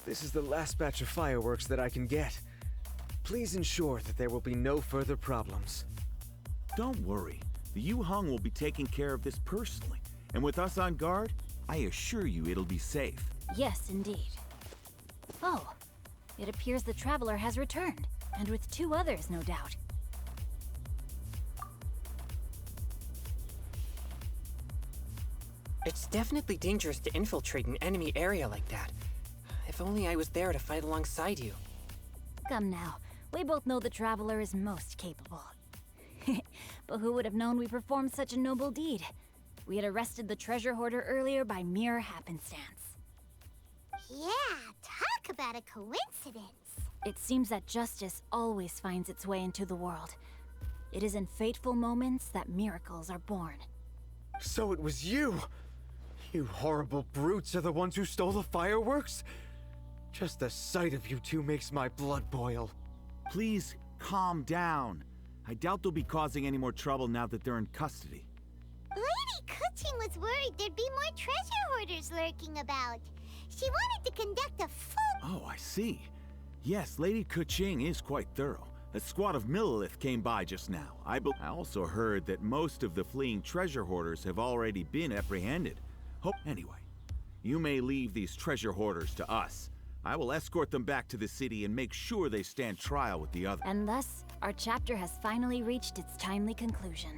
This is the last batch of fireworks that I can get. Please ensure that there will be no further problems. Don't worry. The Yu Hong will be taking care of this personally. And with us on guard, I assure you it'll be safe. Yes, indeed. Oh, it appears the Traveler has returned, and with 2 others, no doubt. It's definitely dangerous to infiltrate an enemy area like that. If only I was there to fight alongside you. Come now, we both know the Traveler is most capable. But who would have known we performed such a noble deed? We had arrested the treasure hoarder earlier by mere happenstance. Yeah, talk about a coincidence. It seems that justice always finds its way into the world. It is in fateful moments that miracles are born. So it was you! You horrible brutes are the ones who stole the fireworks? Just the sight of you two makes my blood boil. Please, calm down. I doubt they'll be causing any more trouble now that they're in custody. Lady Kuching was worried there'd be more treasure hoarders lurking about. She wanted to conduct a full... Oh, I see. Yes, Lady Kuching is quite thorough. A squad of Millilith came by just now. I also heard that most of the fleeing treasure hoarders have already been apprehended. Anyway, you may leave these treasure hoarders to us. I will escort them back to the city and make sure they stand trial with the others. And thus, our chapter has finally reached its timely conclusion.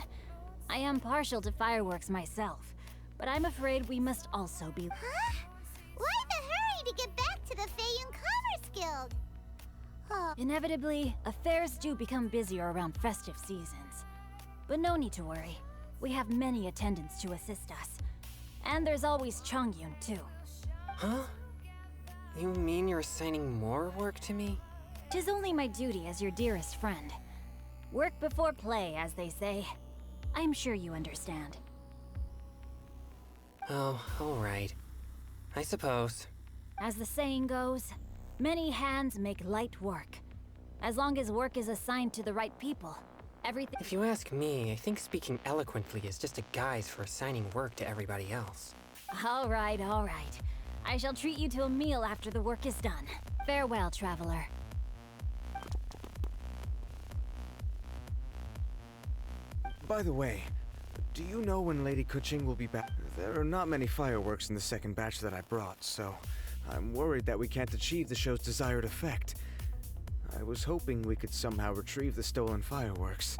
I am partial to fireworks myself, but I'm afraid we must also be... Huh? Why the hurry to get back to the Feiyun Commerce Guild? Oh. Inevitably, affairs do become busier around festive seasons. But no need to worry. We have many attendants to assist us. And there's always Chongyun, too. Huh? You mean you're assigning more work to me? 'Tis only my duty as your dearest friend. Work before play, as they say. I'm sure you understand. Oh, alright. I suppose. As the saying goes, many hands make light work. As long as work is assigned to the right people, everything... If you ask me, I think speaking eloquently is just a guise for assigning work to everybody else. All right, all right. I shall treat you to a meal after the work is done. Farewell, traveler. By the way, do you know when Lady Kuching will be back? There are not many fireworks in the second batch that I brought, so I'm worried that we can't achieve the show's desired effect. I was hoping we could somehow retrieve the stolen fireworks.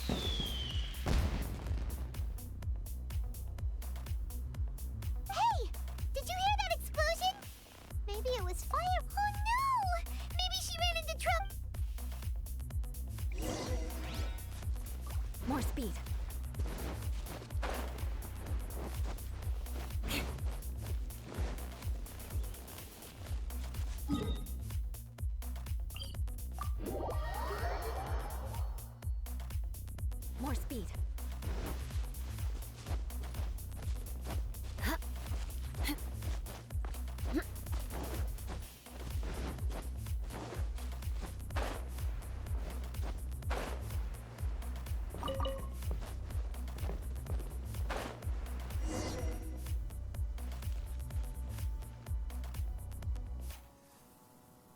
Hey! Did you hear that explosion? Maybe it was fire. Oh no! Maybe she ran into trouble. More speed. More speed.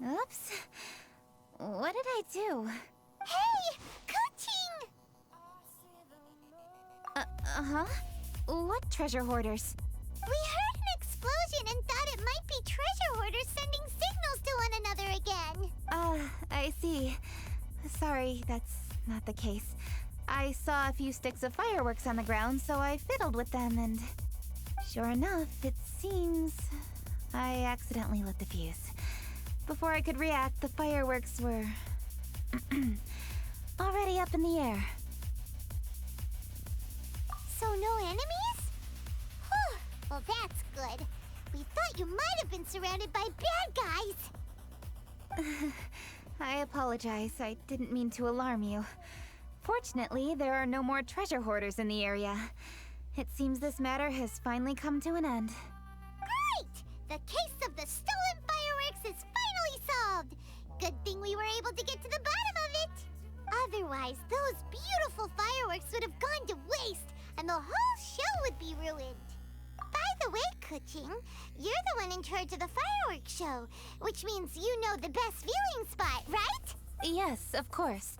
Oops. What did I do? Hey! Coaching! Uh-huh? What treasure hoarders? We heard an explosion and thought it might be treasure hoarders sending signals to one another again. I see. Sorry, that's not the case. I saw a few sticks of fireworks on the ground, so I fiddled with them and... Sure enough, it seems... I accidentally lit the fuse. Before I could react, the fireworks were... already up in the air. So no enemies? Whew. Well, that's good. We thought you might have been surrounded by bad guys. I apologize. I didn't mean to alarm you. Fortunately, there are no more treasure hoarders in the area. It seems this matter has finally come to an end. Great! The case of the stolen fireworks is finally solved. Good thing we were able to get to the bottom of it. Otherwise, those beautiful fireworks would have gone to waste, and the whole show would be ruined. By the way, Kuching, you're the one in charge of the fireworks show, which means you know the best viewing spot, right? Yes, of course.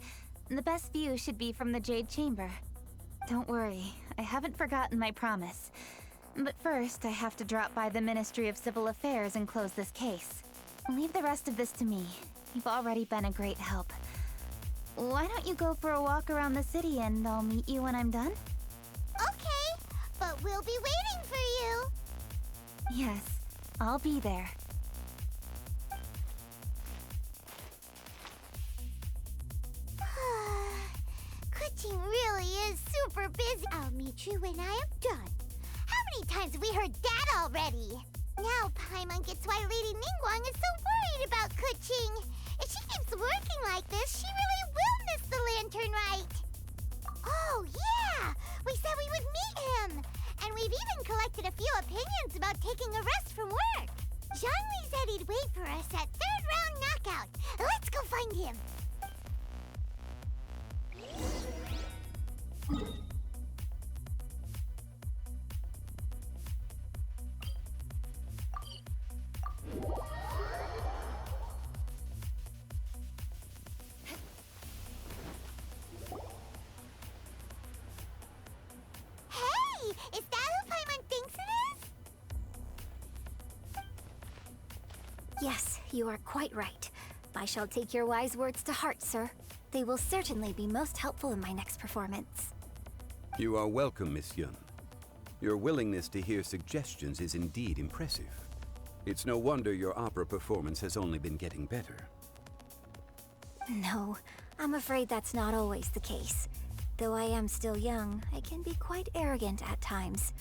The best view should be from the Jade Chamber. Don't worry, I haven't forgotten my promise. But first, I have to drop by the Ministry of Civil Affairs and close this case. Leave the rest of this to me. You've already been a great help. Why don't you go for a walk around the city and I'll meet you when I'm done? Okay, but we'll be waiting for you. Yes, I'll be there. Kuching really is super busy. I'll meet you when I am done. How many times have we heard that already? Now Paimon gets why Lady Ningguang is so worried about Kuching. If she keeps working like this, she really will miss the lantern rite. Oh, yeah! We said we would meet him! And we've even collected a few opinions about taking a rest from work. Zhongli said he'd wait for us at third round knockout. Let's go find him. Hey! Is that who Paimon thinks it is? Yes, you are quite right. I shall take your wise words to heart, sir. They will certainly be most helpful in my next performance. You are welcome, Miss Yun. Your willingness to hear suggestions is indeed impressive. It's no wonder your opera performance has only been getting better. No, I'm afraid that's not always the case. Though I am still young, I can be quite arrogant at times.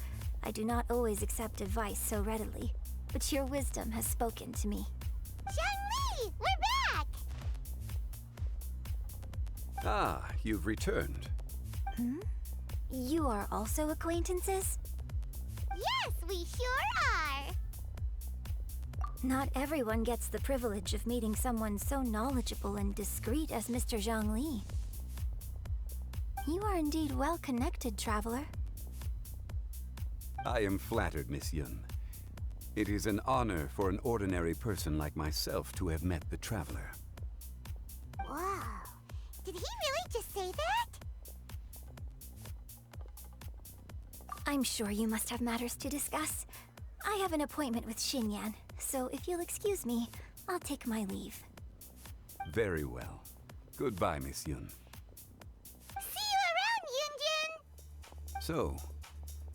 I do not always accept advice so readily, but your wisdom has spoken to me. Zhongli! We're back! Ah, you've returned. Hmm? You are also acquaintances? Yes, we sure are! Not everyone gets the privilege of meeting someone so knowledgeable and discreet as Mr. Zhongli. You are indeed well connected, traveler. I am flattered, Miss Yun. It is an honor for an ordinary person like myself to have met the traveler. Wow. Did he really just say that? I'm sure you must have matters to discuss. I have an appointment with Xinyan, so if you'll excuse me, I'll take my leave. Very well. Goodbye, Miss Yun. See you around, Yunjin! So,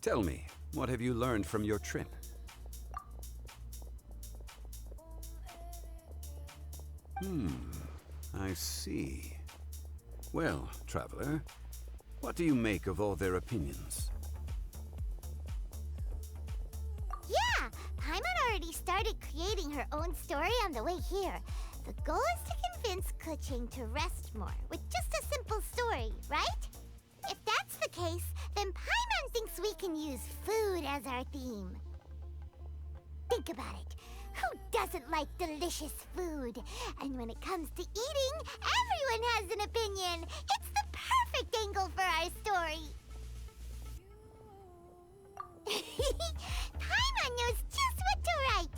tell me, what have you learned from your trip? I see. Well, traveler, what do you make of all their opinions? Yeah, Paimon already started creating her own story on the way here. The goal is to convince Keqing to rest more with just a simple story, right? If that's the case, then Paimon thinks we can use food as our theme. Think about it. Who doesn't like delicious food? And when it comes to eating, everyone has an opinion. It's the perfect angle for our story. Paimon knows just what to write.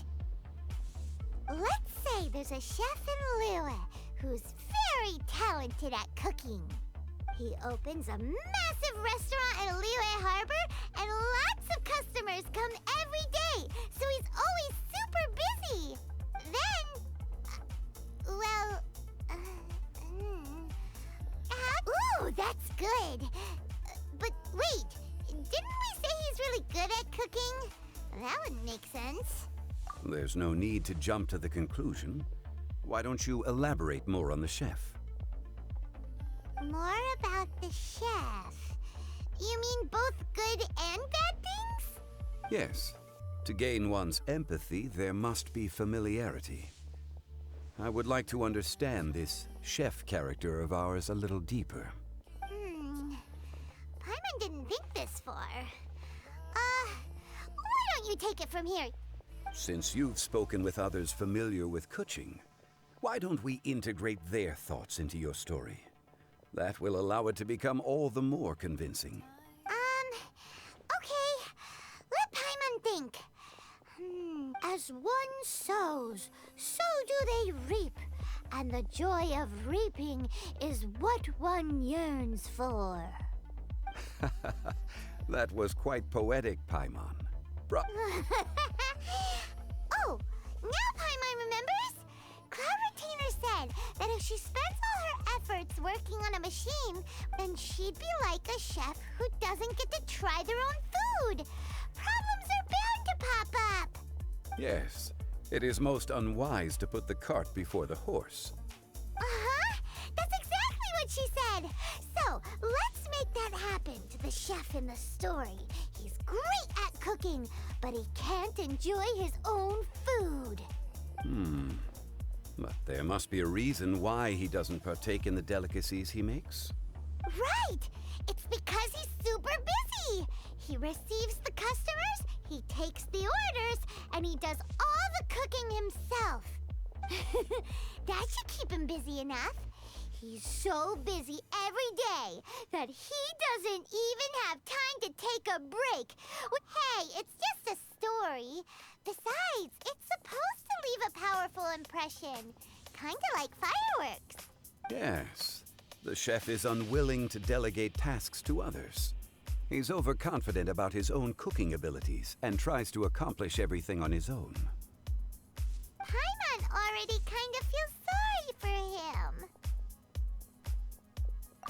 Let's say there's a chef in Liyue who's very talented at cooking. He opens a massive restaurant in Liyue Harbor, and lots of customers come every day, so he's always super busy. Then, ooh, that's good. But wait, didn't we say he's really good at cooking? That wouldn't make sense. There's no need to jump to the conclusion. Why don't you elaborate more on the chef? More about the chef. You mean both good and bad things? Yes. To gain one's empathy, there must be familiarity. I would like to understand this chef character of ours a little deeper. Paimon didn't think this far. Why don't you take it from here? Since you've spoken with others familiar with Keqing, why don't we integrate their thoughts into your story? That will allow it to become all the more convincing. Okay. Let Paimon think. As one sows, so do they reap. And the joy of reaping is what one yearns for. That was quite poetic, Paimon. Oh, now Paimon remembers? Cloud Retainer said that if she spends all her efforts working on a machine, then she'd be like a chef who doesn't get to try their own food. Problems are bound to pop up. Yes, it is most unwise to put the cart before the horse. That's exactly what she said. So, let's make that happen to the chef in the story. He's great at cooking, but he can't enjoy his own food. But there must be a reason why he doesn't partake in the delicacies he makes. Right! It's because he's super busy. He receives the customers, he takes the orders, and he does all the cooking himself. That should keep him busy enough. He's so busy every day that he doesn't even have time to take a break. Hey, it's just a story. Besides, it's supposed to leave a powerful impression. Kinda like fireworks. Yes, the chef is unwilling to delegate tasks to others. He's overconfident about his own cooking abilities and tries to accomplish everything on his own. Paimon already kind of feels sorry for him.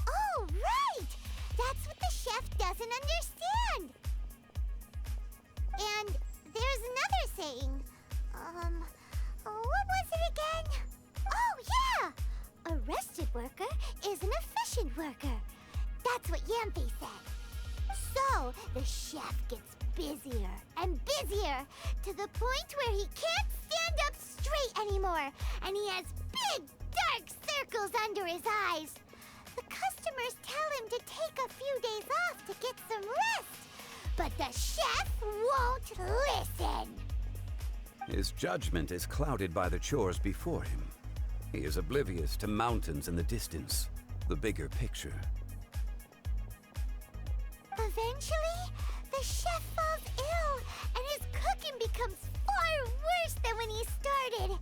Oh, right! That's what the chef doesn't understand. And there's another saying. What was it again? Oh, yeah! A rested worker is an efficient worker. That's what Yampi said. So, the chef gets busier and busier to the point where he can't stand up straight anymore, and he has big, dark circles under his eyes. The customers tell him to take a few days off to get some rest, but the chef won't listen. His judgment is clouded by the chores before him. He is oblivious to mountains in the distance, the bigger picture. Eventually, the chef falls ill, and his cooking becomes far worse than when he started.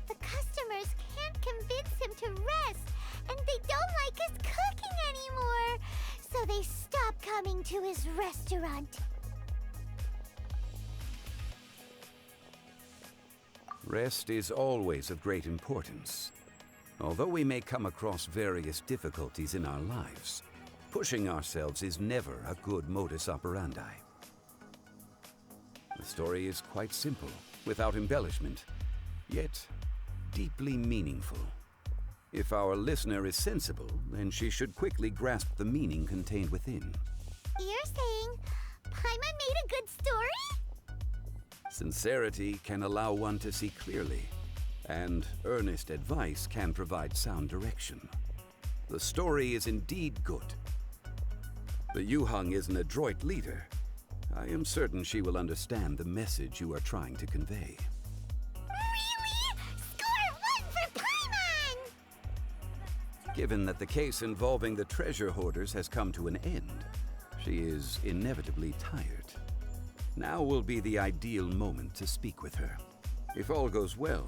The customers can't convince him to rest, and they don't like his cooking anymore, so they stop coming to his restaurant. Rest is always of great importance. Although we may come across various difficulties in our lives, pushing ourselves is never a good modus operandi. The story is quite simple, without embellishment, yet deeply meaningful. If our listener is sensible, then she should quickly grasp the meaning contained within. You're saying Paimon made a good story? Sincerity can allow one to see clearly, and earnest advice can provide sound direction. The story is indeed good. The Yuhang is an adroit leader. I am certain she will understand the message you are trying to convey. Really? Score 1 for Paimon! Given that the case involving the treasure hoarders has come to an end, she is inevitably tired. Now will be the ideal moment to speak with her. If all goes well,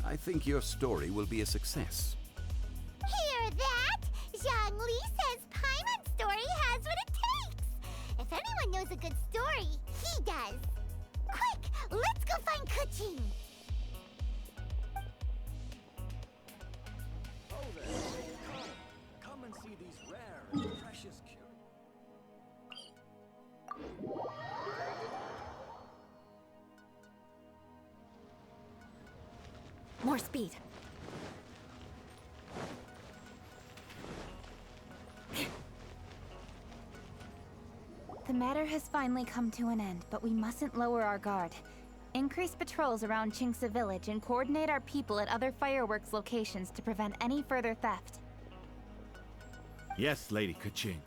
I think your story will be a success. Hear that? Zhang Li says Paimon's story has what it takes. If anyone knows a good story, he does. Quick, let's go find Kuching. Oh there. Come and see these rare and precious curios. More speed. The matter has finally come to an end, but we mustn't lower our guard. Increase patrols around Qingce Village and coordinate our people at other fireworks locations to prevent any further theft. Yes, Lady Kuching.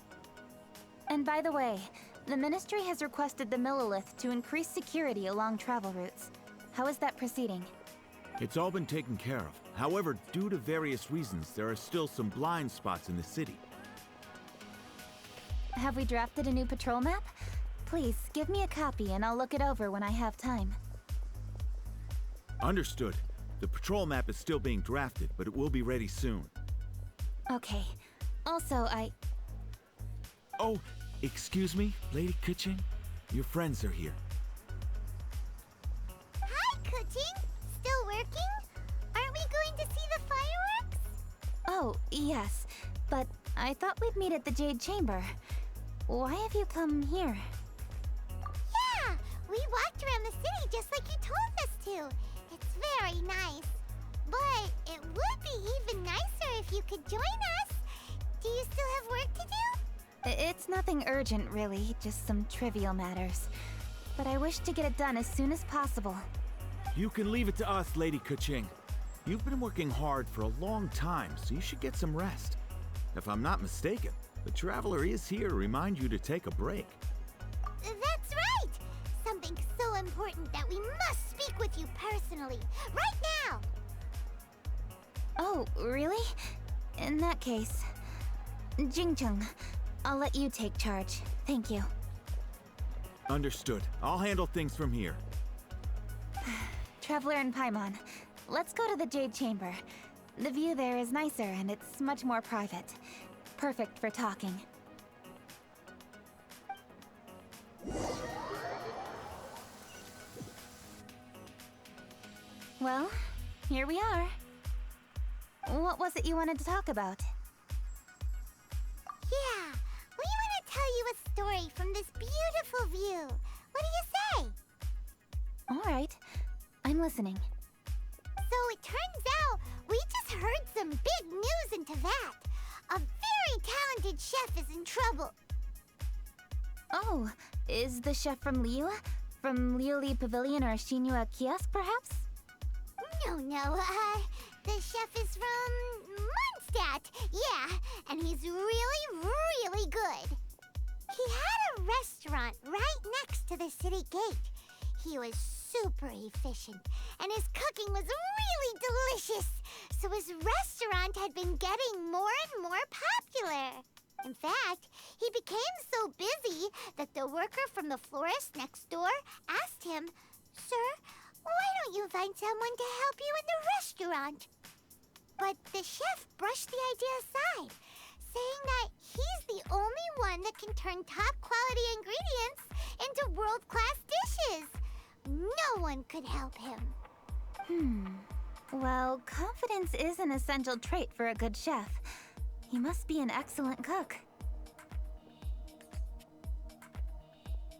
And by the way, the Ministry has requested the Millelith to increase security along travel routes. How is that proceeding? It's all been taken care of. However, due to various reasons, there are still some blind spots in the city. Have we drafted a new patrol map? Please, give me a copy and I'll look it over when I have time. Understood. The patrol map is still being drafted, but it will be ready soon. Okay. Also, Oh, excuse me, Lady Kuching? Your friends are here. Hi, Kuching. Still working? Aren't we going to see the fireworks? Oh, yes. But I thought we'd meet at the Jade Chamber. Why have you come here? Yeah, we walked around the city just like you told us to. It's very nice. But it would be even nicer if you could join us. Do you still have work to do? It's nothing urgent, really. Just some trivial matters. But I wish to get it done as soon as possible. You can leave it to us, Lady Kuching. You've been working hard for a long time, so you should get some rest. If I'm not mistaken, the Traveler is here to remind you to take a break. That's right! Something so important that we must speak with you personally, right now! Oh, really? In that case, Jingcheng, I'll let you take charge. Thank you. Understood. I'll handle things from here. Traveler and Paimon, let's go to the Jade Chamber. The view there is nicer and it's much more private. Perfect for talking. Well, here we are. What was it you wanted to talk about? Yeah, we want to tell you a story from this beautiful view. What do you say? All right, I'm listening. So it turns out we just heard some big news in Teyvat. A very talented chef is in trouble. Oh, is the chef from Liyue? From Liuli Pavilion or Shinua Kiosk, perhaps? No, the chef is from Mondstadt. Yeah, and he's really, really good. He had a restaurant right next to the city gate. He was super efficient, and his cooking was really delicious. So his restaurant had been getting more and more popular. In fact, he became so busy that the worker from the florist next door asked him, "Sir, why don't you find someone to help you in the restaurant?" But the chef brushed the idea aside, saying that he's the only one that can turn top-quality ingredients into world-class dishes. No one could help him. Well, confidence is an essential trait for a good chef. He must be an excellent cook.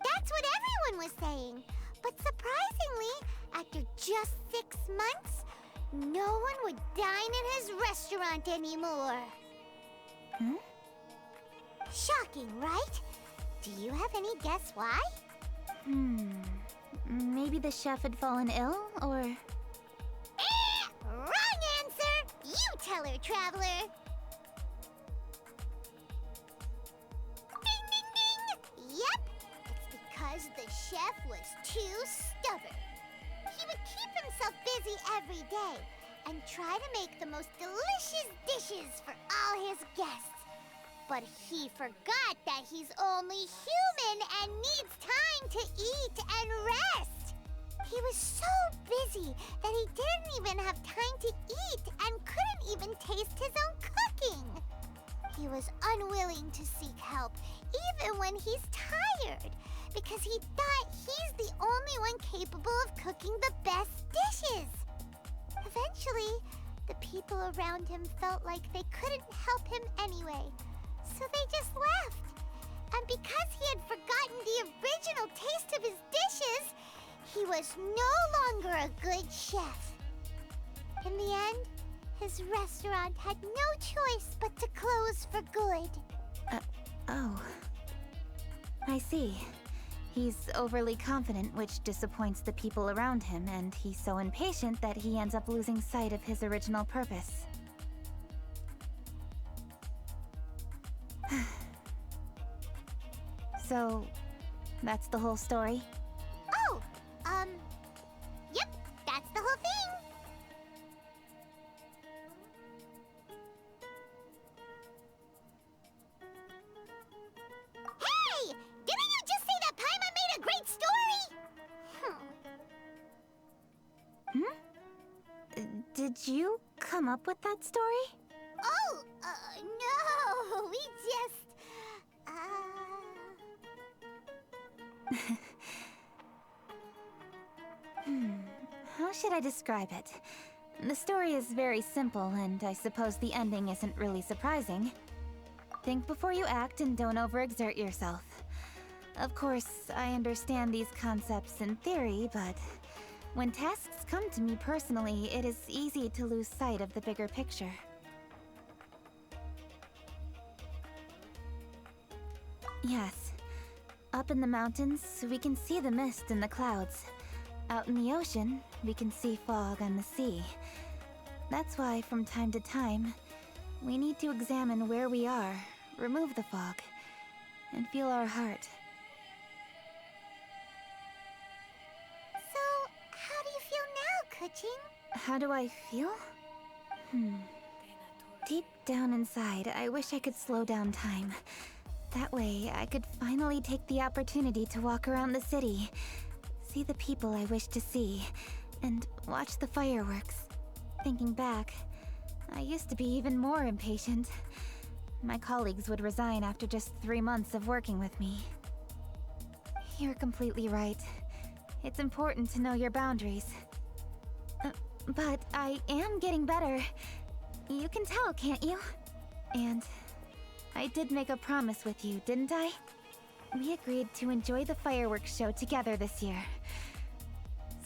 That's what everyone was saying. But surprisingly, after just 6 months, no one would dine at his restaurant anymore. Shocking, right? Do you have any guess why? Maybe the chef had fallen ill, or... Wrong answer! You tell her, Traveler! Ding, ding, ding! Yep, it's because the chef was too stubborn. He would keep himself busy every day and try to make the most delicious dishes for all his guests. But he forgot that he's only human and needs time to eat and rest. He was so busy that he didn't even have time to eat and couldn't even taste his own cooking. He was unwilling to seek help, even when he's tired, because he thought he's the only one capable of cooking the best dishes. Eventually, the people around him felt like they couldn't help him anyway, so they just left. And because he had forgotten the original taste of his dishes, he was no longer a good chef. In the end, his restaurant had no choice but to close for good. Oh. I see. He's overly confident, which disappoints the people around him, and he's so impatient that he ends up losing sight of his original purpose. So, that's the whole story? Oh, yep, that's the whole thing. Hey! Didn't you just say that Paimon made a great story? Did you come up with that story? Oh, no, we just, How should I describe it? The story is very simple, and I suppose the ending isn't really surprising. Think before you act and don't overexert yourself. Of course, I understand these concepts in theory, but when tasks come to me personally, it is easy to lose sight of the bigger picture. Yes. Up in the mountains, we can see the mist and the clouds. Out in the ocean, we can see fog on the sea. That's why, from time to time, we need to examine where we are, remove the fog, and feel our heart. So, how do you feel now, Kuching? How do I feel? Deep down inside, I wish I could slow down time. That way, I could finally take the opportunity to walk around the city, see the people I wish to see, and watch the fireworks. Thinking back, I used to be even more impatient. My colleagues would resign after just 3 months of working with me. You're completely right. It's important to know your boundaries. But I am getting better. You can tell, can't you? And I did make a promise with you, didn't I? We agreed to enjoy the fireworks show together this year.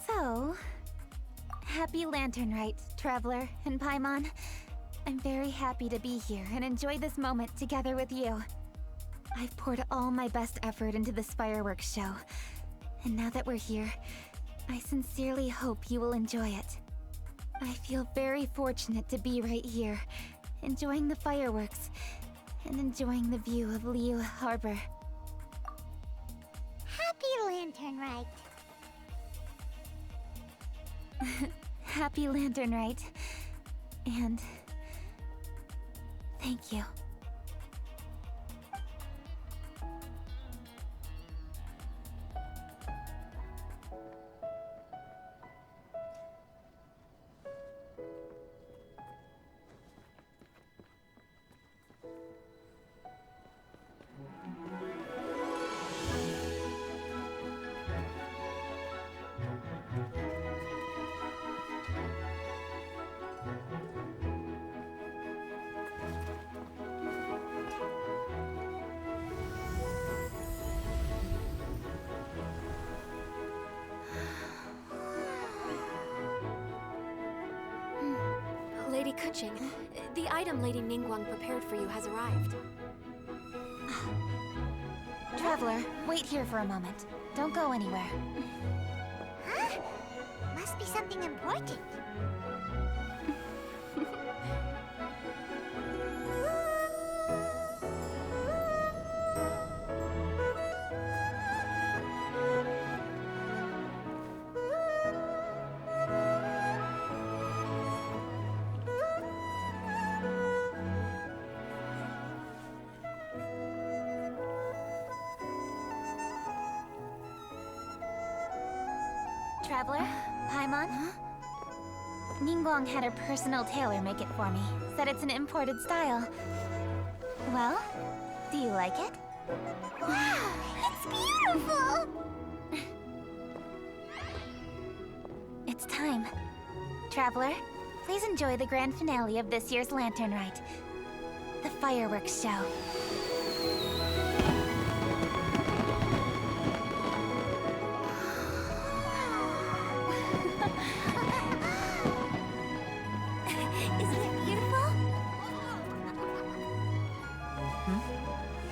So, happy Lantern Rite, Traveler and Paimon. I'm very happy to be here and enjoy this moment together with you. I've poured all my best effort into this fireworks show. And now that we're here, I sincerely hope you will enjoy it. I feel very fortunate to be right here, enjoying the fireworks, and enjoying the view of Liyue Harbor. Happy Lantern Rite. Happy Lantern Rite. And thank you. Kuching, the item Lady Ningguang prepared for you has arrived. Traveler, wait here for a moment. Don't go anywhere. Huh? Must be something important. Traveler, Paimon? Ningguang had her personal tailor make it for me. Said it's an imported style. Well, do you like it? Wow, it's beautiful! It's time. Traveler, please enjoy the grand finale of this year's Lantern Rite. The fireworks show.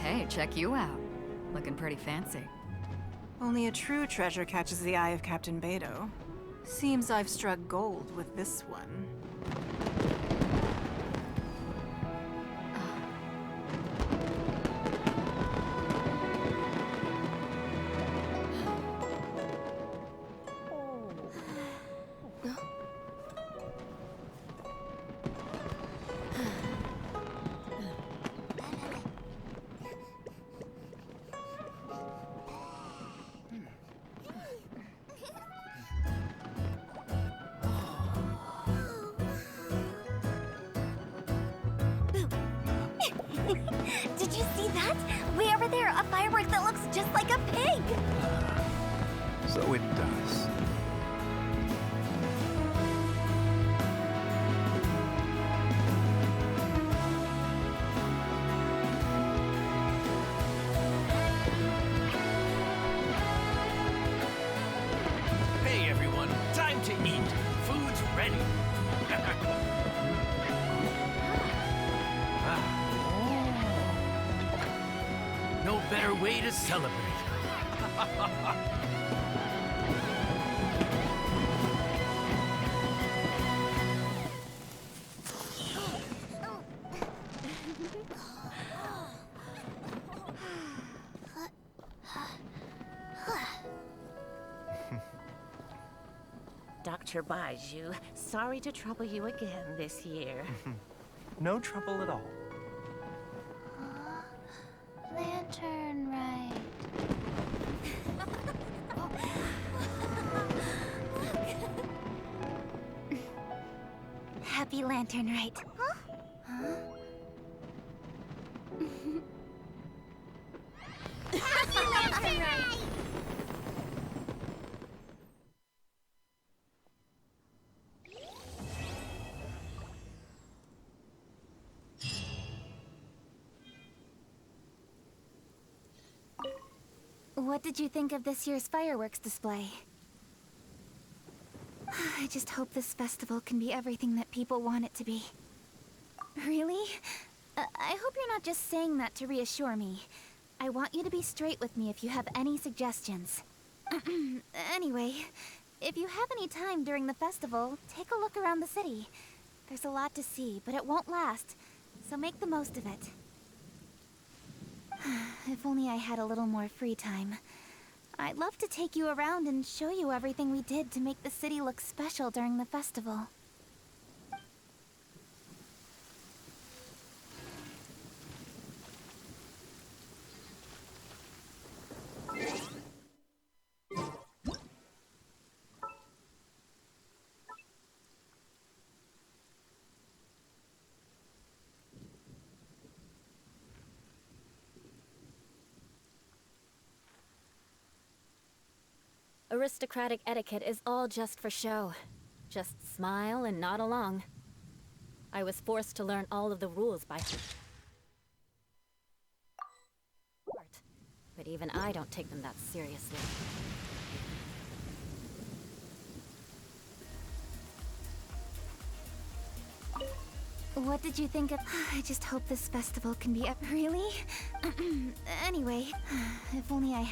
Hey, check you out. Looking pretty fancy. Only a true treasure catches the eye of Captain Beidou. Seems I've struck gold with this one. Did you see that? Way over there, a firework that looks just like a pig! So it does. Hey everyone, time to eat. Food's ready. No better way to celebrate. Dr. Baiju, sorry to trouble you again this year. No trouble at all. Lantern Rite. Happy Lantern Rite. Huh? Happy Lantern Rite! What did you think of this year's fireworks display? I just hope this festival can be everything that people want it to be. Really? I hope you're not just saying that to reassure me. I want you to be straight with me if you have any suggestions. Anyway, if you have any time during the festival, take a look around the city. There's a lot to see, but it won't last, so make the most of it. If only I had a little more free time. I'd love to take you around and show you everything we did to make the city look special during the festival. Aristocratic etiquette is all just for show. Just smile and nod along. I was forced to learn all of the rules by heart. But even I don't take them that seriously. What did you think of? I just hope this festival can be really? Anyway, if only I...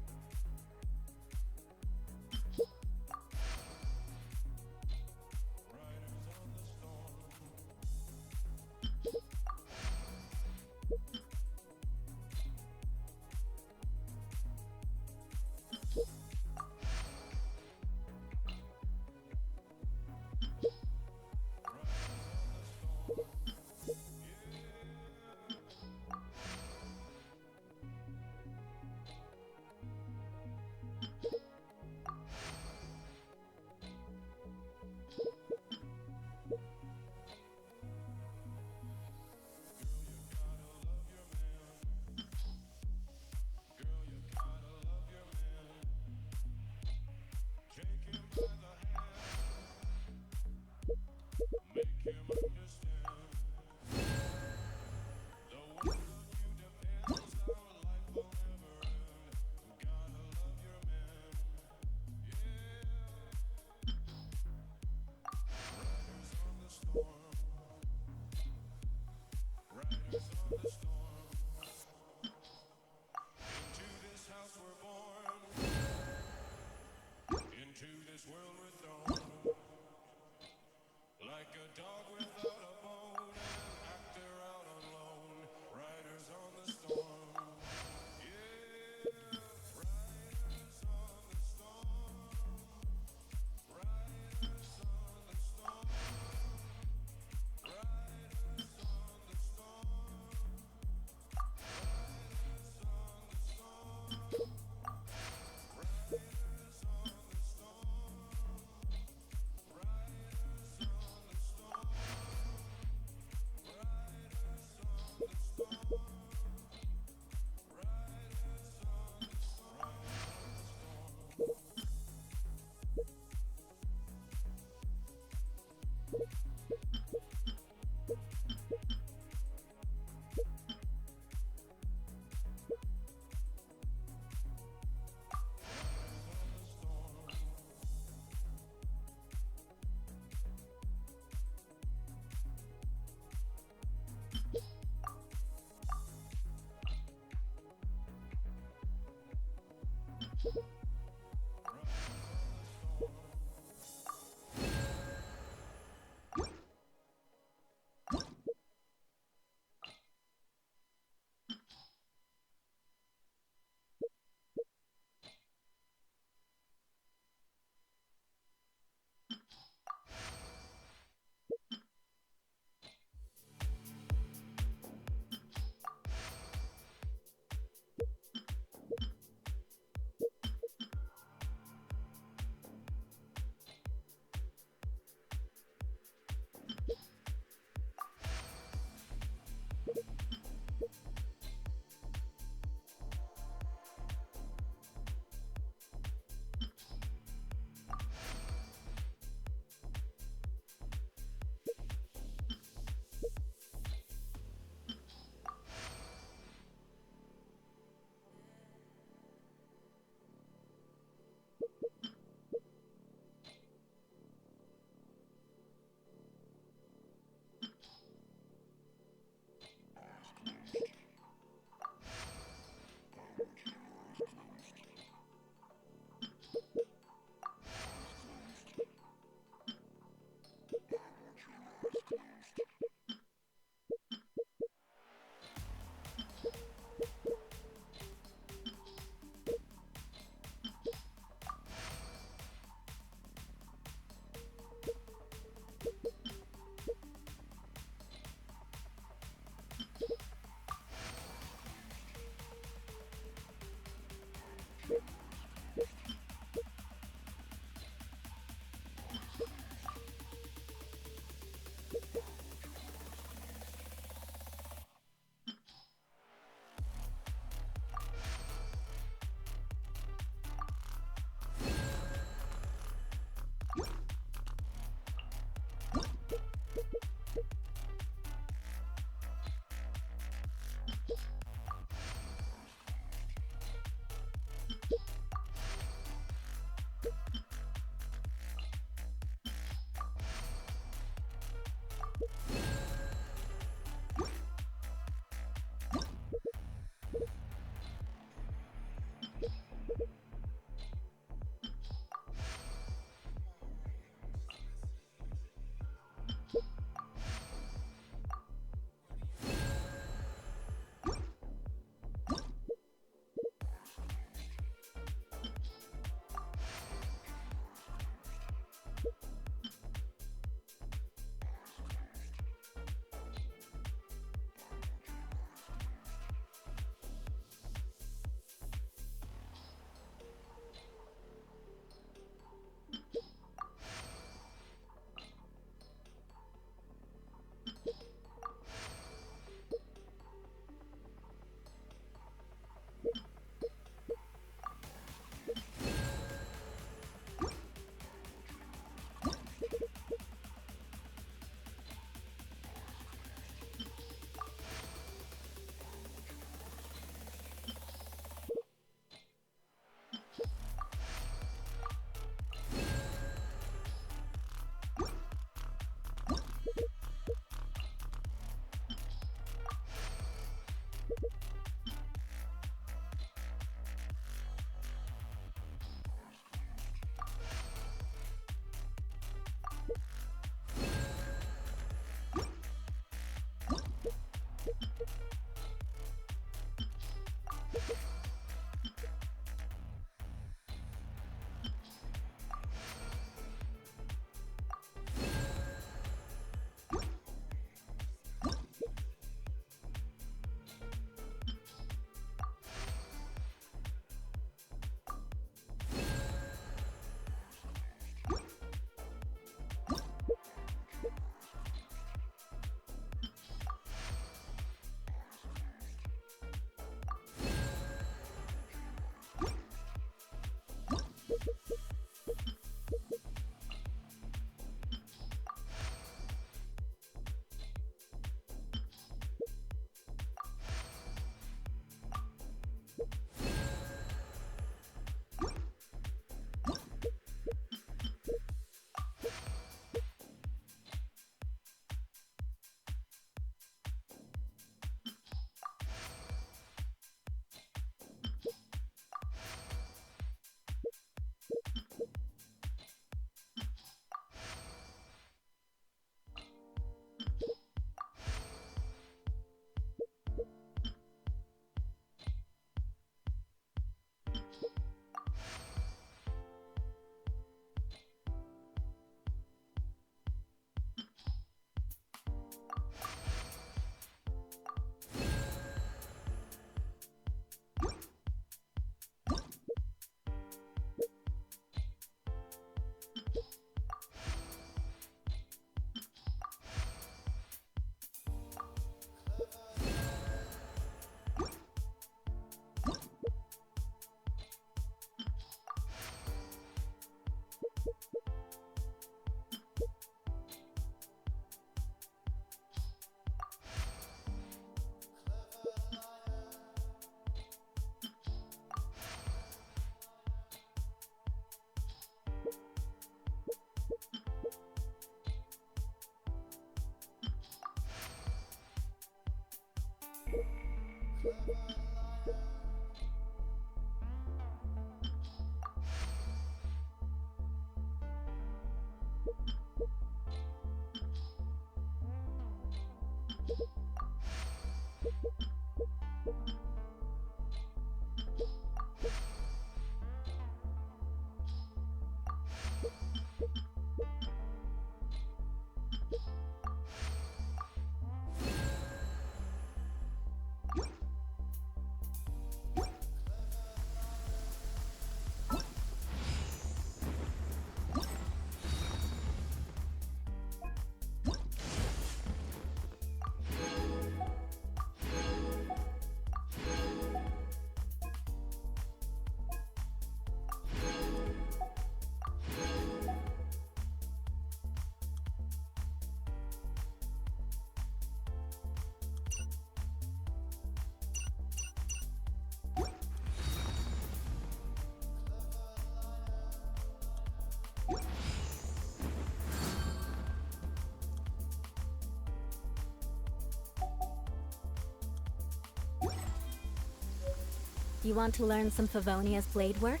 You want to learn some Favonia's blade work?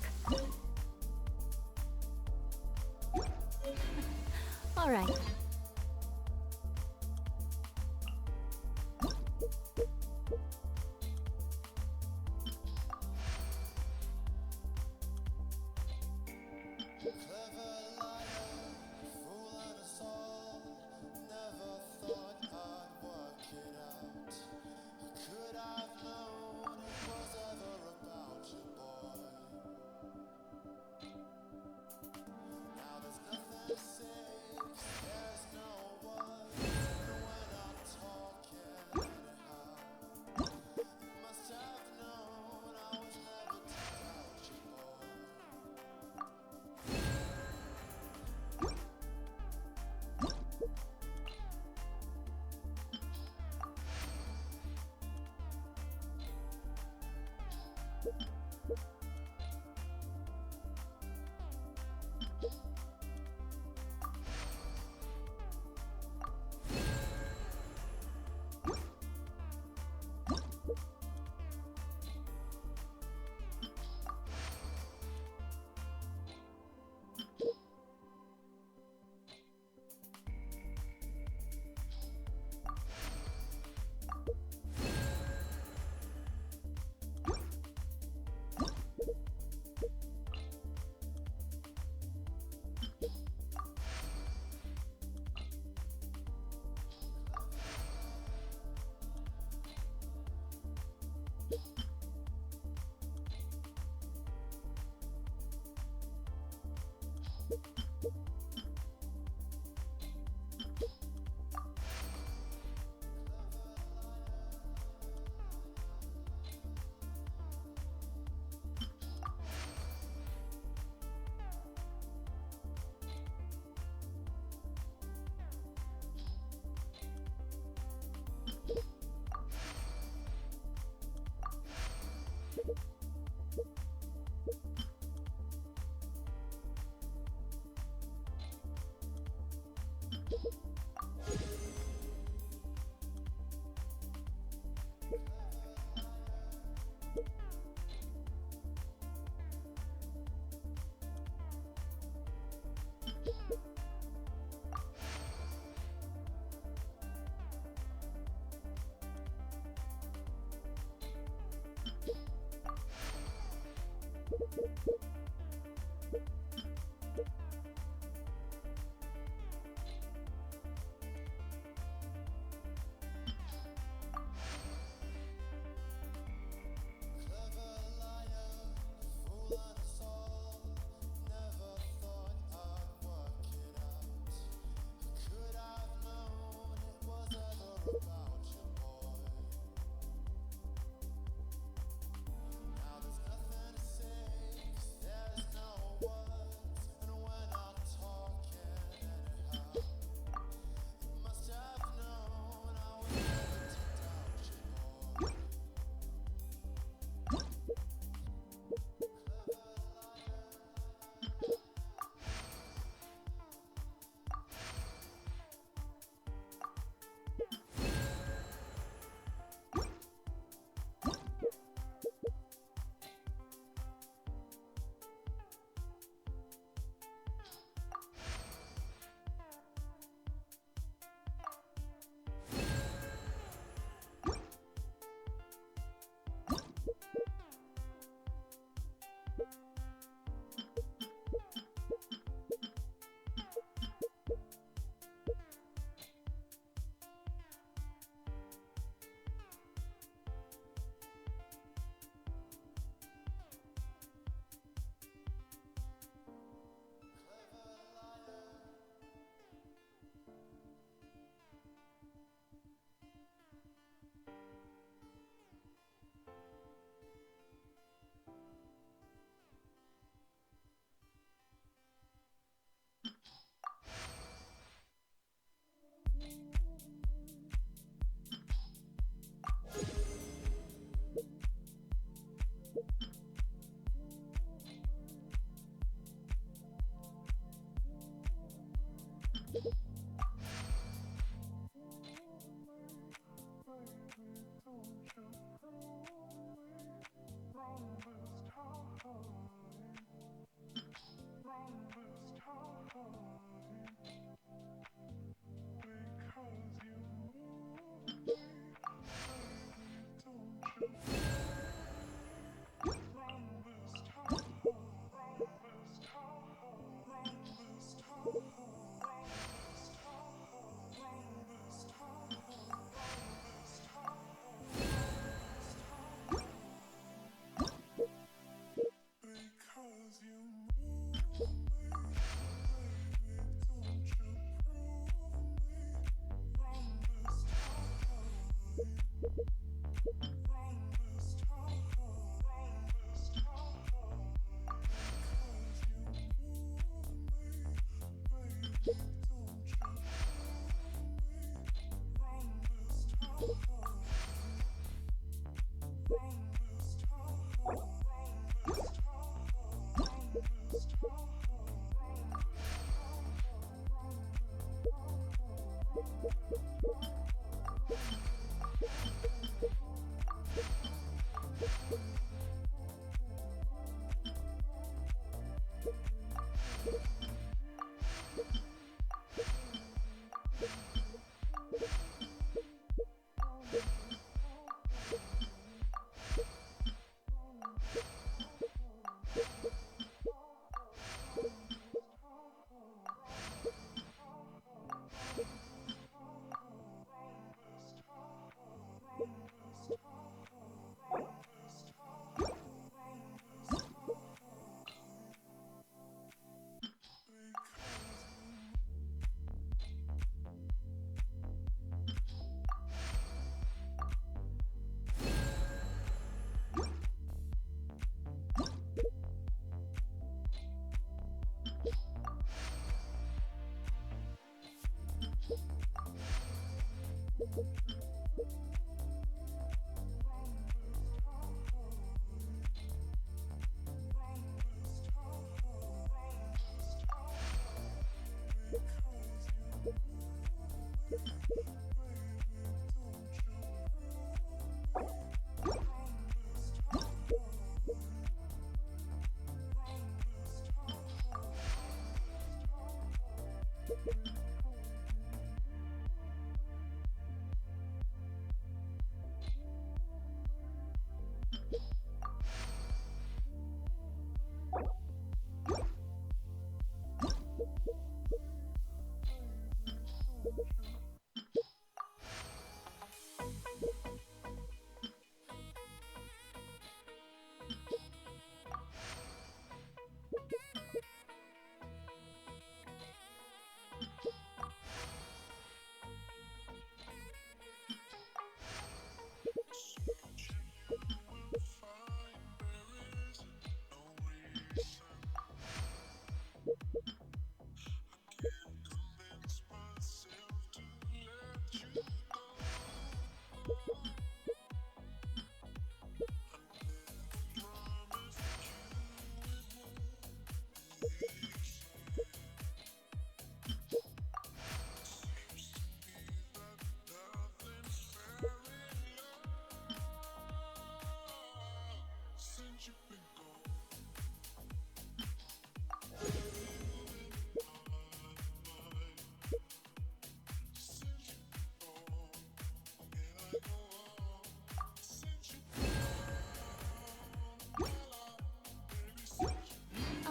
All right.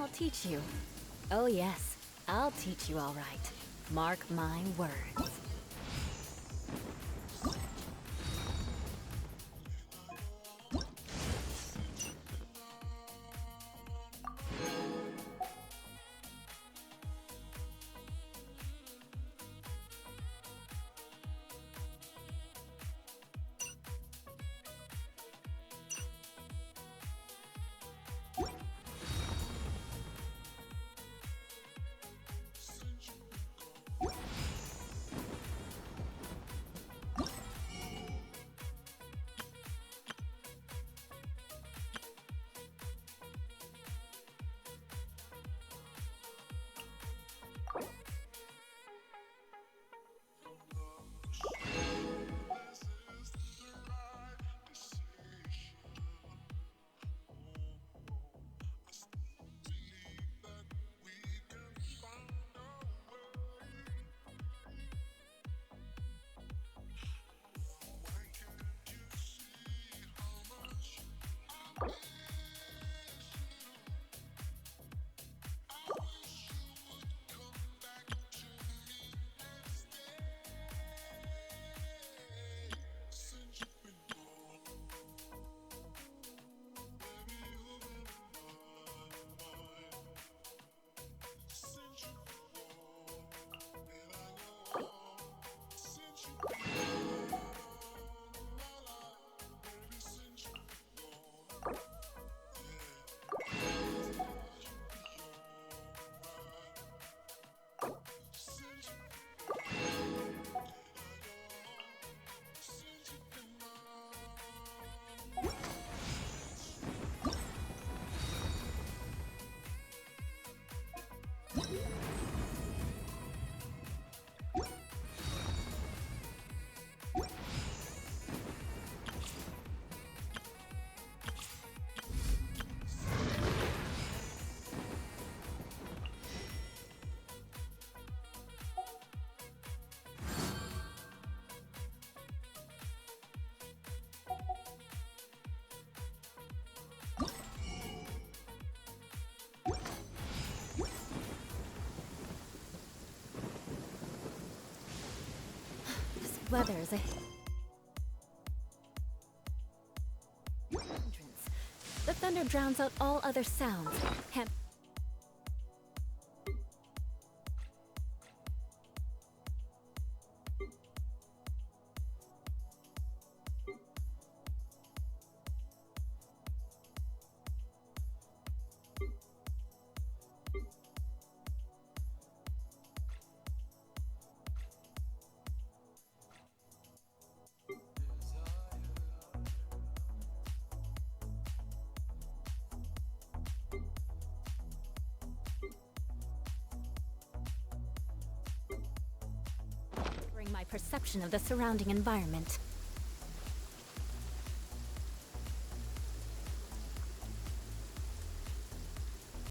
I'll teach you. Oh yes, I'll teach you all right. Mark my words. weather is a... The thunder drowns out all other sounds. My perception of the surrounding environment.